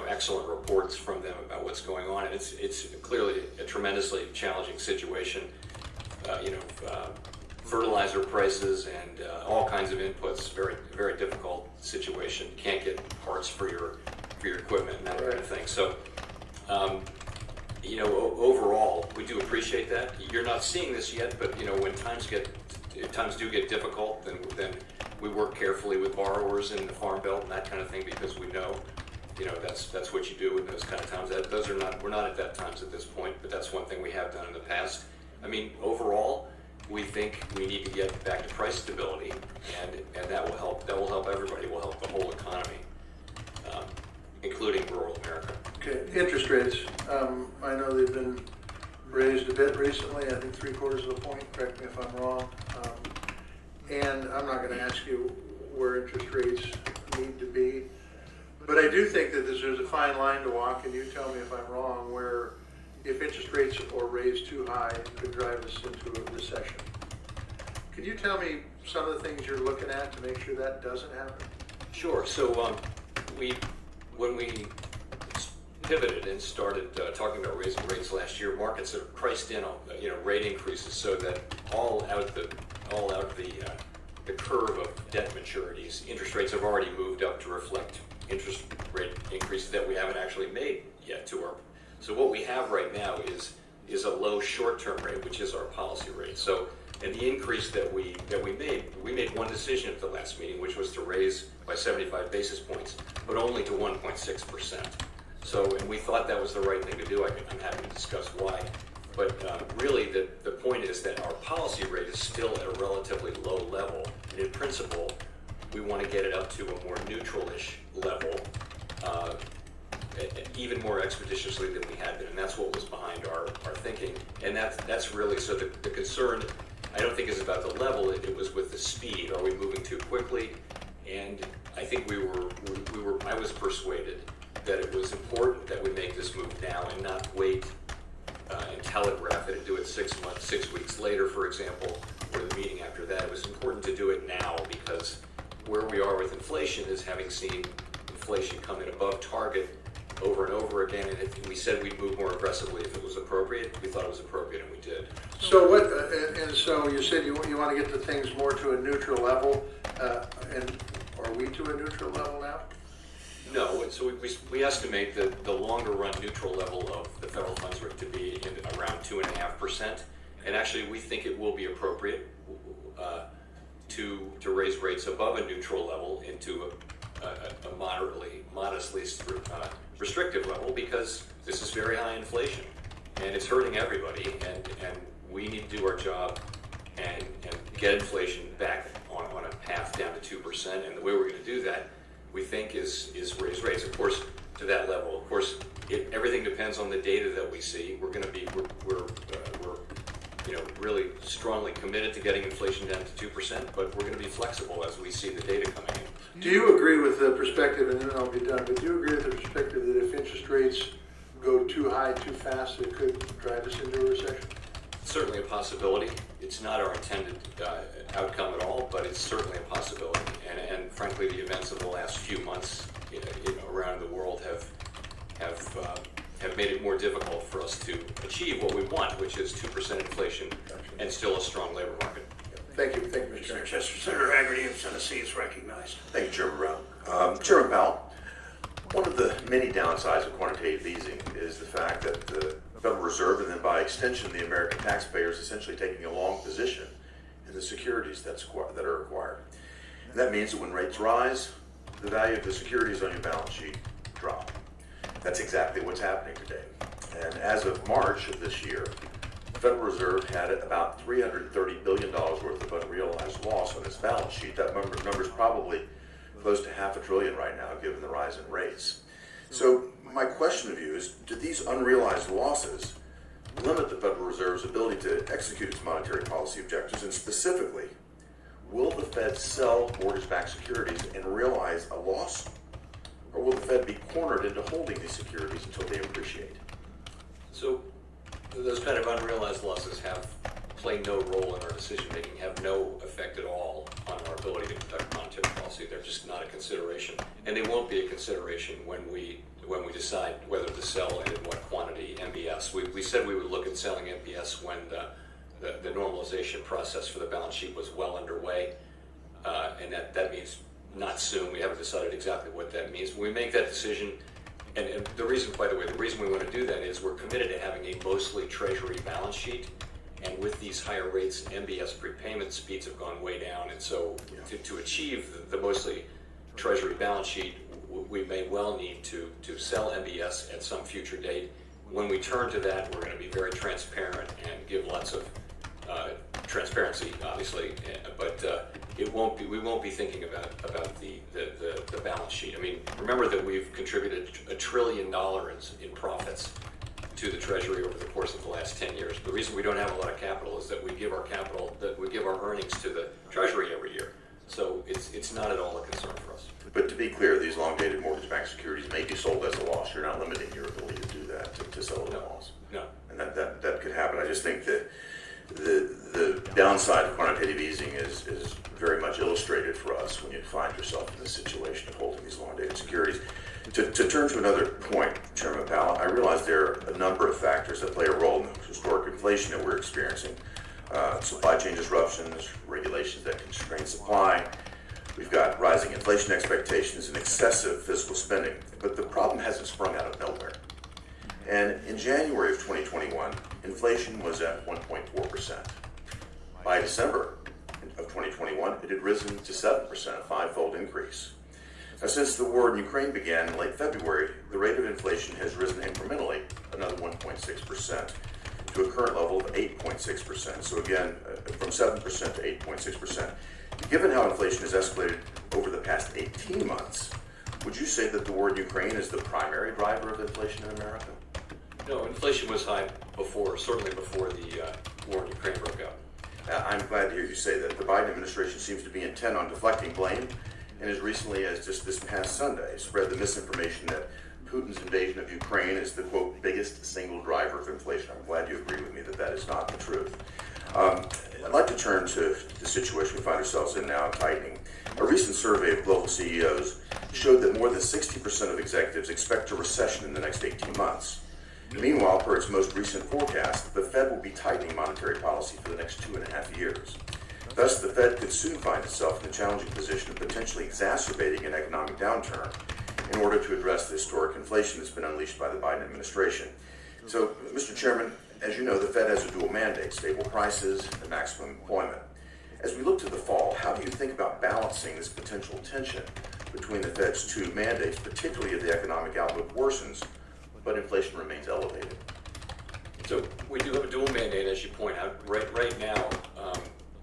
excellent reports from them about what's going on. And it's clearly a tremendously challenging situation. Fertilizer prices and all kinds of inputs, very, very difficult situation. You can't get parts for your equipment and that kind of thing. So. Overall, we do appreciate that. You're not seeing this yet, but when times do get difficult, then we work carefully with borrowers in the Farm Belt and that kind of thing, because we know, that's what you do in those kind of times. We're not at that times at this point, but that's one thing we have done in the past. I mean, overall, we think we need to get back to price stability, and that will help. That will help everybody. It will help the whole economy, including rural America. Okay, interest rates. I know they've been raised a bit recently, I think 3/4 of a point, correct me if I'm wrong. And I'm not going to ask you where interest rates need to be, but I do think that there's a fine line to walk, and you tell me if I'm wrong, where if interest rates are raised too high, it could drive us into a recession. Can you tell me some of the things you're looking at to make sure that doesn't happen? Sure. So when we pivoted and started talking about raising rates last year, markets have priced in rate increases so that all out the curve of debt maturities, interest rates have already moved up to reflect interest rate increases that we haven't actually made yet to our. So what we have right now is a low short-term rate, which is our policy rate. So, and the increase that we made one decision at the last meeting, which was to raise by 75 basis points, but only to 1.6%. So, and we thought that was the right thing to do. I'm happy to discuss why. But really, the point is that our policy rate is still at a relatively low level. And in principle, we want to get it up to a more neutral-ish level, even more expeditiously than we had been. And that's what was behind our thinking. And that's really, so the concern, I don't think is about the level, it was with the speed. Are we moving too quickly? And I think I was persuaded that it was important that we make this move now and not wait and telegraph it and do it 6 weeks later, for example, or the meeting after that. It was important to do it now because where we are with inflation is having seen inflation come in above target over and over again, and we said we'd move more aggressively if it was appropriate. We thought it was appropriate, and we did. So what? And so you said you want to get the things more to a neutral level, and are we to a neutral level now? No. So we estimate that the longer run neutral level of the federal funds rate to be in around 2.5%, and actually we think it will be appropriate to raise rates above a neutral level into a modestly restrictive level, because this is very high inflation and it's hurting everybody, and we need to do our job and get inflation back on a path down to 2%. And the way we're going to do that, we think, is raise rates, of course, to that level. Of course, everything depends on the data that we see. We're really strongly committed to getting inflation down to 2%, but we're going to be flexible as we see the data coming in. Do you agree with the perspective, and then I'll be done, but do you agree with the perspective that if interest rates go too high, too fast, it could drive us into a recession? Certainly a possibility. It's not our intended outcome at all, but it's certainly a possibility. And frankly, the events of the last few months around the world have made it more difficult for us to achieve what we want, which is 2% inflation and still a strong labor market. Thank you, Mr. Senator Chester. Senator Haggerty of Tennessee is recognized. Thank you, Chairman Brown. Chairman Powell, one of the many downsides of quantitative easing is the fact that the Federal Reserve, and then by extension the American taxpayer, is essentially taking a long position in the securities that are acquired. And that means that when rates rise, the value of the securities on your balance sheet drop. That's exactly what's happening today. And as of March of this year, the Federal Reserve had about $330 billion worth of unrealized loss on its balance sheet. That number is probably close to $500 billion right now, given the rise in rates. So my question of you is, do these unrealized losses limit the Federal Reserve's ability to execute its monetary policy objectives? And specifically, will the Fed sell mortgage-backed securities and realize a loss? Or will the Fed be cornered into holding these securities until they appreciate? So those kind of unrealized losses play no role in our decision making, have no effect at all on our ability to conduct monetary policy. They're just not a consideration, and they won't be a consideration when we decide whether to sell and in what quantity MBS. We said we would look at selling MBS when the normalization process for the balance sheet was well underway, and that means not soon. We haven't decided exactly what that means. When we make that decision, and the reason, by the way, the reason we want to do that is we're committed to having a mostly Treasury balance sheet. And with these higher rates, MBS prepayment speeds have gone way down. And so to achieve the mostly Treasury balance sheet, we may well need to sell MBS at some future date. When we turn to that, we're going to be very transparent and give lots of transparency, obviously, but we won't be thinking about the balance sheet. I mean, remember that we've contributed $1 trillion in profits to the Treasury over the course of the last 10 years. The reason we don't have a lot of capital is that we give our earnings to the Treasury every year. So it's not at all a concern for us. But to be clear, these long-dated mortgage-backed securities may be sold as a loss. You're not limiting your ability to do that, to sell at a loss. No. And that could happen. I just think that the downside of quantitative easing is very much illustrated for us when you find yourself in the situation of holding these long-dated securities. To turn to another point, Chairman Powell, I realize there are a number of factors that play a role in the historic inflation that we're experiencing. Supply chain disruptions, regulations that constrain supply. We've got rising inflation expectations and excessive fiscal spending. But the problem hasn't sprung out of nowhere. And in January of 2021, inflation was at 1.4%. By December of 2021, it had risen to 7%, a five-fold increase. Now, since the war in Ukraine began in late February, the rate of inflation has risen incrementally, another 1.6%, to a current level of 8.6%. So again, from 7% to 8.6%. Given how inflation has escalated over the past 18 months, would you say that the war in Ukraine is the primary driver of inflation in America? No, inflation was high before, certainly before the war in Ukraine broke out. I'm glad to hear you say that. The Biden administration seems to be intent on deflecting blame, and as recently as just this past Sunday, spread the misinformation that Putin's invasion of Ukraine is the, quote, biggest single driver of inflation. I'm glad you agree with me that that is not the truth. I'd like to turn to the situation we find ourselves in now, tightening. A recent survey of global CEOs showed that more than 60% of executives expect a recession in the next 18 months. Meanwhile, per its most recent forecast, the Fed will be tightening monetary policy for the next 2.5 years. Thus, the Fed could soon find itself in the challenging position of potentially exacerbating an economic downturn in order to address the historic inflation that's been unleashed by the Biden administration. So, Mr. Chairman, as you know, the Fed has a dual mandate, stable prices and maximum employment. As we look to the fall, how do you think about balancing this potential tension between the Fed's two mandates, particularly if the economic outlook worsens, but inflation remains elevated? So we do have a dual mandate, as you point out. Right now,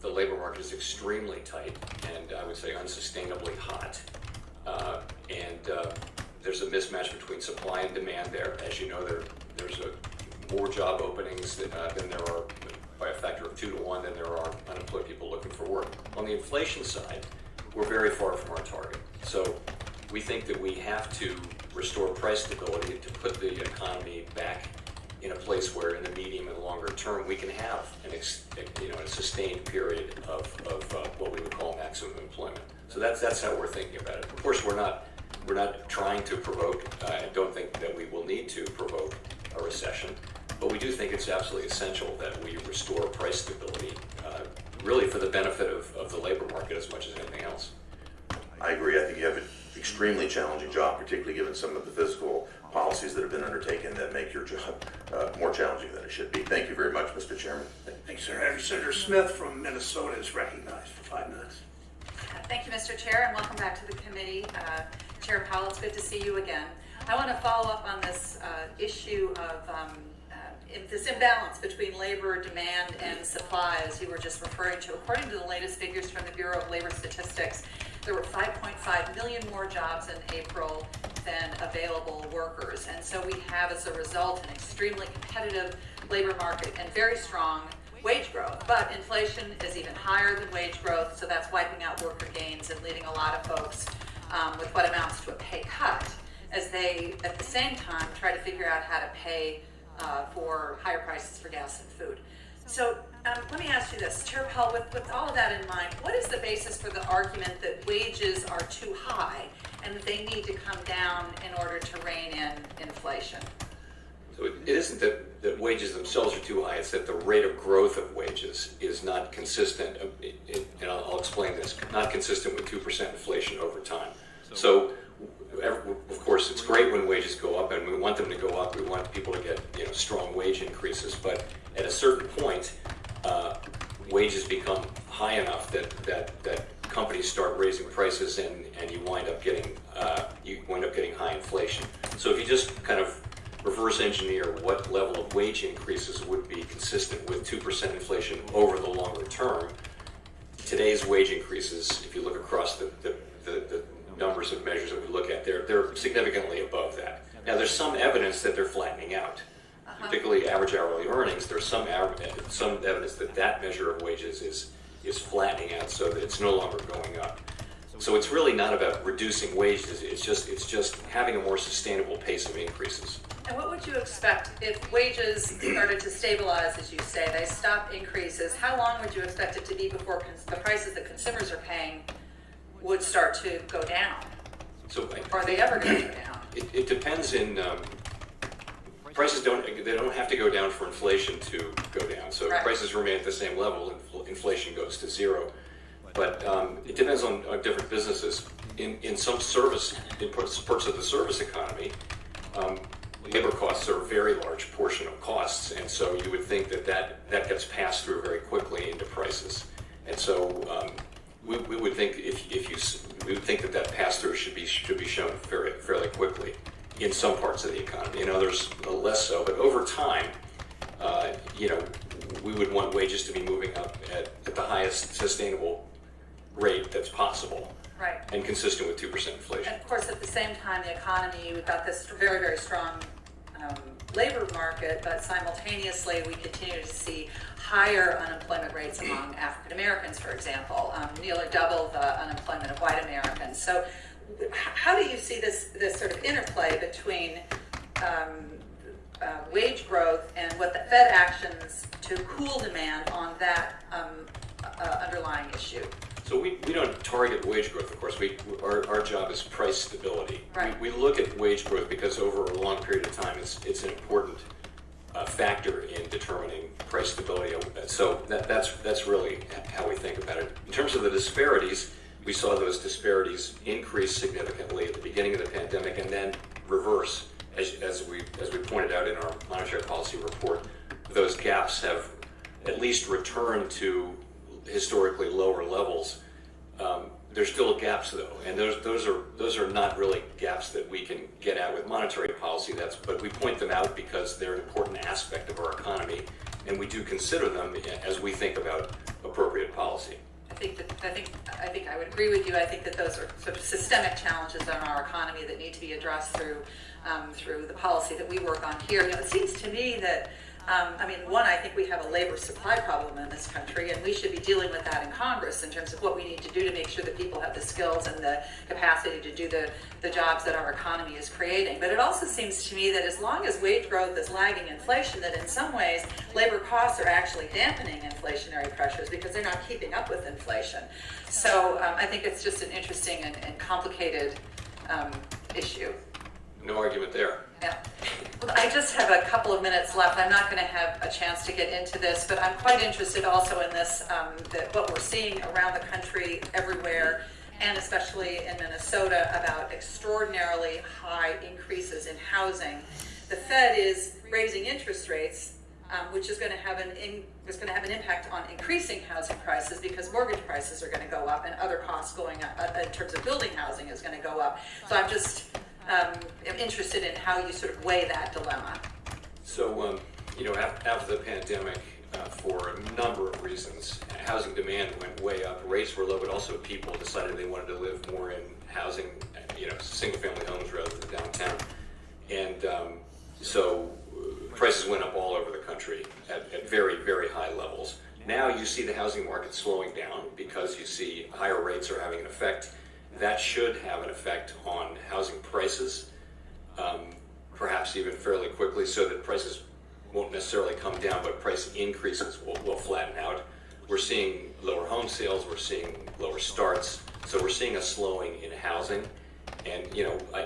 the labor market is extremely tight and I would say unsustainably hot. There's a mismatch between supply and demand there. As you know, there's more job openings than there are, by a factor of 2 to 1, than there are unemployed people looking for work. On the inflation side, we're very far from our target. So we think that we have to restore price stability to put the economy back in a place where in the medium and longer term we can have a sustained period of what we would call maximum employment. So that's how we're thinking about it. Of course, we're not trying to provoke, I don't think that we will need to provoke a recession, but we do think it's absolutely essential that we restore price stability, really for the benefit of the labor extremely challenging job, particularly given some of the fiscal policies that have been undertaken that make your job more challenging than it should be. Thank you very much, Mr. Chairman. Thanks, Senator. Senator Smith from Minnesota is recognized for 5 minutes. Thank you, Mr. Chair, and welcome back to the committee. Chair Powell, it's good to see you again. I want to follow up on this issue of this imbalance between labor demand and supply, as you were just referring to. According to the latest figures from the Bureau of Labor Statistics, there were 5.5 million more jobs in April than available workers. And so we have, as a result, an extremely competitive labor market and very strong wage growth. But inflation is even higher than wage growth, so that's wiping out worker gains and leaving a lot of folks with what amounts to a pay cut, as they, at the same time, try to figure out how to pay for higher prices for gas and food. So let me ask you this, Chair Powell, with all of that in mind, what is the basis for the argument that wages are too high and that they need to come down in order to rein in inflation? So it isn't that wages themselves are too high, it's that the rate of growth of wages is not consistent, and I'll explain this, not consistent with 2% inflation over time. So, of course, it's great when wages go up, and we want them to go up. We want people to get strong wage increases, but at a certain point, wages become high enough that companies start raising prices, and you wind up getting high inflation. So if you just kind of reverse engineer what level of wage increases would be consistent with 2% inflation over the longer term, today's wage increases, if you look across the numbers of measures that we look at, they're significantly above that. Now, there's some evidence that they're flattening out, particularly average hourly earnings. There's some evidence that measure of wages is flattening out, so that it's no longer going up. So it's really not about reducing wages. It's just having a more sustainable pace of increases. And what would you expect if wages started to stabilize, as you say, they stop increases? How long would you expect it to be before the prices that consumers are paying would start to go down? So are they ever going to go down? It depends. Prices don't have to go down for inflation to go down. So right. If prices remain at the same level, inflation goes to zero. But it depends on different businesses. In some parts of the service economy, labor costs are a very large portion of costs, and so you would think that gets passed through very quickly into prices. And so we would think we would think that pass through should be shown fairly quickly in some parts of the economy. In others, less so. But over time, we would want wages to be moving up at the highest sustainable rate that's possible. Right. And consistent with 2% inflation. And of course, at the same time, the economy, we've got this very, very strong labor market, but simultaneously we continue to see higher unemployment rates among African Americans, for example, nearly double the unemployment of white Americans. So how do you see this sort of interplay between wage growth and what the Fed actions to cool demand on that underlying issue? So we don't target wage growth, of course. Our job is price stability. Right. We look at wage growth because over a long period of time, it's an important factor in determining price stability. So that's really how we think about it. In terms of the disparities, we saw those disparities increase significantly at the beginning of the pandemic and then reverse, as we pointed out in our monetary policy report. Those gaps have at least returned to historically lower levels. There's still gaps though, and those are not really gaps that we can get at with monetary policy. But we point them out because they're an important aspect of our economy, and we do consider them as we think about appropriate policy. I think I would agree with you. I think that those are sort of systemic challenges in our economy that need to be addressed through the policy that we work on here. It seems to me that I think we have a labor supply problem in this country, and we should be dealing with that in Congress in terms of what we need to do to make sure that people have the skills and the capacity to do the jobs that our economy is creating. But it also seems to me that as long as wage growth is lagging inflation, that in some ways labor costs are actually dampening inflationary pressures because they're not keeping up with inflation. So I think it's just an interesting and complicated issue. No argument there. Yeah. I just have a couple of minutes left. I'm not going to have a chance to get into this, but I'm quite interested also in this, what we're seeing around the country everywhere, and especially in Minnesota, about extraordinarily high increases in housing. The Fed is raising interest rates, which is going to have an impact on increasing housing prices, because mortgage prices are going to go up and other costs going up in terms of building housing is going to go up. So I'm just am interested in how you sort of weigh that dilemma. So, after the pandemic, for a number of reasons, housing demand went way up, rates were low, but also people decided they wanted to live more in housing, single-family homes rather than downtown. And so prices went up all over the country at very, very high levels. Now you see the housing market slowing down because you see higher rates are having an effect. That should have an effect on housing prices, perhaps even fairly quickly, so that prices won't necessarily come down, but price increases will flatten out. We're seeing lower home sales, we're seeing lower starts, so we're seeing a slowing in housing. And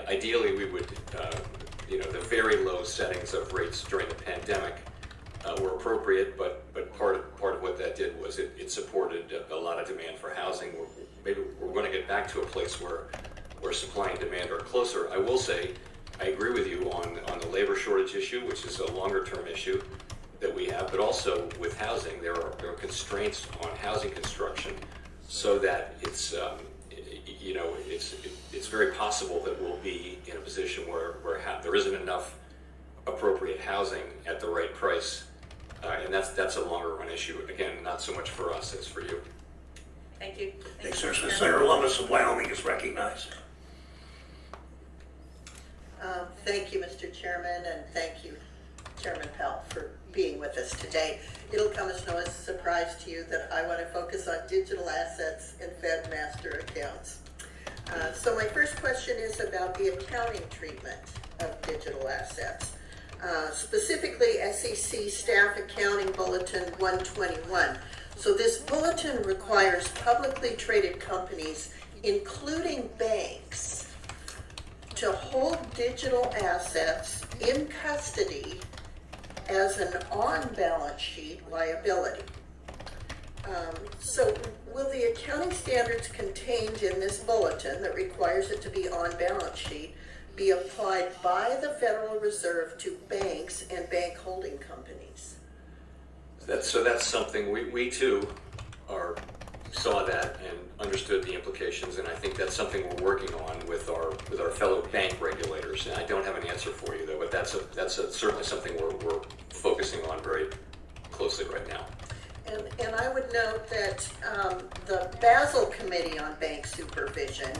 ideally we would, the very low settings of rates during the pandemic were appropriate, but part of what that did was it supported a lot of demand for housing. Maybe we're going to get back to a place where supply and demand are closer. I will say, I agree with you on the labor shortage issue, which is a longer term issue that we have, but also with housing, there are constraints on housing construction, so that it's very possible that we'll be in a position where there isn't enough appropriate housing at the right price, and that's a longer run issue. Again, not so much for us as for you. Thank you. Thanks, sir. Senator Lummis of Wyoming is recognized. Thank you, Mr. Chairman, and thank you, Chairman Powell, for being with us today. It'll come as no surprise to you that I want to focus on digital assets and Fed master accounts. So my first question is about the accounting treatment of digital assets. Specifically, SEC Staff Accounting Bulletin 121. So this bulletin requires publicly traded companies, including banks, to hold digital assets in custody as an on-balance sheet liability. So will the accounting standards contained in this bulletin that requires it to be on-balance sheet be applied by the Federal Reserve to banks and bank holding companies? That's something we too saw that and understood the implications, and I think that's something we're working on with our fellow bank regulators. And I don't have an answer for you though, but that's certainly something we're focusing on very closely right now. And I would note that the Basel Committee on Bank Supervision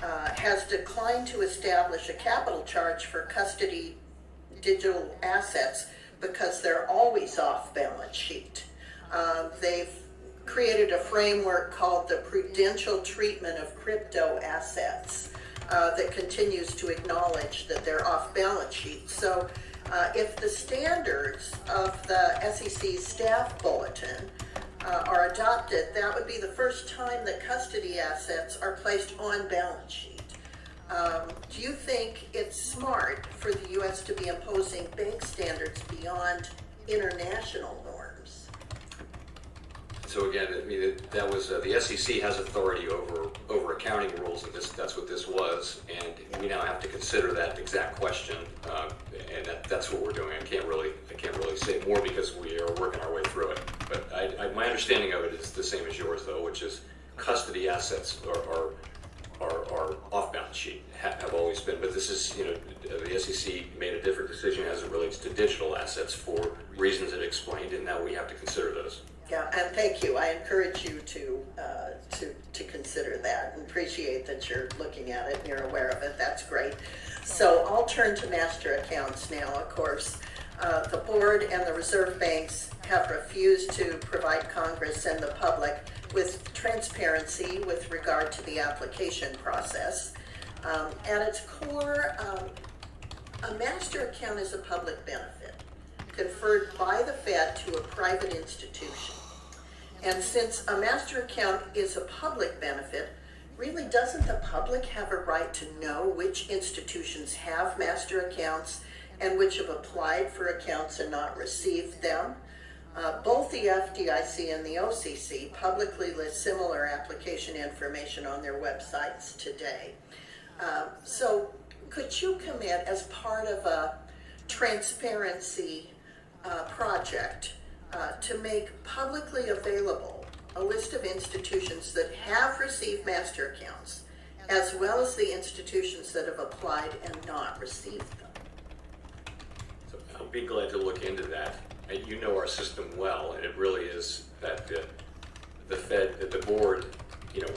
has declined to establish a capital charge for custody digital assets because they're always off balance sheet. They've created a framework called the Prudential Treatment of Crypto Assets that continues to acknowledge that they're off balance sheet. So if the standards of the SEC's staff bulletin are adopted, that would be the first time that custody assets are placed on balance sheet. Do you think it's smart for the U.S. to be imposing bank standards beyond international norms? So again, that was the SEC has authority over accounting rules, and that's what this was, and we now have to consider that exact question, and that's what we're doing. I can't really say more because we are working our way through it. But my understanding of it is the same as yours, though, which is custody assets are off balance sheet, have always been. But this is, the SEC made a different decision as it relates to digital assets for reasons it explained, and now we have to consider those. Yeah, and thank you. I encourage you to consider that and appreciate that you're looking at it and you're aware of it. That's great. So I'll turn to master accounts now. Of course, the board and the reserve banks have refused to provide Congress and the public with transparency with regard to the application process. At its core, a master account is a public benefit conferred by the Fed to a private institution. And since a master account is a public benefit, really doesn't the public have a right to know which institutions have master accounts and which have applied for accounts and not received them? Both the FDIC and the OCC publicly list similar application information on their websites today. So could you commit as part of a transparency project to make publicly available a list of institutions that have received master accounts, as well as the institutions that have applied and not received them? So I'll be glad to look into that. And you know our system well, and it really is that the Fed, the board,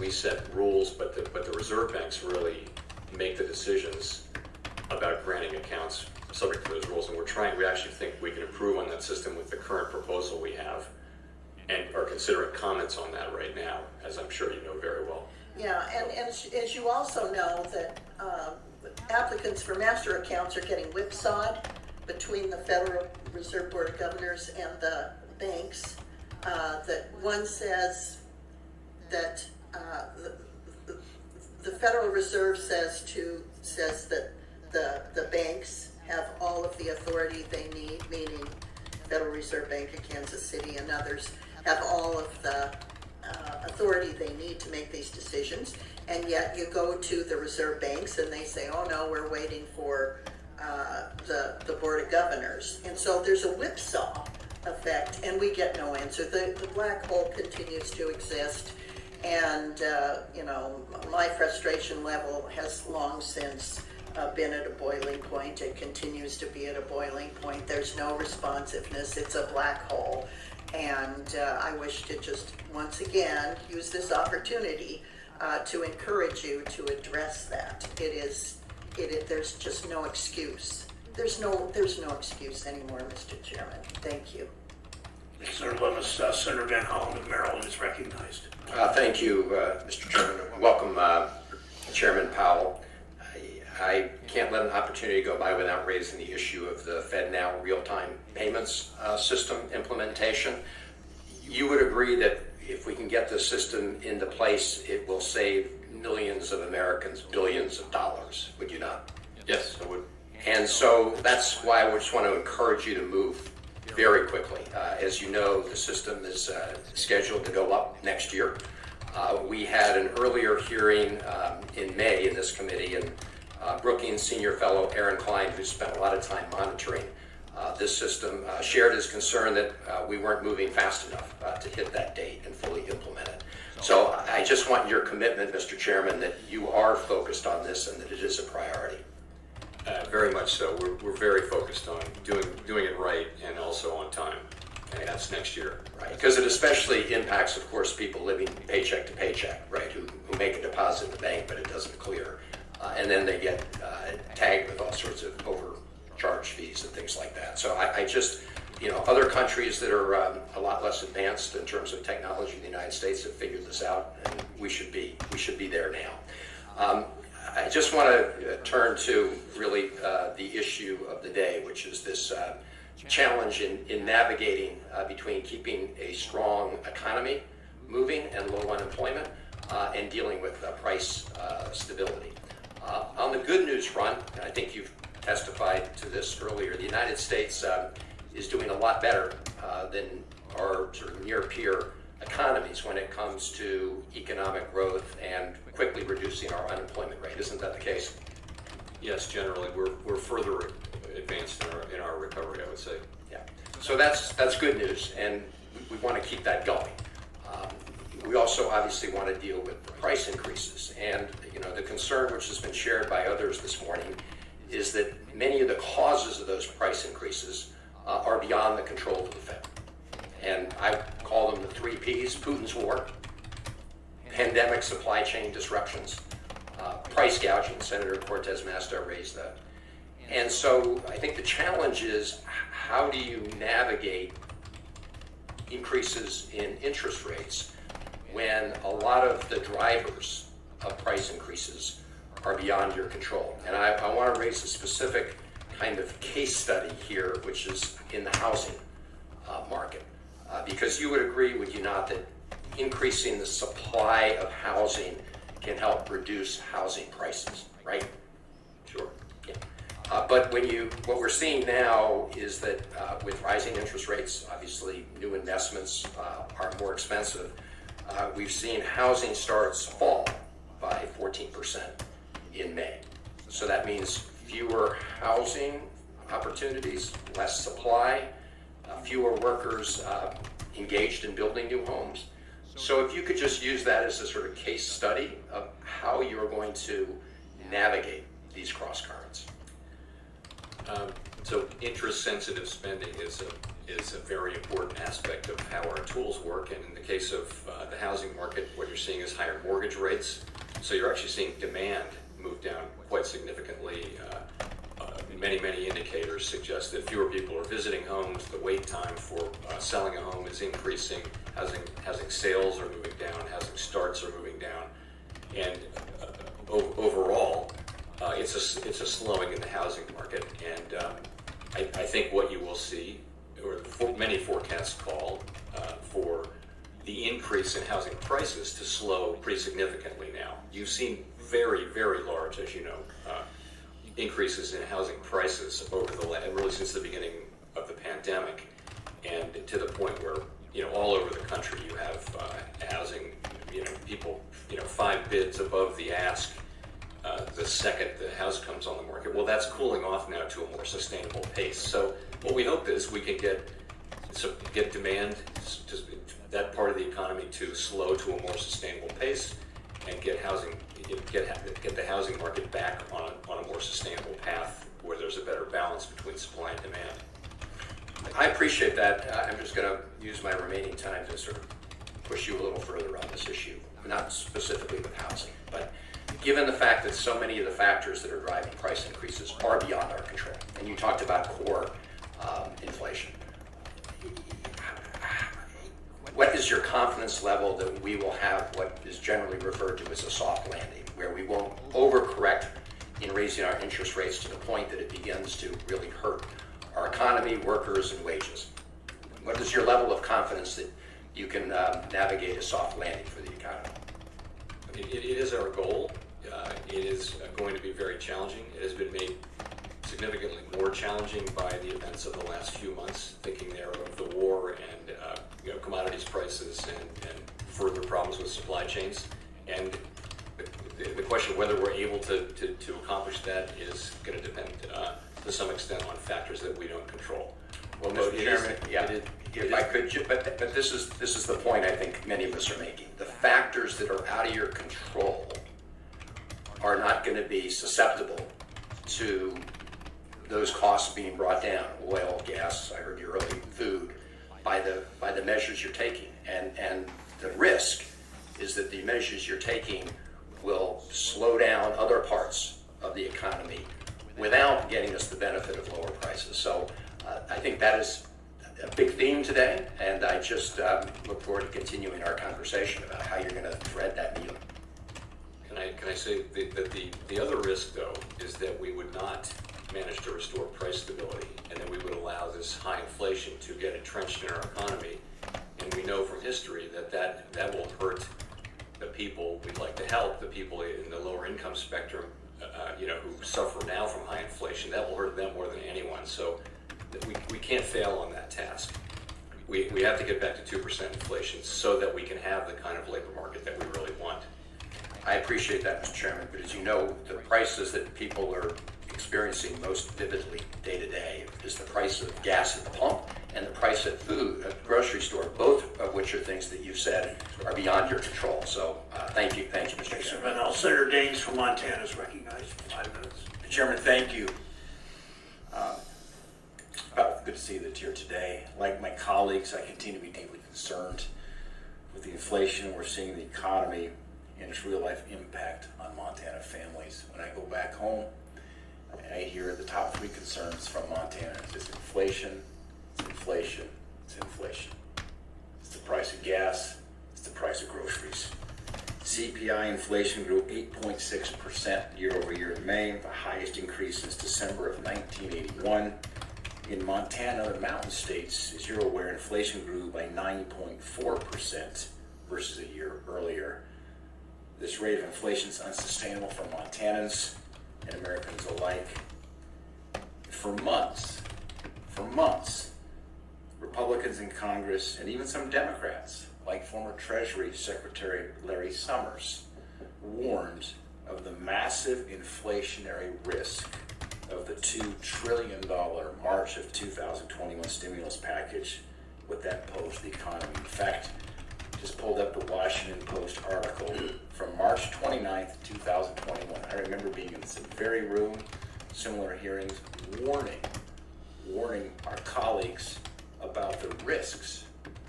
we set rules, but the reserve banks really make the decisions about granting accounts subject to those rules. And we actually think we can improve on that system with the current proposal we have, and are considering comments on that right now, as I'm sure you know very well. Yeah, and as you also know that applicants for master accounts are getting whipsawed between the Federal Reserve Board of Governors and the banks. That one says that the Federal Reserve says that the banks have all of the authority they need, meaning Federal Reserve Bank of Kansas City and others have all of the authority they need to make these decisions, and yet you go to the reserve banks and they say, oh no, we're waiting for the Board of Governors. And so there's a whipsaw effect, and we get no answer. The black hole continues to exist, and my frustration level has long since been at a boiling point. It continues to be at a boiling point. There's no responsiveness. It's a black hole. And I wish to just once again use this opportunity to encourage you to address that. There's just no excuse. There's no excuse anymore, Mr. Chairman. Thank you. Senator Lemus, Senator Van Hollen of Maryland is recognized. Thank you, Mr. Chairman. Welcome, Chairman Powell. I can't let an opportunity go by without raising the issue of the FedNow real-time payments system implementation. You would agree that if we can get the system into place, it will save millions of Americans billions of dollars, would you not? Yes, I would. And so that's why I just want to encourage you to move very quickly. As you know, the system is scheduled to go up next year. We had an earlier hearing in May in this committee, and Brookings Senior Fellow Aaron Klein, who spent a lot of time monitoring this system, shared his concern that we weren't moving fast enough to hit that date and fully implement it. So I just want your commitment, Mr. Chairman, that you are focused on this and that it is a priority. Very much so. We're very focused on doing it right and also on time. And that's next year. Right, because it especially impacts, of course, people living paycheck to paycheck, right, who make a deposit in the bank but it doesn't clear. And then they get tagged with all sorts of overcharge fees and things like that. So I just, other countries that are a lot less advanced in terms of technology in the United States have figured this out, and we should be there now. I just want to turn to really the issue of the day, which is this challenge in navigating between keeping a strong economy moving and low unemployment and dealing with price stability. On the good news front, and I think you've testified to this earlier, the United States is doing a lot better than our sort of near peer economies when it comes to economic growth and quickly reducing our unemployment rate. Isn't that the case? Yes, generally we're further advanced in our recovery, I would say. Yeah. So that's good news, and we want to keep that going. We also obviously want to deal with the price increases, and the concern, which has been shared by others this morning, is that many of the causes of those price increases are beyond the control of the Fed. And I call them the 3 Ps: Putin's war, pandemic supply chain disruptions, price gouging. Senator Cortez Masto raised that. And so I think the challenge is, how do you navigate increases in interest rates when a lot of the drivers of price increases are beyond your control? And I want to raise a specific kind of case study here, which is in the housing market. Because you would agree, would you not, that increasing the supply of housing can help reduce housing prices, right? Sure. Yeah. But what we're seeing now is that with rising interest rates, obviously new investments are more expensive. We've seen housing starts fall by 14% in May. So that means fewer housing opportunities, less supply, fewer workers engaged in building new homes. So if you could just use that as a sort of case study of how you're going to navigate these cross currents. So interest-sensitive spending is a very important aspect of how our tools work. And in the case of the housing market, what you're seeing is higher mortgage rates. So you're actually seeing demand move down quite significantly. Many indicators suggest that fewer people are visiting homes. The wait time for selling a home is increasing. Housing sales are moving down. Housing starts are moving down. And overall, it's a slowing in the housing market. And I think what you will see, or many forecasts call for the increase in housing prices to slow pretty significantly now. You've seen very, very large, as you know, increases in housing prices over really since the beginning of the pandemic, and to the point where all over the country you have housing, people 5 bids above the ask the second the house comes on the market. Well, that's cooling off now to a more sustainable pace. So what we hope is we can get demand, that part of the economy, to slow to a more sustainable pace, and get the housing market back on a more sustainable path where there's a better balance between supply and demand. I appreciate that. I'm just going to use my remaining time to sort of push you a little further on this issue, not specifically with housing, but given the fact that so many of the factors that are driving price increases are beyond our control, and you talked about core inflation, what is your confidence level that we will have what is generally referred to as a soft landing, where we won't overcorrect in raising our interest rates to the point that it begins to really hurt our economy, workers, and wages? What is your level of confidence that you can navigate a soft landing for the economy? It is our goal. It is going to be very challenging. It has been made significantly more challenging by the events of the last few months, thinking there of the war and commodities prices and further problems with supply chains. And the question of whether we're able to accomplish that is going to depend to some extent on factors that we don't control. Well, Mr. Chairman, if I could, but this is the point I think many of us are making. The factors that are out of your control are not going to be susceptible to those costs being brought down. Oil, gas, I heard you earlier, food, by the measures you're taking. And the risk is that the measures you're taking will slow down other parts of the economy without getting us the benefit of lower prices. So I think that is a big theme today, and I just look forward to continuing our conversation about how you're going to thread that needle. Can I say that the other risk, though, is that we would not manage to restore price stability, and that we would allow this high inflation to get entrenched in our economy. And we know from history that will hurt the people we'd like to help, the people in the lower income spectrum, who suffer now from high inflation. That will hurt them more than anyone. So we can't fail on that task. We have to get back to 2% inflation so that we can have the kind of labor market that we really want. I appreciate that, Mr. Chairman, but as you know, the prices that people are experiencing most vividly day to day is the price of gas at the pump and the price of food at the grocery store, both of which are things that you've said are beyond your control. So thank you, Mr. Chairman. Senator Daines from Montana is recognized for 5 minutes. Mr. Chairman, thank you. Good to see that you're here today. Like my colleagues, I continue to be deeply concerned with the inflation we're seeing in the economy and its real-life impact on Montana families. When I go back home, I hear the top 3 concerns from Montana. It's inflation, it's inflation, it's inflation. It's the price of gas, it's the price of groceries. CPI inflation grew 8.6% year over year in May, the highest increase since December of 1981. In Montana, the mountain states, as you're aware, inflation grew by 9.4% versus a year earlier. This rate of inflation is unsustainable for Montanans and Americans alike. for months, Republicans in Congress and even some Democrats, like former Treasury Secretary Larry Summers, warned of the massive inflationary risk of the $2 trillion March of 2021 stimulus package, what that posed the economy. In fact, just pulled up the Washington Post article from March 29th, 2021. I remember being in this very room, similar hearings, warning our colleagues about the risks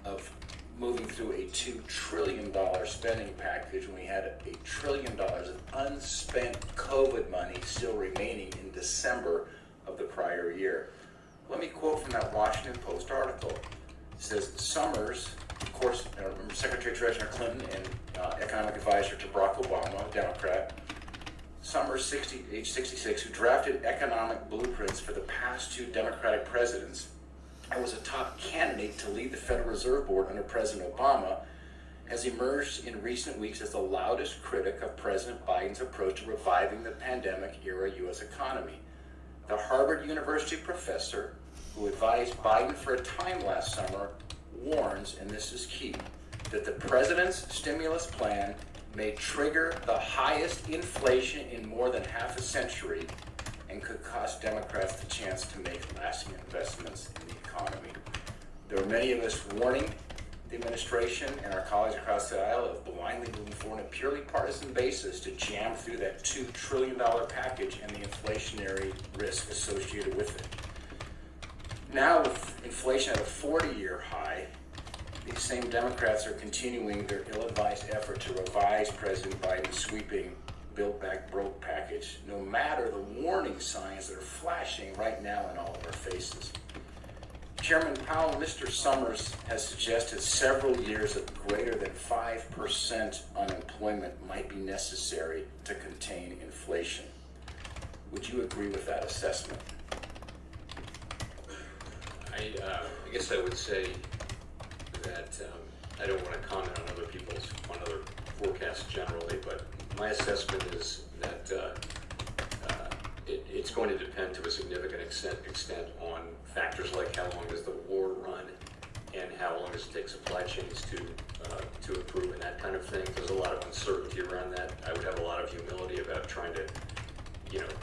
of moving through a $2 trillion spending package when we had $1 trillion of unspent COVID money still remaining in December of the prior year. Let me quote from that Washington Post article. It says, Summers, of course, remember Secretary Treasurer Clinton and economic advisor to Barack Obama, a Democrat, Summers, age 66, who drafted economic blueprints for the past two Democratic presidents and was a top candidate to lead the Federal Reserve Board under President Obama, has emerged in recent weeks as the loudest critic of President Biden's approach to reviving the pandemic-era U.S. economy. The Harvard University professor who advised Biden for a time last summer warns, and this is key, that the president's stimulus plan may trigger the highest inflation in more than half a century and could cost Democrats the chance to make lasting investments in the economy. There are many of us warning the administration and our colleagues across the aisle of blindly moving forward on a purely partisan basis to jam through that $2 trillion package and the inflationary risk associated with it. Now, with inflation at a 40-year high, these same Democrats are continuing their ill-advised effort to revise President Biden's sweeping Build Back Broke package, no matter the warning signs that are flashing right now in all of our faces. Chairman Powell, Mr. Summers has suggested several years of greater than 5% unemployment might be necessary to contain inflation. Would you agree with that assessment? I guess I would say that I don't want to comment on other forecasts generally, but my assessment is that it's going to depend to a significant extent on factors like how long does the war run and how long does it take supply chains to improve and that kind of thing. There's a lot of uncertainty around that. I would have a lot of humility about trying to,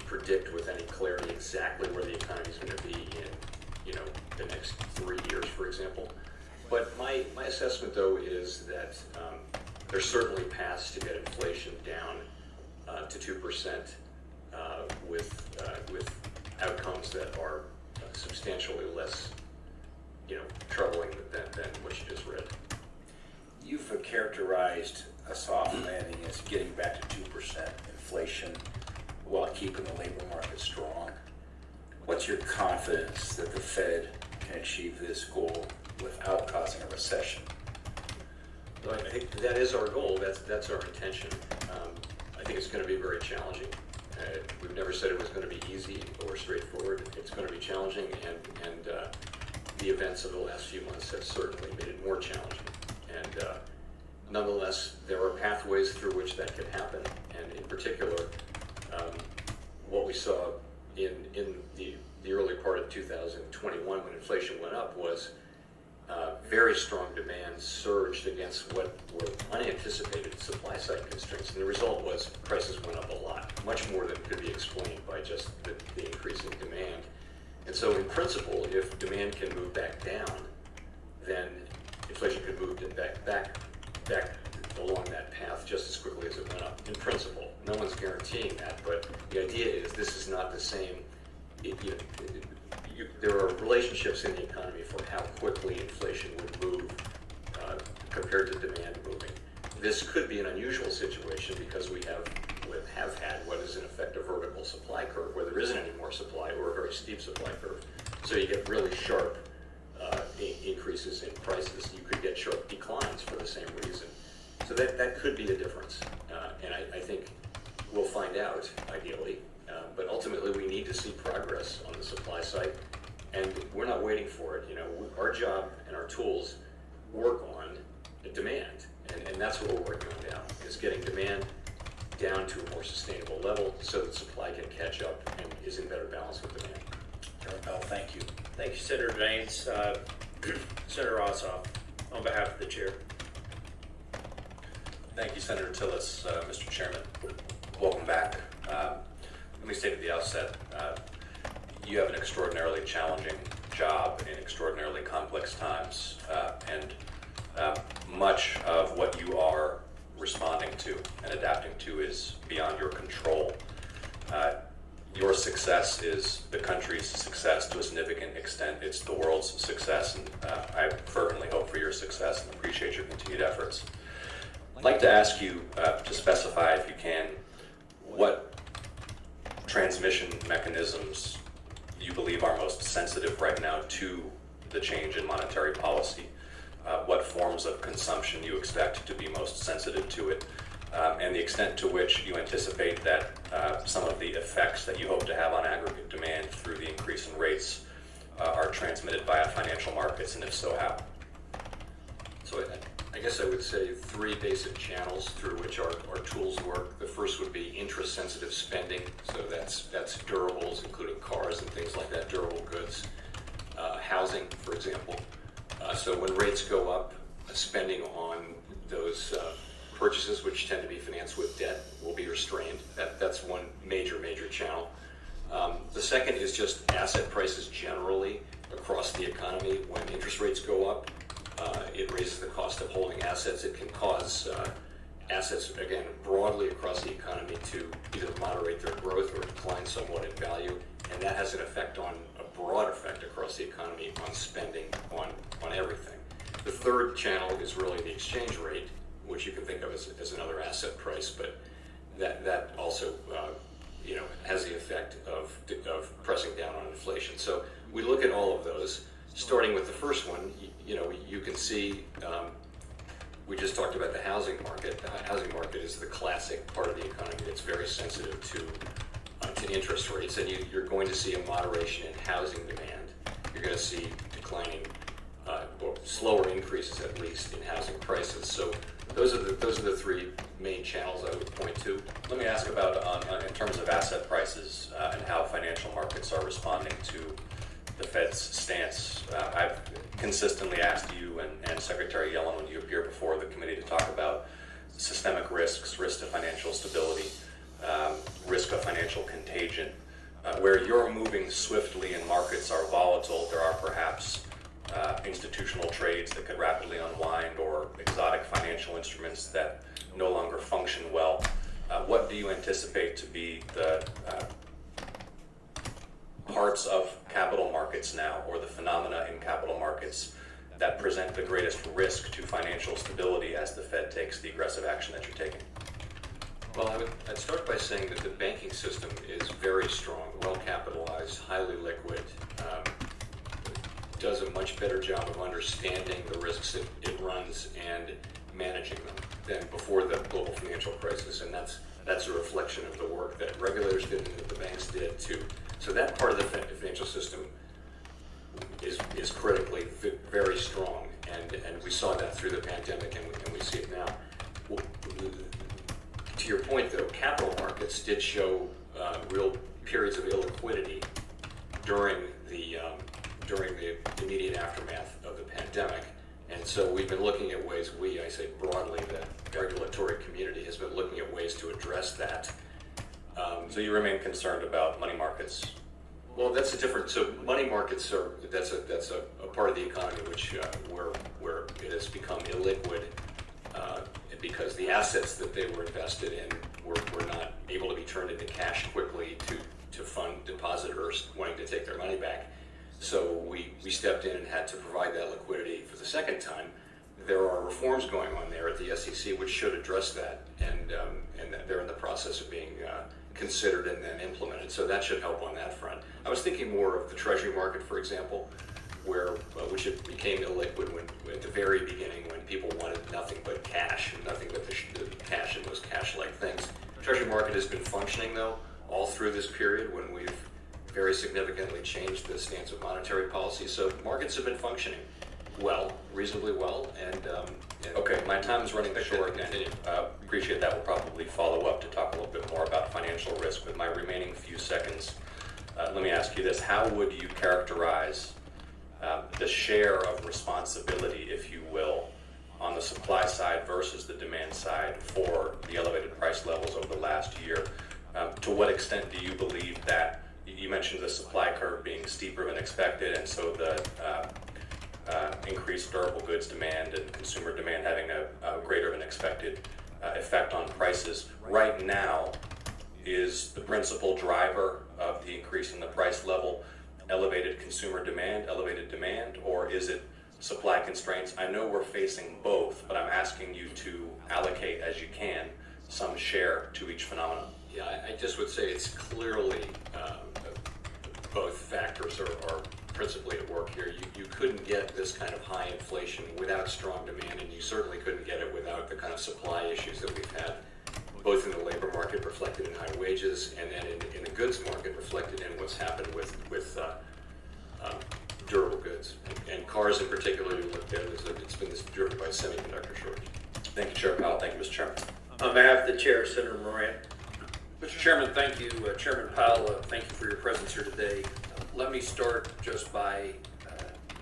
predict with any clarity exactly where the economy is going to be in, the next 3 years, for example. But my assessment, though, is that there's certainly paths to get inflation down to 2% with outcomes that are substantially less, troubling than what you just read. You've characterized a soft landing as getting back to 2% inflation while keeping the labor market strong. What's your confidence that the Fed can achieve this goal without causing a recession? Well, I think that is our goal. That's our intention. I think it's going to be very challenging. We've never said it was going to be easy or straightforward. It's going to be challenging, and the events of the last few months have certainly made it more challenging. And nonetheless, there are pathways through which that could happen. And in particular, what we saw in the early part of 2021 when inflation went up was very strong demand surged against what were unanticipated supply side constraints. And the result was prices went up a lot, much more than could be explained by just the increase in demand. And so in principle, if demand can move back down, then inflation could move back along that path just as quickly as it went up. In principle, no one's guaranteeing that, but the idea is this is not the same. There are relationships in the economy for how quickly inflation would move compared to demand moving. This could be an unusual situation because we have had what is in effect a vertical supply curve where there isn't any more supply or a very steep supply curve. So you get really sharp increases in prices. You could get sharp declines for the same reason. So that could be a difference. And I think we'll find out, ideally. But ultimately, we need to see progress on the supply side, and we're not waiting for it. Our job and our tools work on demand, and that's what we're working on now, is getting demand down to a more sustainable level so that supply can catch up and is in better balance with demand. Chairman Powell, thank you. Thank you, Senator Daines. Senator Ossoff, on behalf of the chair. Thank you, Senator Tillis. Mr. Chairman, welcome back. Let me state at the outset, you have an extraordinarily challenging job in extraordinarily complex times, and much of what you are responding to and adapting to is beyond your control. Your success is the country's success to a significant extent. It's the world's success, and I fervently hope for your success and appreciate your continued efforts. I'd like to ask you to specify, if you can, what transmission mechanisms you believe are most sensitive right now to the change in monetary policy, what forms of consumption you expect to be most sensitive to it, and the extent to which you anticipate that some of the effects that you hope to have on aggregate demand through the increase in rates are transmitted via financial markets, and if so, how? So I guess I would say three basic channels through which our tools work. The first would be interest-sensitive spending, so that's durables, including cars and things like that, durable goods. Housing, for example. So when rates go up, spending on those purchases, which tend to be financed with debt, will be restrained. That's one major channel. The second is just asset prices generally across the economy. When interest rates go up, it raises the cost of holding assets. It can cause assets, again, broadly across the economy to either moderate their growth or decline somewhat in value. And that has an effect on, a broad effect across the economy on spending, on everything. The third channel is really the exchange rate, which you can think of as another asset price, but that also has the effect of pressing down on inflation. So we look at all of those. Starting with the first one, you can see, we just talked about the housing market. The housing market is the classic part of the economy that's very sensitive to interest rates, and you're going to see a moderation in housing demand. You're going to see declining, or slower increases at least, in housing prices. So those are the three main channels I would point to. Let me ask about, in terms of asset prices and how financial markets are responding to the Fed's stance. I've consistently asked you and Secretary Yellen when you appear before the committee to talk about systemic risks, risk to financial stability, risk of financial contagion. Where you're moving swiftly and markets are volatile, there are perhaps institutional trades that could rapidly unwind or exotic financial instruments that no longer function well. What do you anticipate to be the parts of capital markets now, or the phenomena in capital markets that present the greatest risk to financial stability as the Fed takes the aggressive action that you're taking? Well, I'd start by saying that the banking system is very strong, well capitalized, highly liquid, does a much better job of understanding the risks it runs and managing them than before the global financial crisis, and that's a reflection of the work that regulators did and that the banks did too. So that part of the financial system is critically very strong, and we saw that through the pandemic, and we see it now. Well, to your point, though, capital markets did show real periods of illiquidity during the immediate aftermath of the pandemic, and so we've been looking at ways. I say broadly, the regulatory community has been looking at ways to address that. So you remain concerned about money markets? Well, that's a different. So money markets that's a part of the economy which where it has become illiquid because the assets that they were invested in were not able to be turned into cash quickly to fund depositors wanting to take their money back. So we stepped in and had to provide that liquidity for the second time. There are reforms going on there at the SEC which should address that, and they're in the process of being considered and then implemented. So that should help on that front. I was thinking more of the Treasury market, for example, which it became illiquid at the very beginning when people wanted nothing but cash and nothing but the cash and those cash-like things. The Treasury market has been functioning though all through this period when we've very significantly changed the stance of monetary policy. So markets have been functioning well, reasonably well, and okay, my time is running short, and appreciate that. We'll probably follow up to talk a little bit more about financial risk. With my remaining few seconds, let me ask you this. How would you characterize the share of responsibility, if you will, on the supply side versus the demand side for the elevated price levels over the last year? To what extent do you believe that, you mentioned the supply curve being steeper than expected, and so the increased durable goods demand and consumer demand having a greater than expected effect on prices. Right now, is the principal driver of the increase in the price level elevated consumer demand, elevated demand, or is it supply constraints? I know we're facing both, but I'm asking you to allocate, as you can, some share to each phenomenon. Yeah, I just would say it's clearly both factors are principally at work here. You couldn't get this kind of high inflation without strong demand, and you certainly couldn't get it without the kind of supply issues that we've had, both in the labor market reflected in high wages, and then in the goods market reflected in what's happened with durable goods. And cars in particular, you looked at, it's been driven by semiconductor shortage. Thank you, Chair Powell. Thank you, Mr. Chairman. On behalf of the chair, Senator Moran. Mr. Chairman, thank you. Chairman Powell, thank you for your presence here today. Let me start just by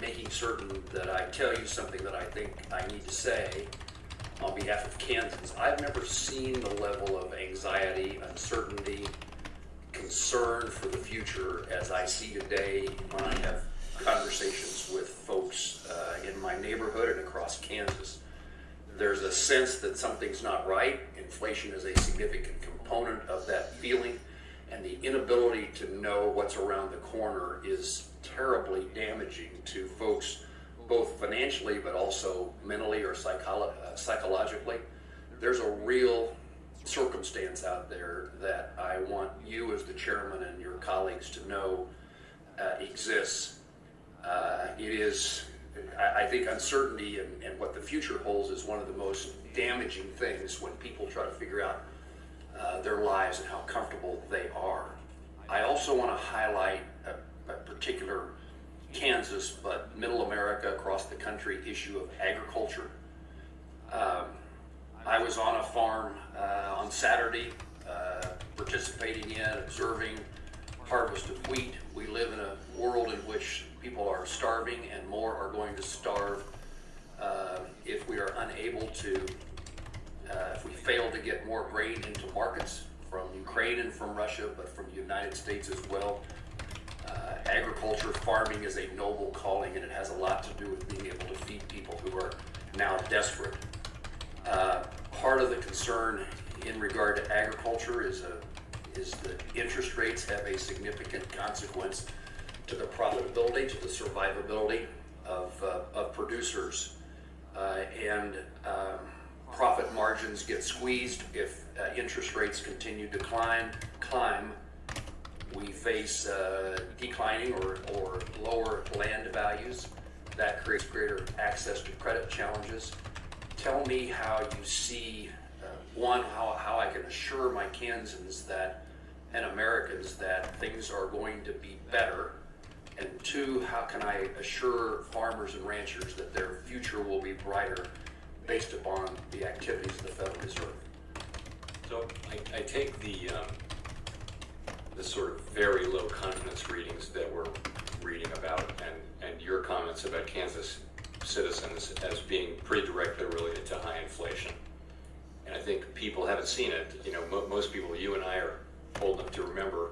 making certain that I tell you something that I think I need to say on behalf of Kansans. I've never seen the level of anxiety, uncertainty, concern for the future as I see today when I have conversations with folks in my neighborhood and across Kansas. There's a sense that something's not right. Inflation is a significant component of that feeling, and the inability to know what's around the corner is terribly damaging to folks, both financially but also mentally or psychologically. There's a real circumstance out there that I want you as the chairman and your colleagues to know exists. It is, I think uncertainty and what the future holds is one of the most damaging things when people try to figure out their lives and how comfortable they are. I also want to highlight a particular Kansas, but middle America, across the country, issue of agriculture. I was on a farm on Saturday, participating in, observing harvest of wheat. We live in a world in which people are starving, and more are going to starve if we are unable to, if we fail to get more grain into markets from Ukraine and from Russia, but from the United States as well. Agriculture, farming is a noble calling, and it has a lot to do with being able to feed people who are now desperate. Part of the concern in regard to agriculture is that interest rates have a significant consequence to the profitability, to the survivability of producers, and profit margins get squeezed if interest rates continue to climb. We face declining or lower land values. That creates greater access to credit challenges. Tell me how you see, one, how I can assure my Kansans that, and Americans, that things are going to be better, and two, how can I assure farmers and ranchers that their future will be brighter based upon the activities of the Federal Reserve? So I take the sort of very low confidence readings that we're reading about and your comments about Kansas citizens as being pretty directly related to high inflation. And I think people haven't seen it. You know, most people, you and I, are old enough to remember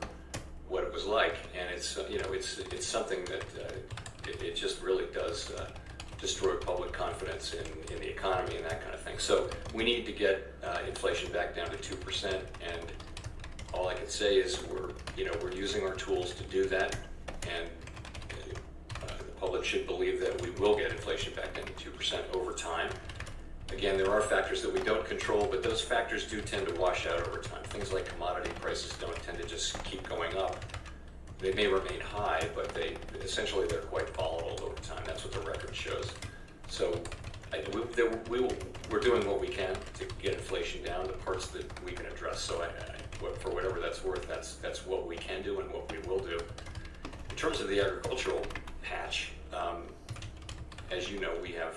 what it was like, and it's it's something that it just really does destroy public confidence in the economy and that kind of thing. So we need to get inflation back down to 2%, and all I can say is we're using our tools to do that, and the public should believe that we will get inflation back down to 2% over time. Again, there are factors that we don't control, but those factors do tend to wash out over time. Things like commodity prices don't tend to just keep going up. They may remain high, but they're quite volatile over time. That's what the record shows. So we're doing what we can to get inflation down, the parts that we can address. So for whatever that's worth, that's what we can do and what we will do. In terms of the agricultural patch, as you know, we have,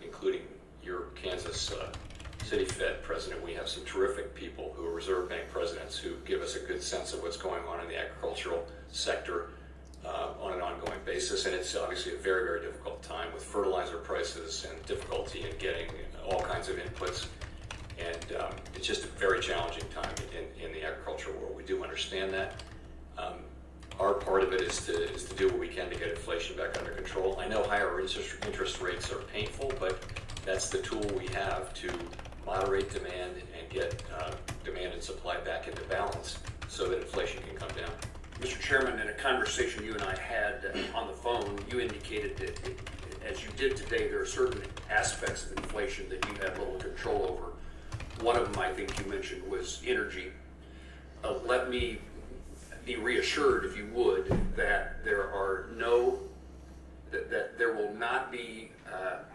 including your Kansas City Fed president, we have some terrific people who are Reserve Bank presidents comments who give us a good sense of what's going on in the agricultural sector on an ongoing basis. And it's obviously a very, very difficult time with fertilizer prices and difficulty in getting all kinds of inputs. And it's just a very challenging time in the agricultural world. We do understand that. Our part of it is to do what we can to get inflation back under control. I know higher interest rates are painful, but that's the tool we have to moderate demand and get demand and supply back into balance so that inflation can come down. Mr. Chairman, in a conversation you and I had on the phone, you indicated that, as you did today, there are certain aspects of inflation that you have little control over. One of them, I think you mentioned, was energy. Let me be reassured, if you would, that there will not be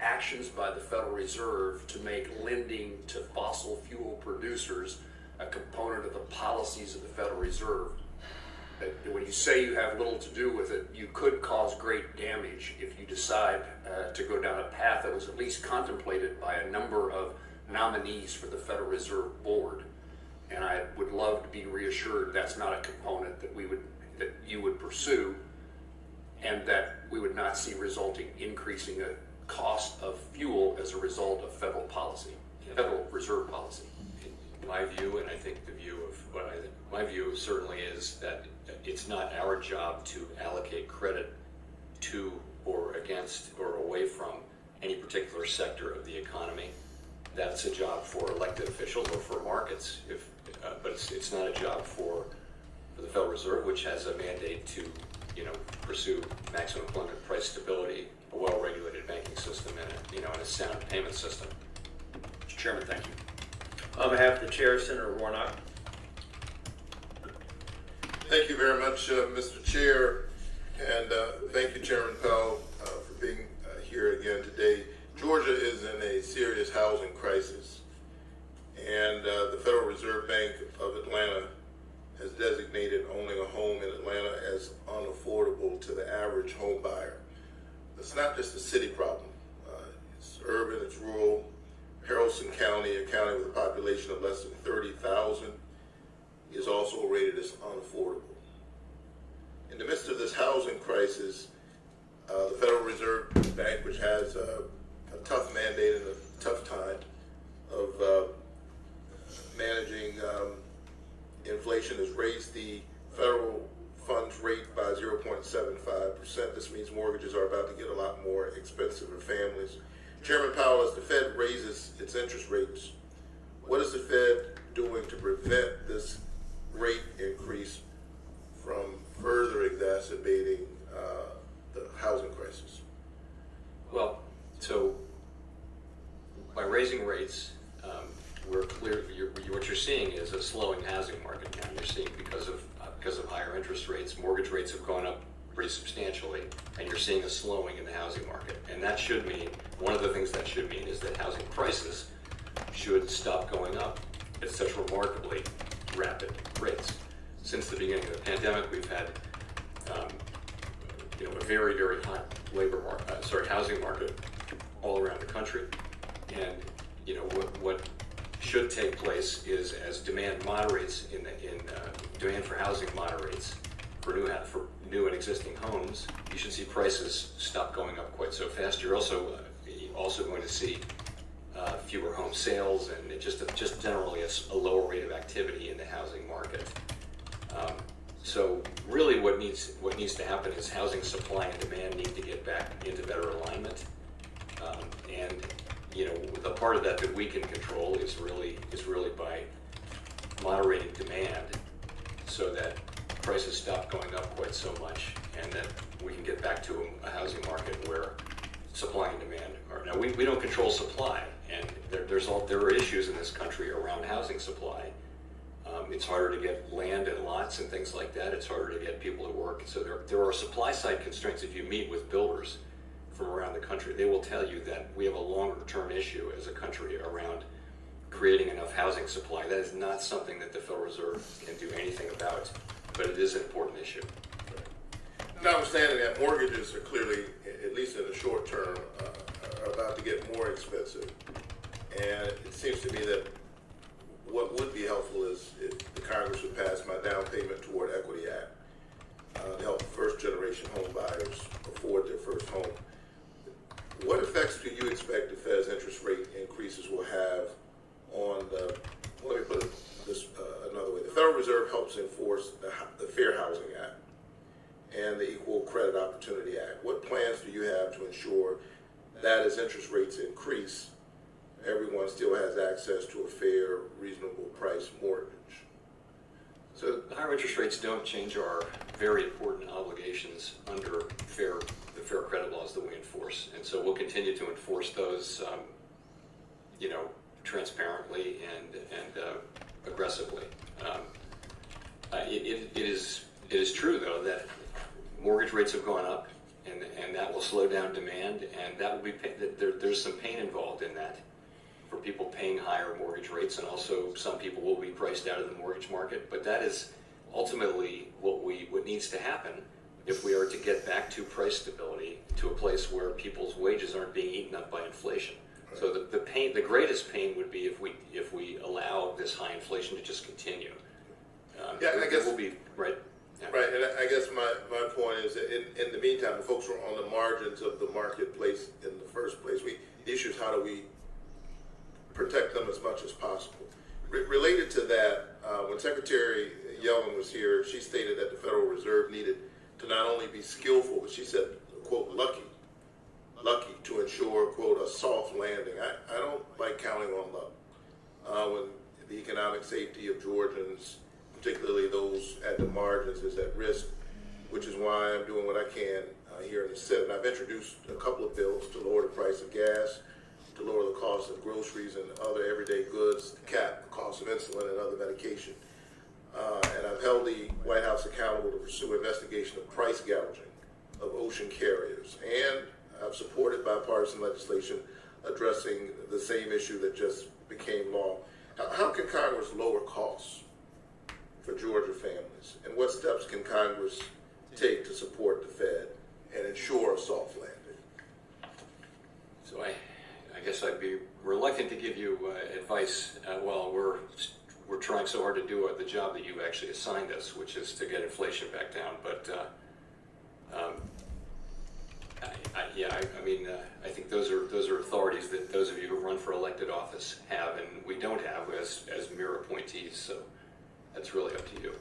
actions by the Federal Reserve to make lending to fossil fuel producers a component of the policies of the Federal Reserve. When you say you have little to do with it, you could cause great damage if you decide to go down a path that was at least contemplated by a number of nominees for the Federal Reserve Board. And I would love to be reassured that's not a component that you would pursue, and that we would not see resulting increasing a cost of fuel as a result of Federal Reserve policy. My view, and I think the view of my view certainly is that it's not our job to allocate credit to or against or away from any particular sector of the economy. That's a job for elected officials or for markets, but it's not a job for the Federal Reserve, which has a mandate to pursue maximum employment price stability, a well-regulated banking system, and a sound payment system. Mr. Chairman, thank you. On behalf of the chair, Senator Warnock. Thank you very much, Mr. Chair, and thank you, Chairman Powell, for being here again today. Georgia is in a serious housing crisis, and the Federal Reserve Bank of Atlanta has designated owning a home in Atlanta as unaffordable to the average home buyer. It's not just a city problem. It's urban, it's rural. Haralson County, a county with a population of less than 30,000, is also rated as unaffordable. In the midst of this housing crisis, the Federal Reserve Bank, which has a tough mandate and a tough time of managing inflation, has raised the federal funds rate by 0.75%. This means mortgages are about to get a lot more expensive for families. Chairman Powell, as the Fed raises its interest rates, what is the Fed doing to prevent this rate increase from further exacerbating the housing crisis? Well, so by raising rates, we're clear. What you're seeing is a slowing housing market now. You're seeing because of higher interest rates, mortgage rates have gone up pretty substantially, and you're seeing a slowing in the housing market. And that should mean, one of the things that should mean is that housing prices should stop going up at such remarkably rapid rates. Since the beginning of the pandemic, we've had a very, very hot housing market all around the country. And what should take place is, as demand moderates demand for housing moderates for new and existing homes, you should see prices stop going up quite so fast. You're also going to see fewer home sales and just generally a lower rate of activity in the housing market. So really, what needs to happen is housing supply and demand need to get back into better alignment. And the part of that we can control is really by moderating demand, so that prices stop going up quite so much, and that we can get back to a housing market where supply and demand are. Now, we don't control supply, and there are issues in this country around housing supply. It's harder to get land and lots and things like that. It's harder to get people to work. So there are supply side constraints. If you meet with builders from around the country, they will tell you that we have a longer term issue as a country around creating enough housing supply. That is not something that the Federal Reserve can do anything about, but it is an important issue. Notwithstanding that, mortgages are clearly, at least in the short term, are about to get more expensive. And it seems to me that what would be helpful is if the Congress would Federal Reserve helps enforce the Fair Housing Act and the Equal Credit Opportunity Act. What plans do you have to ensure that as interest rates increase, everyone still has access to a fair, reasonable price mortgage? So higher interest rates don't change our very important obligations under the fair credit laws that we enforce, and so we'll continue to enforce those, transparently and aggressively. It is true though that mortgage rates have gone up, and that will slow down demand, and that will be there's some pain involved in that for people paying higher mortgage rates, and also some people will be priced out of the mortgage market. But that is ultimately what needs to happen if we are to get back to price stability, to a place where people's wages aren't being eaten up by inflation. So the greatest pain would be if we allow this high inflation to just continue. I guess we'll be right. Yeah. Right, and I guess my point is that in the meantime, the folks who are on the margins of the marketplace in the first place, the issue is how do we protect them as much as possible. Related to that, when Secretary Yellen was here, she stated that the Federal Reserve needed to not only be skillful, but she said, quote, lucky to ensure, quote, a soft landing. I don't like counting on luck when the economic safety of Georgians, particularly those at the margins, is at risk, which is why I'm doing what I can here in the Senate. I've introduced a couple of bills to lower the price of gas, to lower the cost of groceries and other everyday goods, to cap the cost of insulin and other medication. And I've held the White House accountable to pursue investigation of price gouging of ocean carriers. And I've supported bipartisan legislation addressing the same issue that just became law. How can Congress lower costs for Georgia families? And what steps can Congress take to support the Fed and ensure a soft landing? So I guess I'd be reluctant to give you advice while we're trying so hard to do the job that you actually assigned us, which is to get inflation back down. But I think those are authorities that those of you who run for elected office have, and we don't have as mere appointees. So that's really up to you.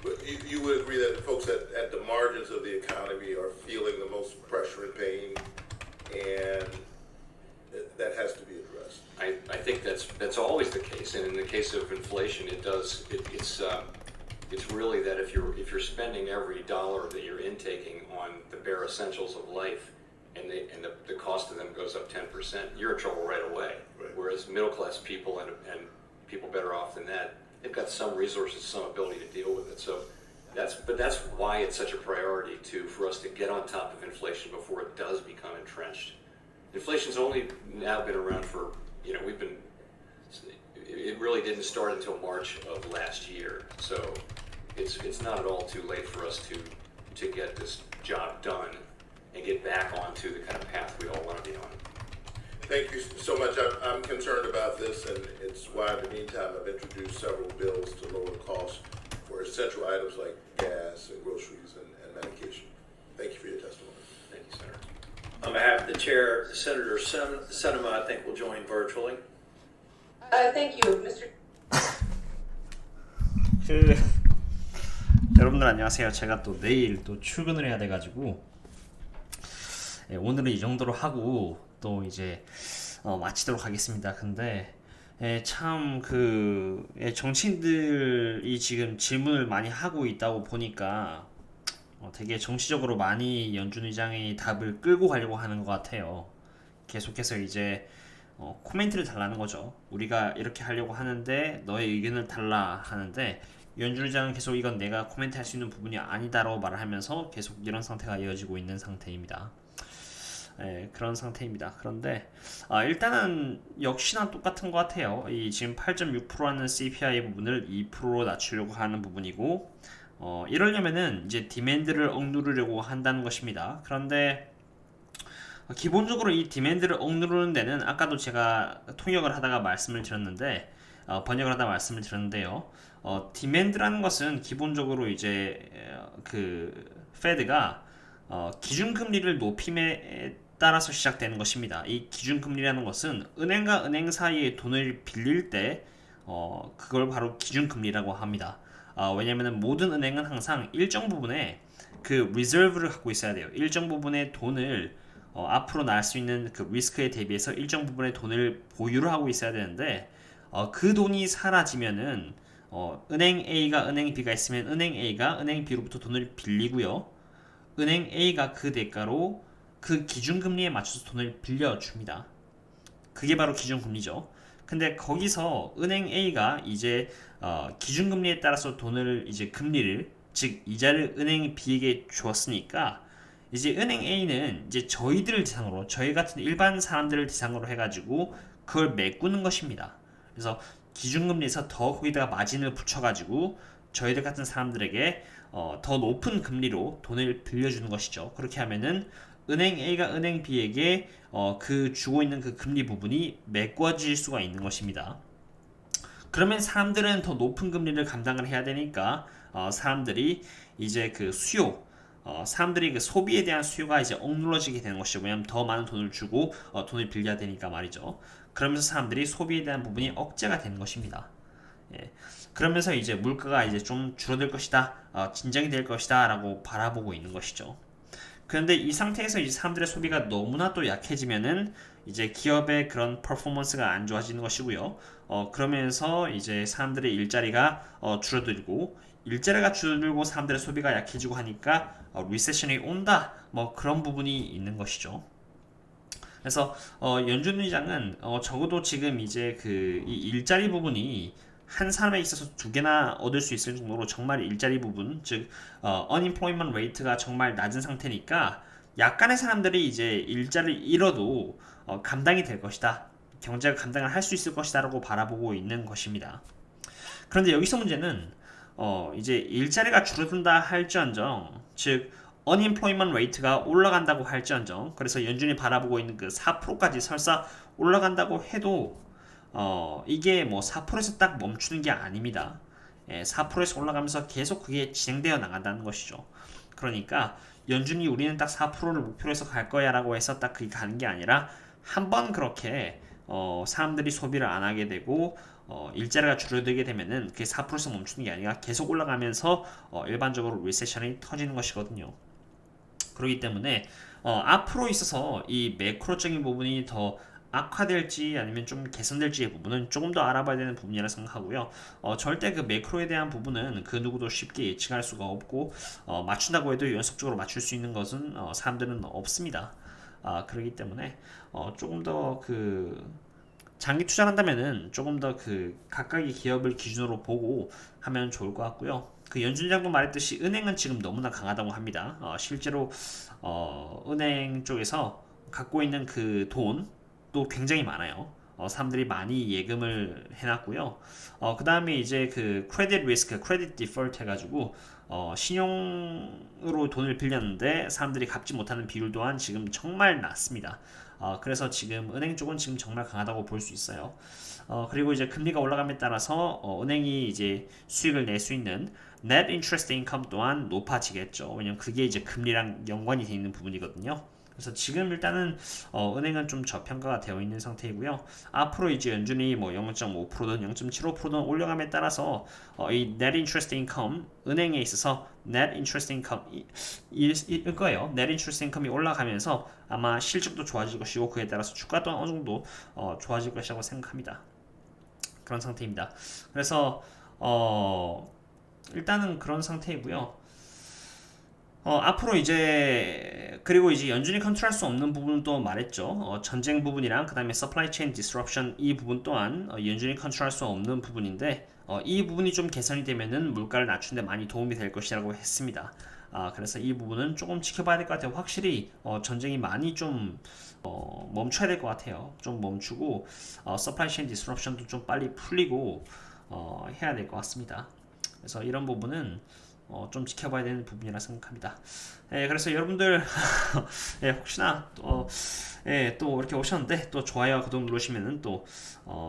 But you would agree that the folks at the margins of the economy are feeling the most pressure and pain, and that has to be addressed. I think that's always the case, and in the case of inflation, it's really that if you're spending every dollar that you're intaking on the bare essentials of life, and the cost of them goes up 10%, you're in trouble right away. Right. Whereas middle class people and people better off than that, they've got some resources, some ability to deal with it. So that's why it's such a priority for us to get on top of inflation before it does become entrenched. Inflation's only now been around for, it really didn't start until March of last year. So it's not at all too late for us to get this job done and get back onto the kind of path we all want to be on. Thank you so much. I'm concerned about this, and it's why in the meantime I've introduced several bills to lower the costs for essential items like gas and groceries and medication. Thank you for your testimony. Thank you, Senator. On behalf of the chair, Senator Sinema, I think will join virtually. Thank you, Mr. 여러분들 안녕하세요. 제가 또 내일 또 출근을 해야 돼가지고 오늘은 이 정도로 하고 또 이제 마치도록 하겠습니다. 근데 참 정치인들이 지금 질문을 많이 하고 있다고 보니까 되게 정치적으로 많이 연준의장의 답을 끌고 가려고 하는 것 같아요. 계속해서 이제 코멘트를 달라는 거죠. 우리가 이렇게 하려고 하는데 너의 의견을 달라 하는데 연준의장은 계속 이건 내가 코멘트 할 수 있는 부분이 아니다라고 말을 하면서 계속 이런 상태가 이어지고 있는 상태입니다. 그런 상태입니다. 그런데 일단은 역시나 똑같은 것 같아요. 이 지금 8.6%라는 CPI 부분을 2%로 낮추려고 하는 부분이고 이러려면은 이제 디맨드를 억누르려고 한다는 것입니다. 그런데 기본적으로 이 디맨드를 억누르는 데는 아까도 제가 통역을 하다가 말씀을 드렸는데 번역을 하다가 말씀을 드렸는데요. 디맨드라는 것은 기본적으로 이제 페드가 기준금리를 높임에 따라서 시작되는 것입니다. 이 기준금리라는 것은 은행과 은행 사이에 돈을 빌릴 때 그걸 바로 기준금리라고 합니다. 왜냐면은 모든 은행은 항상 일정 부분의 그 리저브를 갖고 있어야 돼요. 일정 부분의 돈을 앞으로 나올 수 있는 그 리스크에 대비해서 일정 부분의 돈을 보유를 하고 있어야 되는데 그 돈이 사라지면은 은행 A가 은행 B가 있으면 은행 A가 은행 B로부터 돈을 빌리고요. 은행 A가 그 대가로 그 기준금리에 맞춰서 돈을 빌려줍니다. 그게 바로 기준금리죠. 근데 거기서 은행 A가 이제 기준금리에 따라서 돈을 이제 금리를 즉 이자를 은행 B에게 주었으니까 이제 은행 A는 이제 저희들을 대상으로 저희 같은 일반 사람들을 대상으로 해가지고 그걸 메꾸는 것입니다. 그래서 기준금리에서 더 거기다가 마진을 붙여가지고 저희들 같은 사람들에게 더 높은 금리로 돈을 빌려주는 것이죠. 그렇게 하면은 은행 A가 은행 B에게 그 주고 있는 그 금리 부분이 메꿔질 수가 있는 것입니다. 그러면 사람들은 더 높은 금리를 감당을 해야 되니까 사람들이 이제 그 수요 사람들이 그 소비에 대한 수요가 이제 억눌러지게 되는 것이죠. 왜냐하면 더 많은 돈을 주고 돈을 빌려야 되니까 말이죠. 그러면서 사람들이 소비에 대한 부분이 억제가 되는 것입니다. 예. 그러면서 이제 물가가 이제 좀 줄어들 것이다, 진정이 될 것이다 라고 바라보고 있는 것이죠. 그런데 이 상태에서 이제 사람들의 소비가 너무나 또 약해지면은 이제 기업의 그런 퍼포먼스가 안 좋아지는 것이고요. 그러면서 이제 사람들의 일자리가 줄어들고 일자리가 줄어들고 사람들의 소비가 약해지고 하니까 리세션이 온다, 뭐 그런 부분이 있는 것이죠. 그래서 연준의장은 적어도 지금 이제 그 이 일자리 부분이 한 사람에 있어서 두 개나 얻을 수 있을 정도로 정말 일자리 부분, 즉 unemployment rate가 정말 낮은 상태니까 약간의 사람들이 이제 일자리를 잃어도 감당이 될 것이다, 경제가 감당을 할 수 있을 것이다 라고 바라보고 있는 것입니다. 그런데 여기서 문제는 이제 일자리가 줄어든다 할지언정, 즉 unemployment rate가 올라간다고 할지언정, 그래서 연준이 바라보고 있는 그 4%까지 설사 올라간다고 해도 이게 뭐 4%에서 딱 멈추는 게 아닙니다. 4%에서 올라가면서 계속 그게 진행되어 나간다는 것이죠. 그러니까 연준이 우리는 딱 4%를 목표로 해서 갈 거야 라고 해서 딱 그게 가는 게 아니라 한번 그렇게 사람들이 소비를 안 하게 되고 일자리가 줄어들게 되면은 그게 4%에서 멈추는 게 아니라 계속 올라가면서 일반적으로 리세션이 터지는 것이거든요. 그렇기 때문에 앞으로 있어서 이 매크로적인 부분이 더 악화될지 아니면 좀 개선될지의 부분은 조금 더 알아봐야 되는 부분이라 생각하고요. 절대 그 매크로에 대한 부분은 그 누구도 쉽게 예측할 수가 없고 맞춘다고 해도 연속적으로 맞출 수 있는 것은 사람들은 없습니다. 그렇기 때문에 조금 더 그 장기 투자를 한다면은 조금 더 그 각각의 기업을 기준으로 보고 하면 좋을 것 같고요. 그 연준장도 말했듯이 은행은 지금 너무나 강하다고 합니다. 실제로 은행 쪽에서 갖고 있는 그 돈도 굉장히 많아요. 사람들이 많이 예금을 해놨고요. 그 다음에 이제 그 크레딧 리스크, 크레딧 디폴트 해가지고 신용으로 돈을 빌렸는데 사람들이 갚지 못하는 비율 또한 지금 정말 낮습니다. 그래서 지금 은행 쪽은 지금 정말 강하다고 볼 수 있어요. 그리고 이제 금리가 올라감에 따라서 은행이 이제 수익을 낼 수 있는 net interest income 또한 높아지겠죠. 왜냐면 그게 이제 금리랑 연관이 되어 있는 부분이거든요. 그래서 지금 일단은 은행은 좀 저평가가 되어 있는 상태이고요. 앞으로 이제 연준이 뭐 0.5%든 0.75%든 올려감에 따라서 이 net interest income, 은행에 있어서 net interest income 일 거예요. net interest income이 올라가면서 아마 실적도 좋아질 것이고 그에 따라서 주가 또한 어느 정도 좋아질 것이라고 생각합니다. 그런 상태입니다. 그래서 일단은 그런 상태이고요. 앞으로 이제 그리고 이제 연준이 컨트롤할 수 없는 부분은 또 말했죠. 전쟁 부분이랑 그 다음에 supply chain disruption 이 부분 또한 연준이 컨트롤할 수 없는 부분인데 이 부분이 좀 개선이 되면은 물가를 낮추는 데 많이 도움이 될 것이라고 했습니다. 그래서 이 부분은 조금 지켜봐야 될 것 같아요. 확실히 전쟁이 많이 좀 멈춰야 될 것 같아요. 좀 멈추고 supply chain disruption도 좀 빨리 풀리고 해야 될 것 같습니다. 그래서 이런 부분은 좀 지켜봐야 되는 부분이라 생각합니다. 그래서 여러분들 혹시나 또 이렇게 오셨는데 또 좋아요와 구독 누르시면은 또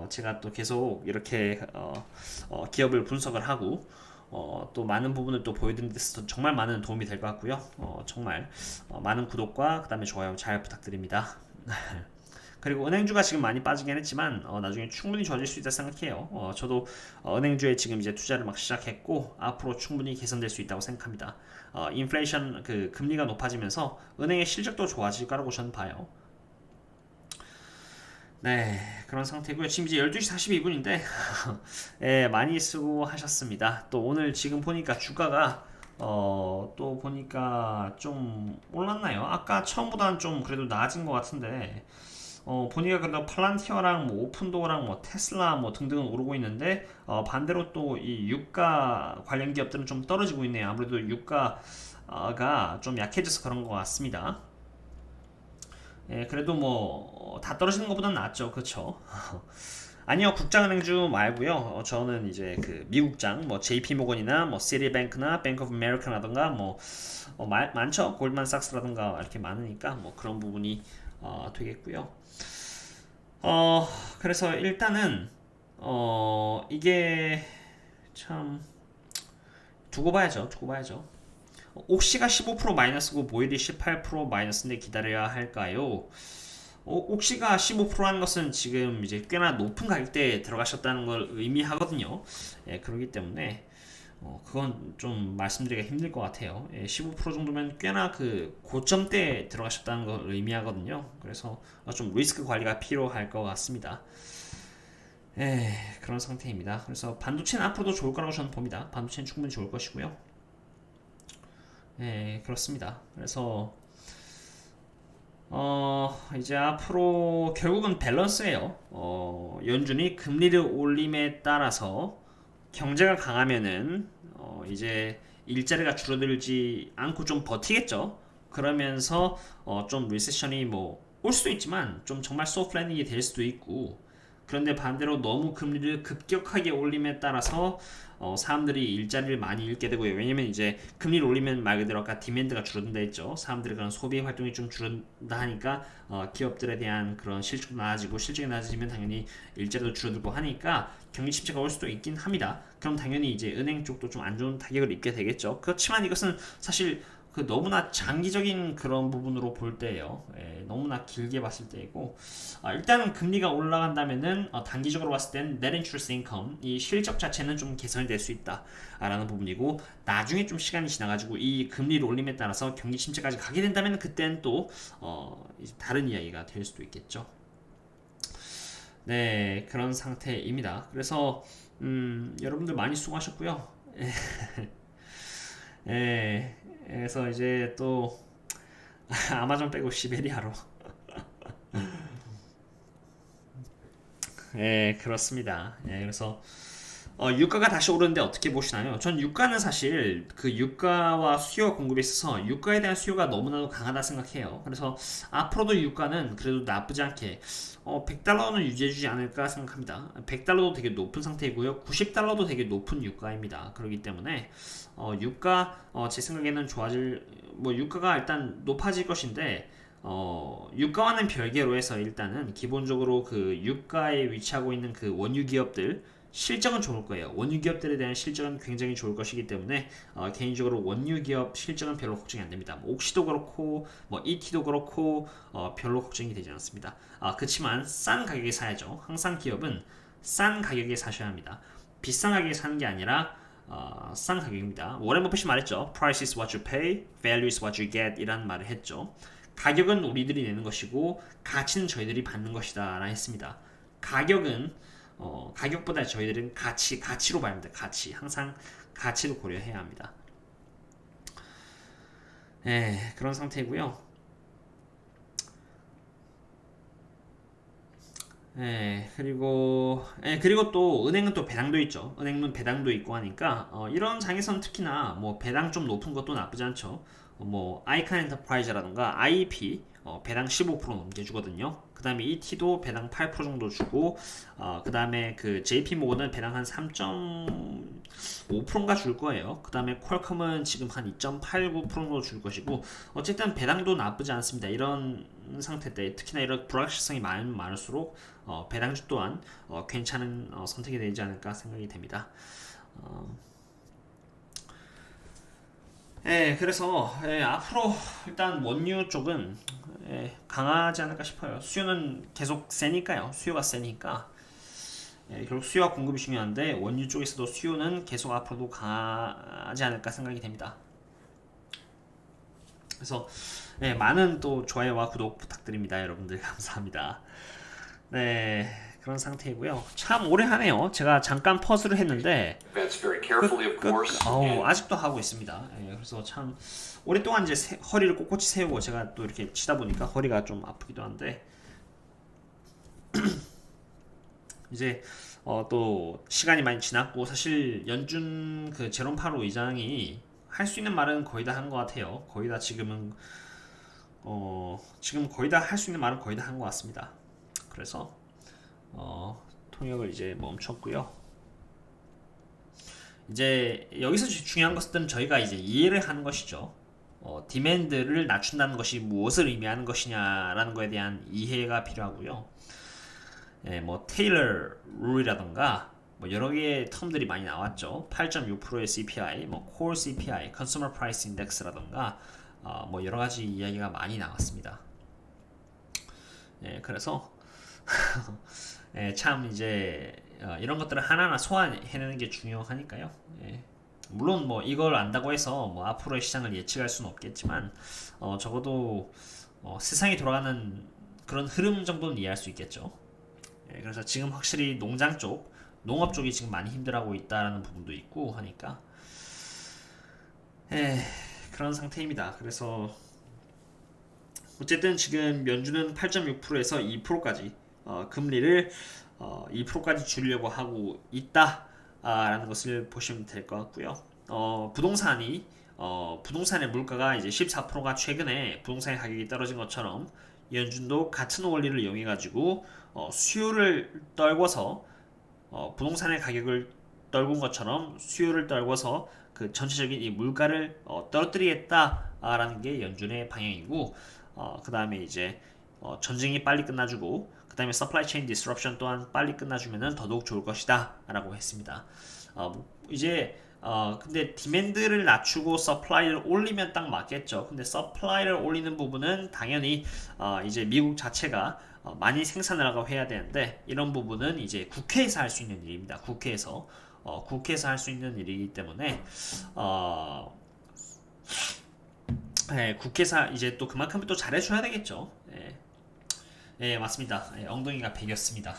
제가 또 계속 이렇게 기업을 분석을 하고 또 많은 부분을 또 보여드리는 데서 정말 많은 도움이 될 것 같고요. 정말 많은 구독과 그 다음에 좋아요 잘 부탁드립니다. 그리고 은행주가 지금 많이 빠지긴 했지만 나중에 충분히 좋아질 수 있다 생각해요. 저도 은행주에 지금 이제 투자를 막 시작했고 앞으로 충분히 개선될 수 있다고 생각합니다. 인플레이션 그 금리가 높아지면서 은행의 실적도 좋아질 거라고 저는 봐요. 네, 그런 상태고요. 지금 이제 12시 42분인데 예, 많이 수고하셨습니다. 또 오늘 지금 보니까 주가가 또 보니까 좀 올랐나요? 아까 처음보다는 좀 그래도 나아진 것 같은데 보니까 그래도 팔란티어랑 뭐 오픈도어랑 뭐 테슬라 뭐 등등은 오르고 있는데 반대로 또 이 유가 관련 기업들은 좀 떨어지고 있네요. 아무래도 유가가 좀 약해져서 그런 것 같습니다. 예, 그래도 뭐 다 떨어지는 것보다는 낫죠, 그렇죠? 아니요, 국장은행주 말고요. 저는 이제 그 미국장, 뭐 JP 모건이나 뭐 시티뱅크나 뱅크 오브 아메리카라든가 뭐 많죠, 골드만삭스라든가 이렇게 많으니까 뭐 그런 부분이 되겠고요. 그래서 일단은 이게 참 두고 봐야죠. 옥시가 15% 마이너스고 모일이 18% 마이너스인데 기다려야 할까요? 옥시가 15%라는 것은 지금 이제 꽤나 높은 가격대에 들어가셨다는 걸 의미하거든요. 예, 그렇기 때문에 그건 좀 말씀드리기가 힘들 것 같아요. 예, 15% 정도면 꽤나 그 고점대에 들어가셨다는 걸 의미하거든요. 그래서 좀 리스크 관리가 필요할 것 같습니다. 예, 그런 상태입니다. 그래서 반도체는 앞으로도 좋을 거라고 저는 봅니다. 반도체는 충분히 좋을 것이고요. 예, 그렇습니다. 그래서 이제 앞으로 결국은 밸런스예요. 연준이 금리를 올림에 따라서 경제가 강하면은 이제 일자리가 줄어들지 않고 좀 버티겠죠. 그러면서 좀 리세션이 뭐 올 수도 있지만 좀 정말 소프트 랜딩이 될 수도 있고, 그런데 반대로 너무 금리를 급격하게 올림에 따라서 사람들이 일자리를 많이 잃게 되고요. 왜냐면 이제 금리를 올리면 말 그대로 아까 디맨드가 줄어든다 했죠. 사람들의 그런 소비 활동이 좀 줄어든다 하니까 기업들에 대한 그런 실적도 낮아지고, 실적이 낮아지면 당연히 일자리도 줄어들고 하니까 경기 침체가 올 수도 있긴 합니다. 그럼 당연히 이제 은행 쪽도 좀 안 좋은 타격을 입게 되겠죠. 그렇지만 이것은 사실 그 너무나 장기적인 그런 부분으로 볼 때예요. 예, 너무나 길게 봤을 때이고, 일단은 금리가 올라간다면은 단기적으로 봤을 땐 net interest income, 이 실적 자체는 좀 개선이 될 수 있다라는 부분이고, 나중에 좀 시간이 지나가지고 이 금리를 올림에 따라서 경기 침체까지 가게 된다면 그때는 또 이제 다른 이야기가 될 수도 있겠죠. 네, 그런 상태입니다. 그래서 여러분들 많이 수고하셨고요. 예, 그래서 이제 또 아마존 빼고 시베리아로 예, 그렇습니다. 예, 그래서 유가가 다시 오르는데 어떻게 보시나요? 전 유가는 사실 그 유가와 수요와 공급에 있어서 유가에 대한 수요가 너무나도 강하다 생각해요. 그래서 앞으로도 유가는 그래도 나쁘지 않게 $100는 유지해주지 않을까 생각합니다. $100도 되게 높은 상태이고요. $90도 되게 높은 유가입니다. 그렇기 때문에 유가 제 생각에는 유가가 일단 높아질 것인데, 유가와는 별개로 해서 일단은 기본적으로 그 유가에 위치하고 있는 그 원유 기업들 실적은 좋을 거예요. 원유 기업들에 대한 실적은 굉장히 좋을 것이기 때문에 개인적으로 원유 기업 실적은 별로 걱정이 안 됩니다. 뭐 옥시도 그렇고 뭐 ET도 그렇고 별로 걱정이 되지 않습니다. 그렇지만 싼 가격에 사야죠. 항상 기업은 싼 가격에 사셔야 합니다. 비싼 가격에 사는 게 아니라 싼 가격입니다. 워렌 버핏이 말했죠. Price is what you pay, value is what you get 이라는 말을 했죠. 가격은 우리들이 내는 것이고 가치는 저희들이 받는 것이다 라고 했습니다. 가격보다 저희들은 가치로 봐야 합니다. 항상 가치를 고려해야 합니다. 네, 그런 상태고요. 그리고 또 은행은 또 배당도 있죠. 은행은 배당도 있고 하니까 이런 장에서는 특히나 뭐 배당 좀 높은 것도 나쁘지 않죠. 뭐 아이칸 엔터프라이즈라든가 IEP 배당 15% 넘겨주거든요. 그 다음에 ET도 배당 8% 정도 주고, 그 다음에 그 JP 모건은 배당 한 3.5%인가 줄 거예요. 그 다음에 퀄컴은 지금 한 2.89% 정도 줄 것이고, 어쨌든 배당도 나쁘지 않습니다. 이런 상태 때 특히나 이런 불확실성이 많으면 많을수록 배당주 또한 괜찮은 선택이 되지 않을까 생각이 됩니다. 그래서 앞으로 일단 원유 쪽은 강하지 않을까 싶어요. 수요는 계속 세니까요. 수요가 세니까 결국 수요와 공급이 중요한데 원유 쪽에서도 수요는 계속 앞으로도 강하지 않을까 생각이 됩니다. 그래서 많은 또 좋아요와 구독 부탁드립니다. 여러분들 감사합니다. 네, 그런 상태이고요. 참 오래 하네요. 제가 잠깐 퍼즐을 했는데 아직도 하고 있습니다. 그래서 참 오랫동안 이제 허리를 꼿꼿이 세우고 제가 또 이렇게 치다 보니까 허리가 좀 아프기도 한데 이제 또 시간이 많이 지났고 사실 연준 그 제롬 파월 의장이 할 수 있는 말은 거의 다 한 것 같아요. 거의 다 지금 거의 다 할 수 있는 말은 거의 다 한 것 같습니다. 그래서 통역을 이제 멈췄고요. 이제 여기서 중요한 것은 저희가 이제 이해를 하는 것이죠. 디맨드를 낮춘다는 것이 무엇을 의미하는 것이냐라는 것에 대한 이해가 필요하고요. 뭐 테일러 룰이라던가 뭐 여러 개의 텀들이 많이 나왔죠. 8.6%의 CPI, 뭐 Core CPI, Consumer Price Index라던가 뭐 여러 가지 이야기가 많이 나왔습니다. 그래서 참 이제 이런 것들을 하나하나 소화해내는 게 중요하니까요. 물론 뭐 이걸 안다고 해서 뭐 앞으로의 시장을 예측할 수는 없겠지만 적어도 세상이 돌아가는 그런 흐름 정도는 이해할 수 있겠죠. 그래서 지금 확실히 농장 쪽, 농업 쪽이 지금 많이 힘들어하고 있다는 부분도 있고 하니까 그런 상태입니다. 그래서 어쨌든 지금 연준은 8.6%에서 2%까지 금리를 2%까지 줄이려고 하고 있다라는 것을 보시면 될 것 같고요. 부동산의 물가가 이제 14%가 최근에 부동산의 가격이 떨어진 것처럼 연준도 같은 원리를 이용해 가지고 수요를 떨궈서 부동산의 가격을 떨군 것처럼 수요를 떨궈서 그 전체적인 이 물가를 떨어뜨리겠다라는 게 연준의 방향이고 그 다음에 이제 전쟁이 빨리 끝나주고 그 다음에 supply chain disruption 또한 빨리 끝나주면은 더더욱 좋을 것이다 라고 했습니다. 이제 근데 디맨드를 낮추고 서플라이를 올리면 딱 맞겠죠. 근데 서플라이를 올리는 부분은 당연히 이제 미국 자체가 많이 생산을 하고 해야 되는데 이런 부분은 이제 국회에서 할 수 있는 일입니다. 국회에서 할 수 있는 일이기 때문에 국회에서 이제 또 그만큼 또 잘해줘야 되겠죠. 맞습니다. 엉덩이가 베겼습니다.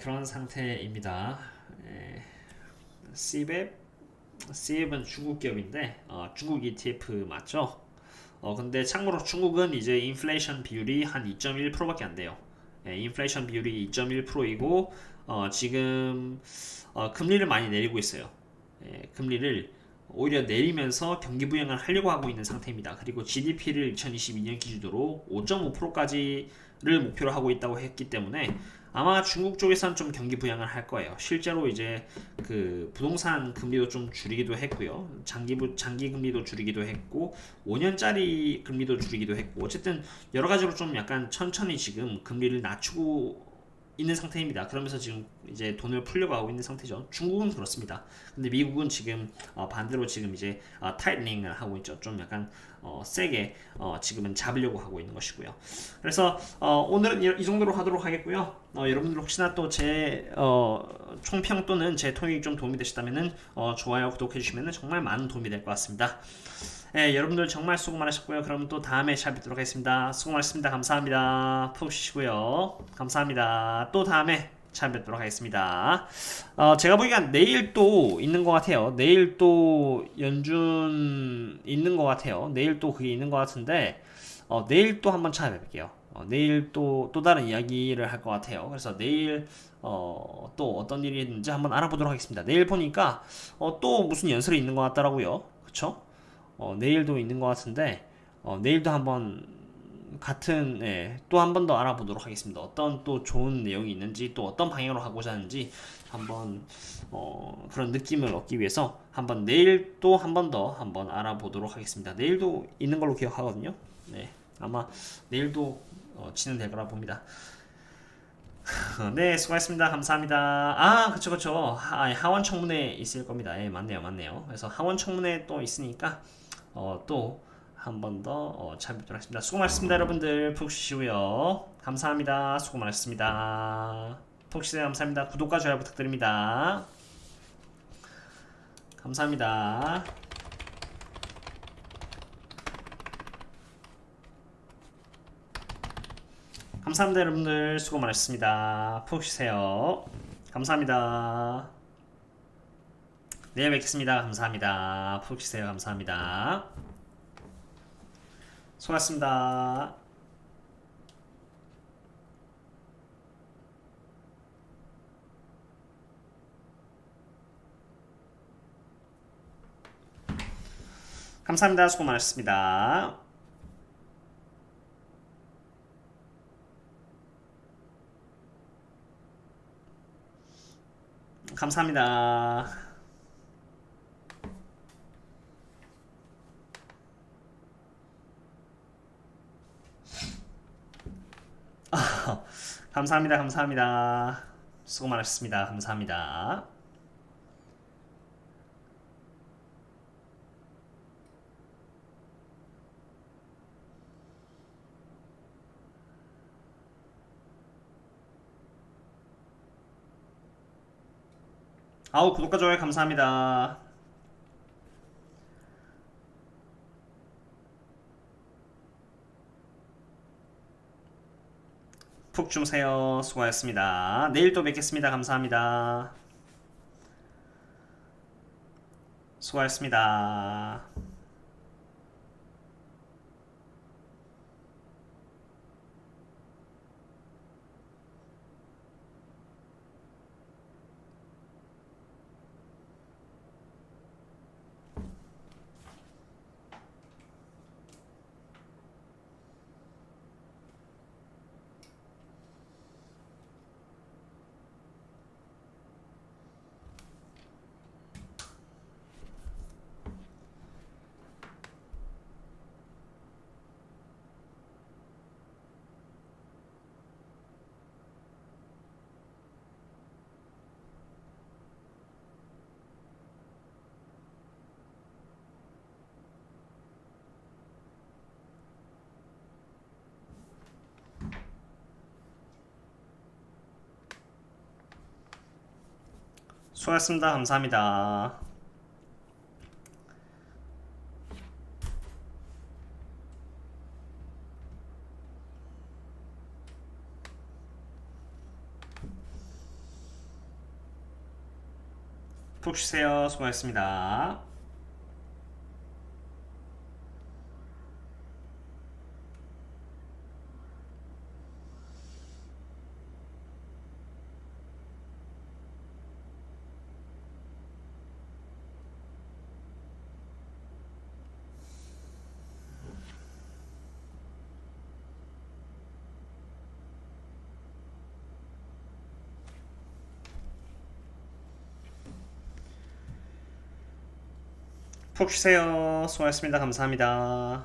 그런 상태입니다. C앱은 중국 기업인데 중국 ETF 맞죠? 근데 참고로 중국은 이제 인플레이션 비율이 한 2.1%밖에 안 돼요. 인플레이션 비율이 2.1%이고 지금 금리를 많이 내리고 있어요. 금리를 오히려 내리면서 경기 부양을 하려고 하고 있는 상태입니다. 그리고 GDP를 2022년 기준으로 5.5%까지를 목표로 하고 있다고 했기 때문에 아마 중국 쪽에서는 좀 경기 부양을 할 거예요. 실제로 이제 그 부동산 금리도 좀 줄이기도 했고요. 장기 금리도 줄이기도 했고 5년짜리 금리도 줄이기도 했고 어쨌든 여러 가지로 좀 약간 천천히 지금 금리를 낮추고 있는 상태입니다. 그러면서 지금 이제 돈을 풀려고 하고 있는 상태죠. 중국은 그렇습니다. 근데 미국은 지금 반대로 지금 이제 타이트닝을 하고 있죠. 좀 약간 세게 지금은 잡으려고 하고 있는 것이고요. 그래서 오늘은 이 정도로 하도록 하겠고요. 여러분들 혹시나 또 제 총평 또는 제 통역이 좀 도움이 되셨다면은 좋아요, 구독해 주시면은 정말 많은 도움이 될 것 같습니다. 여러분들 정말 수고 많으셨고요. 그럼 또 다음에 잘 뵙도록 하겠습니다. 수고 많으셨습니다. 감사합니다. 푹 쉬시고요. 감사합니다. 또 다음에 잘 뵙도록 하겠습니다. 제가 보기엔 내일 또 있는 것 같아요. 내일 또 연준 있는 것 같아요. 내일 또 그게 있는 것 같은데 내일 또 한번 찾아뵐게요. 내일 또 다른 이야기를 할 것 같아요. 그래서 내일 또 어떤 일이 있는지 한번 알아보도록 하겠습니다. 내일 보니까 또 무슨 연설이 있는 것 같더라고요. 그쵸? 내일도 있는 것 같은데 내일도 한번 같은 또 한 번 더 알아보도록 하겠습니다. 어떤 또 좋은 내용이 있는지 또 어떤 방향으로 가고자 하는지 한번 그런 느낌을 얻기 위해서 한번 내일 또 한 번 더 한번 알아보도록 하겠습니다. 내일도 있는 걸로 기억하거든요. 아마 내일도 진행될 거라 봅니다. 네, 수고하셨습니다. 감사합니다. 아, 그쵸. 하원 청문회 있을 겁니다. 예, 맞네요. 그래서 하원 청문회 또 있으니까, 또, 한 번 더, 참여하도록 하겠습니다. 수고 많으셨습니다, 여러분들. 푹 쉬시고요. 감사합니다. 수고 많으셨습니다. 푹 쉬세요. 감사합니다. 구독과 좋아요 부탁드립니다. 감사합니다. 감사합니다, 여러분들. 수고 많으셨습니다. 푹 쉬세요. 감사합니다. 내일 뵙겠습니다. 감사합니다. 푹 쉬세요. 감사합니다. 수고하셨습니다. 감사합니다. 수고 많으셨습니다. 감사합니다. 감사합니다. 수고 많으셨습니다. 감사합니다. 아우, 구독과 좋아요 감사합니다. 푹 주무세요. 수고하셨습니다. 내일 또 뵙겠습니다. 감사합니다. 수고하셨습니다. 수고하셨습니다. 감사합니다. 푹 쉬세요. 수고하셨습니다. 푹 쉬세요. 수고하셨습니다. 감사합니다.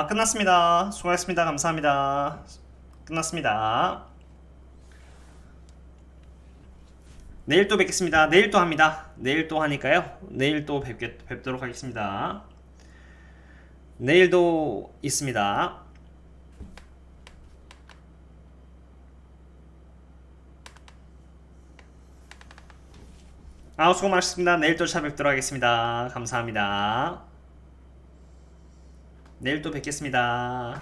끝났습니다. 수고하셨습니다. 감사합니다. 끝났습니다. 내일 또 뵙겠습니다. 내일 또 합니다. 내일 또 하니까요. 내일 또 뵙도록 하겠습니다. 내일도 있습니다. 수고 많으셨습니다. 내일 또 찾아뵙도록 하겠습니다. 감사합니다. 내일 또 뵙겠습니다.